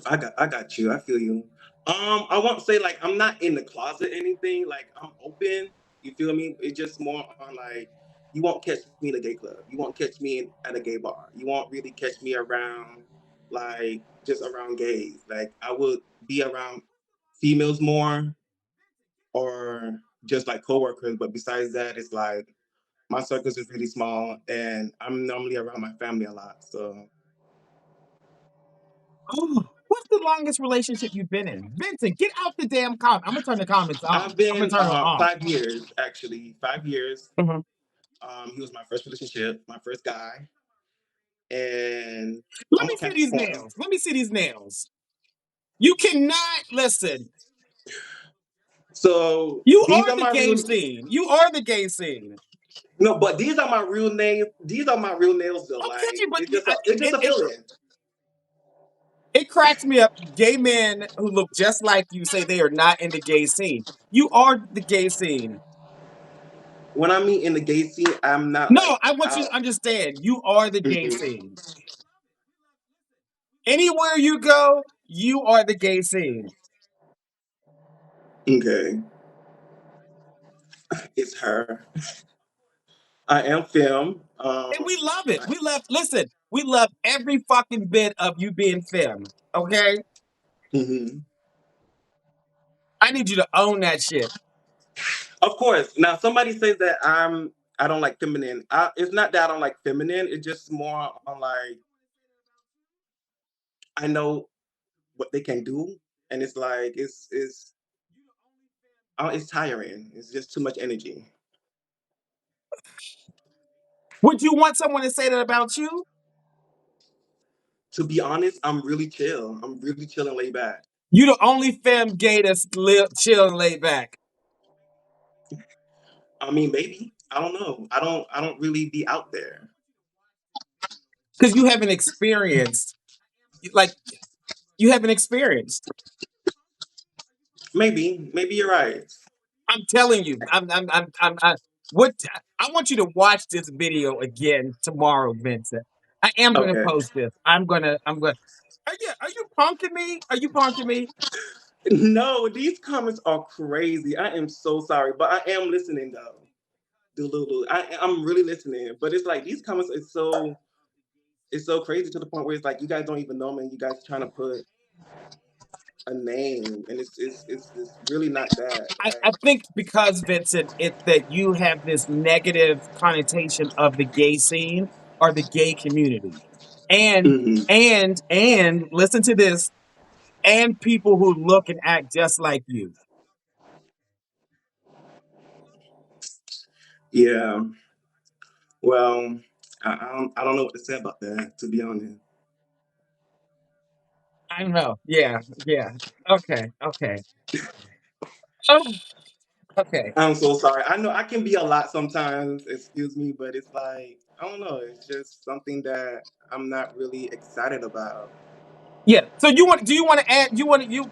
Speaker 8: I got you. I feel you. I won't say like I'm not in the closet or anything. Like I'm open. You feel me? It's just more on like you won't catch me in a gay club. You won't catch me at a gay bar. You won't really catch me around like just around gays. Like I would be around females more or just like coworkers. But besides that, it's like my circles is really small and I'm normally around my family a lot. So
Speaker 1: Oh, what's the longest relationship you've been in? Vincent, get out the damn comment. I'm gonna turn the comments off.
Speaker 8: I've
Speaker 1: I'm gonna
Speaker 8: been
Speaker 1: turn them off.
Speaker 8: 5 years actually. 5 years.
Speaker 1: Mhm.
Speaker 8: He was my first relationship, my first guy, and
Speaker 1: Let
Speaker 8: I'm
Speaker 1: me
Speaker 8: a
Speaker 1: see these
Speaker 8: Capricorn.
Speaker 1: nails. Let me see these nails. You cannot listen.
Speaker 8: So
Speaker 1: You
Speaker 8: these
Speaker 1: are
Speaker 8: are
Speaker 1: the
Speaker 8: my
Speaker 1: gay
Speaker 8: real
Speaker 1: scene. You are the gay scene.
Speaker 8: no, but these are my real names. These are my real nails though.
Speaker 1: Okay,
Speaker 8: Like
Speaker 1: but
Speaker 8: it's just a feeling.
Speaker 1: it cracks me up. Gay men who look just like you say they are not in the gay scene. You are the gay scene.
Speaker 8: When I mean in the gay scene, I'm not
Speaker 1: No,
Speaker 8: like
Speaker 1: I want you
Speaker 8: out.
Speaker 1: to understand. You are the gay
Speaker 8: Mhm.
Speaker 1: scene. Anywhere you go, you are the gay scene.
Speaker 8: Okay, it's her. I am film.
Speaker 1: And we love it. Listen, we love every fucking bit of you being femme. Okay?
Speaker 8: Mhm.
Speaker 1: I need you to own that shit.
Speaker 8: Of course. Now somebody says that I don't like feminine. It's not that I don't like feminine. It's just more on like I know what they can do, and it's like it's tiring. It's just too much energy.
Speaker 1: Would you want someone to say that about you?
Speaker 8: To be honest, I'm really chill. I'm really chill and laid back.
Speaker 1: You the only femme gay that's chill and laid back.
Speaker 8: I mean, maybe I don't know. I don't really be out there.
Speaker 1: Because you haven't experienced, like, you haven't experienced.
Speaker 8: Maybe you're right.
Speaker 1: I'm telling you. What I want you to watch this video again tomorrow, Vincent. I am gonna
Speaker 8: Okay.
Speaker 1: post this. I'm gonna. Are you punking me? Are you punking me?
Speaker 8: No, these comments are crazy. I am so sorry, but I am listening though. Delulu. I'm really listening, but it's like these comments is so it's so crazy to the point where it's like you guys don't even know me. You guys trying to put a name, and it's really not that.
Speaker 1: I
Speaker 8: Like,
Speaker 1: think because Vincent, it's that you have this negative connotation of the gay scene or the gay community, and
Speaker 8: mhm.
Speaker 1: and listen to this, and people who look and act just like you.
Speaker 8: Yeah. Well, I don't know what to say about that, to be honest.
Speaker 1: I know. Yeah, yeah. Okay, okay. Oh, okay.
Speaker 8: I'm so sorry. I know I can be a lot sometimes, excuse me, but it's like, I don't know, it's just something that I'm not really excited about.
Speaker 1: Yeah. So you want? Do you want to add? You want to?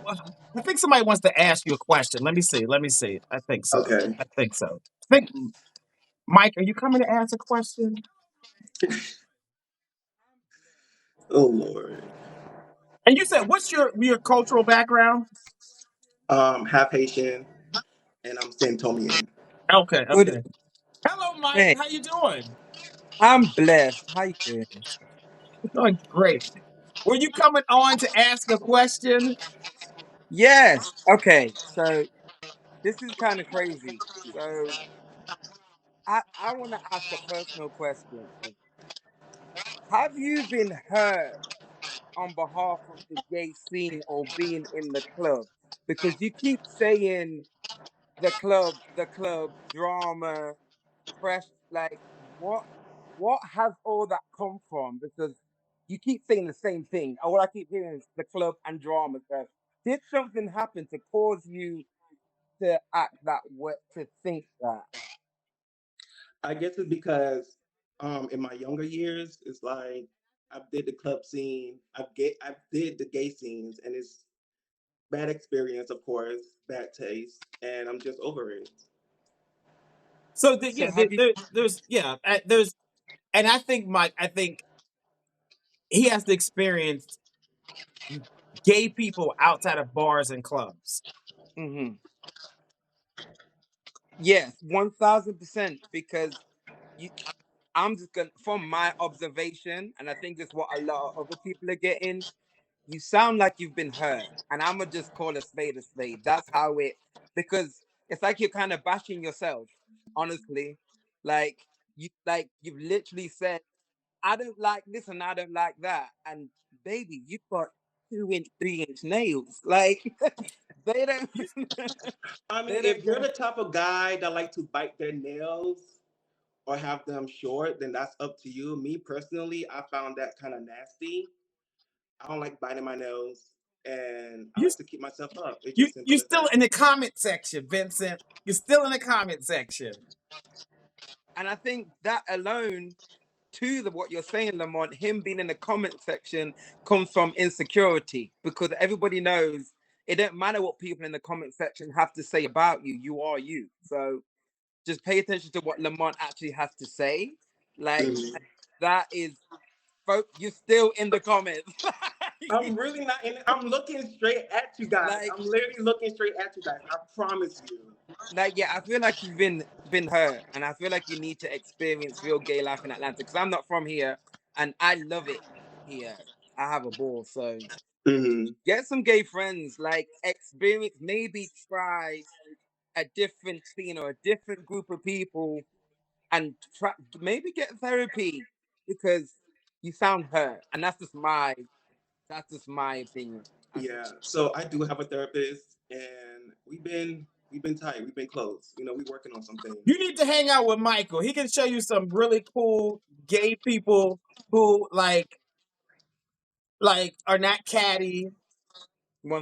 Speaker 1: I think somebody wants to ask you a question. Let me see. Let me see. I think so.
Speaker 8: Okay.
Speaker 1: I think so. I think Mike, are you coming to ask a question?
Speaker 8: Oh Lord.
Speaker 1: And you said, what's your cultural background?
Speaker 8: Half Haitian and I'm Santomian.
Speaker 1: Okay,
Speaker 9: Good.
Speaker 1: okay. Hello, Mike.
Speaker 9: Hey,
Speaker 1: How you doing?
Speaker 9: I'm blessed. How you doing?
Speaker 1: Doing great. Were you coming on to ask a question?
Speaker 9: Yes. Okay. So this is kind of crazy. So I want to ask a personal question. Have you been hurt on behalf of the gay scene or being in the club? Because you keep saying the club, drama, press. Like what? What has all that come from? Because you keep saying the same thing. All I keep hearing is the club and drama stuff. Did something happen to cause you to act that way, to think that?
Speaker 8: I guess it's because in my younger years, it's like I did the club scene, I did the gay scenes, and it's bad experience, of course, bad taste, and I'm just over it.
Speaker 1: So
Speaker 9: So have you?
Speaker 1: there's, and I think Mike, I think he has to experience gay people outside of bars and clubs.
Speaker 9: Hmm. Yes, 1,000%. Because you, I'm just gonna, from my observation, and I think it's what a lot of other people are getting. You sound like you've been hurt, and I'm gonna just call a spade a spade. That's how it, because it's like you're kind of bashing yourself, honestly. Like you've literally said, I don't like this and I don't like that, and baby, you've got 2 inch, 3 inch nails. Like they don't,
Speaker 8: I mean,
Speaker 9: they
Speaker 8: if
Speaker 9: don't
Speaker 8: you're
Speaker 9: go.
Speaker 8: the type of guy that like to bite their nails or have them short, then that's up to you. Me personally, I found that kind of nasty. I don't like biting my nails, and I
Speaker 1: You
Speaker 8: like to keep myself up. It's
Speaker 1: you
Speaker 8: just
Speaker 1: you
Speaker 8: simple as
Speaker 1: still
Speaker 8: that.
Speaker 1: in the comment section, Vincent. You're still in the comment section.
Speaker 9: And I think that alone, to what you're saying, Lamont, him being in the comment section comes from insecurity, because everybody knows it don't matter what people in the comment section have to say about you. You are you. So just pay attention to what Lamont actually has to say. Like
Speaker 8: Mhm.
Speaker 9: that is, folks, you're still in the comments.
Speaker 8: I'm really not in. I'm looking straight at you guys.
Speaker 9: like,
Speaker 8: I'm literally looking straight at you guys. I promise you.
Speaker 9: yeah, I feel like you've been hurt, and I feel like you need to experience real gay life in Atlanta, because I'm not from here, and I love it here. I have a ball, so
Speaker 8: Hmm.
Speaker 9: get some gay friends, like experience, maybe try a different scene or a different group of people, and try, maybe get therapy, because you sound hurt, and that's just my opinion.
Speaker 8: Yeah. So I do have a therapist, and we've been tight. We've been close. We working on some things.
Speaker 1: You need to hang out with Michael. He can show you some really cool gay people who like are not catty,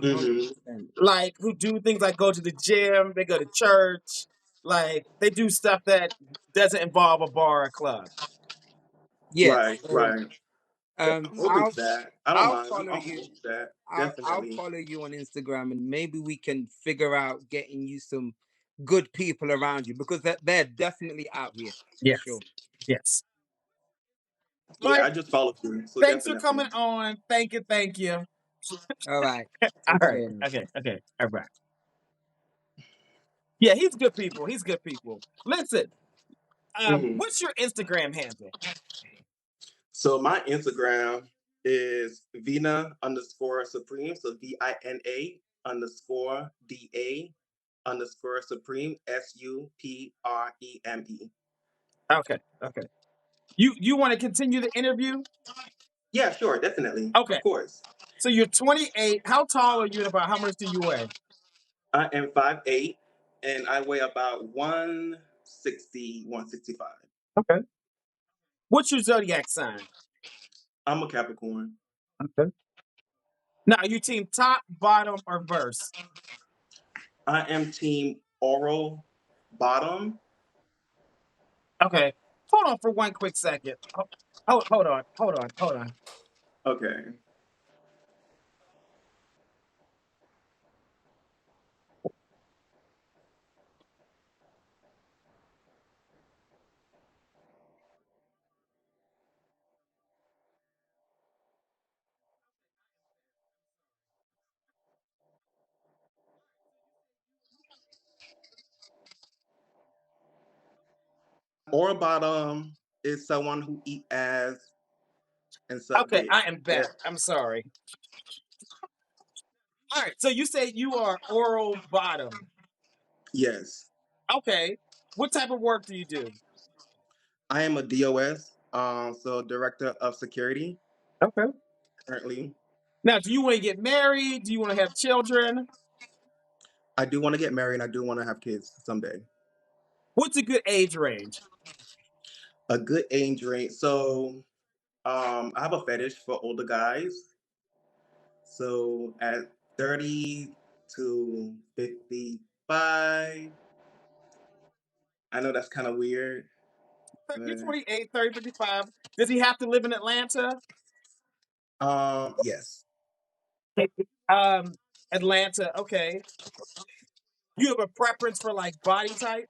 Speaker 8: Hmm.
Speaker 9: 100%.
Speaker 1: like who do things like go to the gym, they go to church, like they do stuff that doesn't involve a bar or club.
Speaker 9: Yes.
Speaker 8: Right.
Speaker 9: So
Speaker 8: Right. Yeah, I'm open
Speaker 9: I'll
Speaker 8: to that. I don't
Speaker 9: I'll
Speaker 8: mind.
Speaker 9: follow
Speaker 8: I'm
Speaker 9: you.
Speaker 8: open to that.
Speaker 9: I'll
Speaker 8: Definitely.
Speaker 9: follow you on Instagram, and maybe we can figure out getting you some good people around you, because they're definitely out here for
Speaker 1: Yes.
Speaker 9: sure.
Speaker 1: Yes.
Speaker 8: Yeah,
Speaker 1: Mike,
Speaker 8: I just followed you, so
Speaker 1: thanks for
Speaker 8: definitely.
Speaker 1: coming on. Thank you. Thank you.
Speaker 9: All right.
Speaker 1: All
Speaker 9: Take
Speaker 1: right.
Speaker 9: care.
Speaker 1: Okay. Okay. All right. Yeah, he's good people. He's good people. Listen,
Speaker 8: Mhm.
Speaker 1: What's your Instagram handle?
Speaker 8: So my Instagram is Vina_Supreme. So VINA_DA_Supreme SUPREME.
Speaker 1: Okay. You want to continue the interview?
Speaker 8: Yeah, sure, definitely.
Speaker 1: Okay.
Speaker 8: Of course.
Speaker 1: So you're 28. How tall are you and about how much do you weigh?
Speaker 8: I am 5'8" and I weigh about 160, 165.
Speaker 1: Okay. What's your zodiac sign?
Speaker 8: I'm a Capricorn.
Speaker 1: Okay. Now, are you team top, bottom, or verse?
Speaker 8: I am team oral bottom.
Speaker 1: Okay. Hold on for one quick second. Hold on.
Speaker 8: Okay. Oral bottom is someone who eat ass and suck
Speaker 1: Okay,
Speaker 8: dick.
Speaker 1: I am back. I'm sorry. All right. So you say you are oral bottom.
Speaker 8: Yes.
Speaker 1: Okay. What type of work do you do?
Speaker 8: I am a DOS, so director of security
Speaker 1: Okay.
Speaker 8: currently.
Speaker 1: Now, do you want to get married? Do you want to have children?
Speaker 8: I do want to get married and I do want to have kids someday.
Speaker 1: What's a good age range?
Speaker 8: A good age range. So I have a fetish for older guys. So at 30 to 55, I know that's kind of weird.
Speaker 1: You're
Speaker 8: But,
Speaker 1: 28, 30, 55. Does he have to live in Atlanta?
Speaker 8: yes.
Speaker 1: Um, Atlanta. Okay. You have a preference for like body type?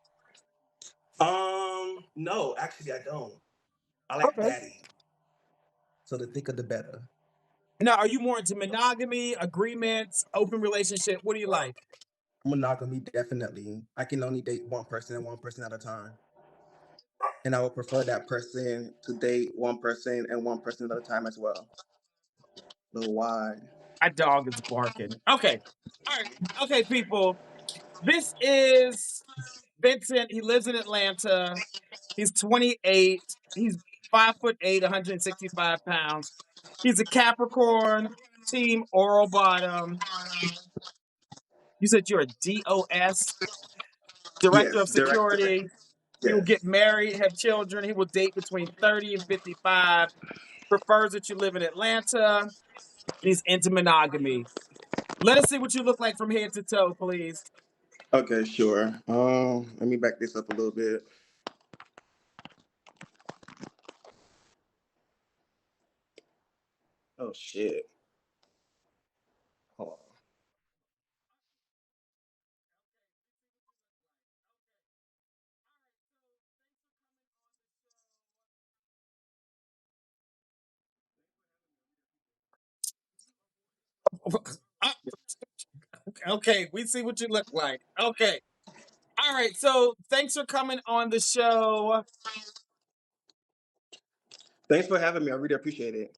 Speaker 8: No, actually I don't. I like
Speaker 1: Okay.
Speaker 8: daddy. So the thicker the better.
Speaker 1: Now, are you more into monogamy, agreements, open relationship? What do you like?
Speaker 8: Monogamy, definitely. I can only date one person and one person at a time. And I would prefer that person to date one person and one person at a time as well. A little wide.
Speaker 1: My dog is barking. Okay. All right. Okay, people. This is Vincent. He lives in Atlanta. He's 28. He's 5'8", 165 pounds. He's a Capricorn, team oral bottom. You said you're a DOS, director
Speaker 8: Yes,
Speaker 1: of
Speaker 8: director.
Speaker 1: security. He will get
Speaker 8: Yes.
Speaker 1: married, have children. He will date between 30 and 55. Prefers that you live in Atlanta. He's into monogamy. Let us see what you look like from head to toe, please.
Speaker 8: Okay, sure. Let me back this up a little bit. Oh shit. Hold
Speaker 1: Okay, we see what you look like. Okay. All right. So thanks for coming on the show.
Speaker 8: Thanks for having me. I really appreciate it.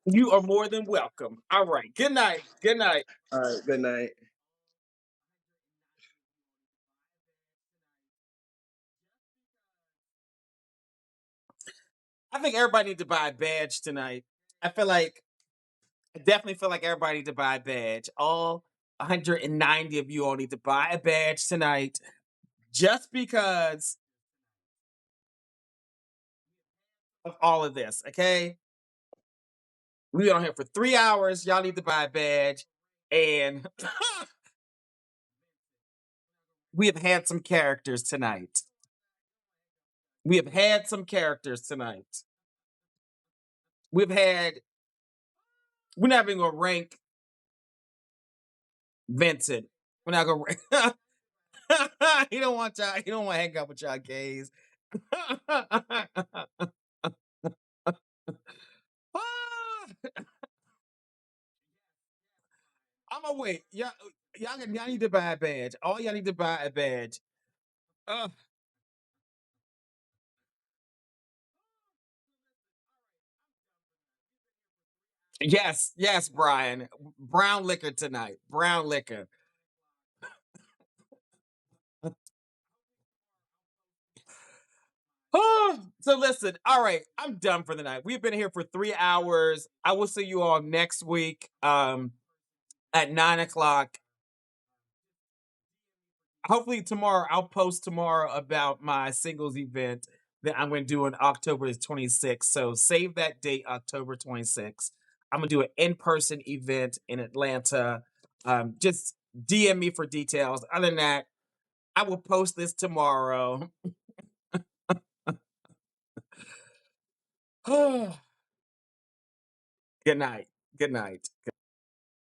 Speaker 1: You are more than welcome. All right. Good night. Good night.
Speaker 8: All right. Good night.
Speaker 1: I think everybody needs to buy a badge tonight. I definitely feel like everybody need to buy a badge. All 190 of you all need to buy a badge tonight just because of all of this. Okay. We been on here for 3 hours. Y'all need to buy a badge. And we have had some characters tonight. We have had some characters tonight. We've had, we're not even gonna rank Vincent. We're not gonna rank. He don't want y'all, he don't want to hang out with y'all gays. I'm gonna wait. Y'all need to buy a badge. All y'all need to buy a badge. Uh, Yes, yes, Brian. Brown liquor tonight. Brown liquor. So listen, all right, I'm done for the night. We've been here for 3 hours. I will see you all next week at 9 o'clock. Hopefully tomorrow, I'll post tomorrow about my singles event that I'm going to do on October 26th. So save that date, October 26th. I'm going to do an in-person event in Atlanta. Just DM me for details. Other than that, I will post this tomorrow. Good night. Good night.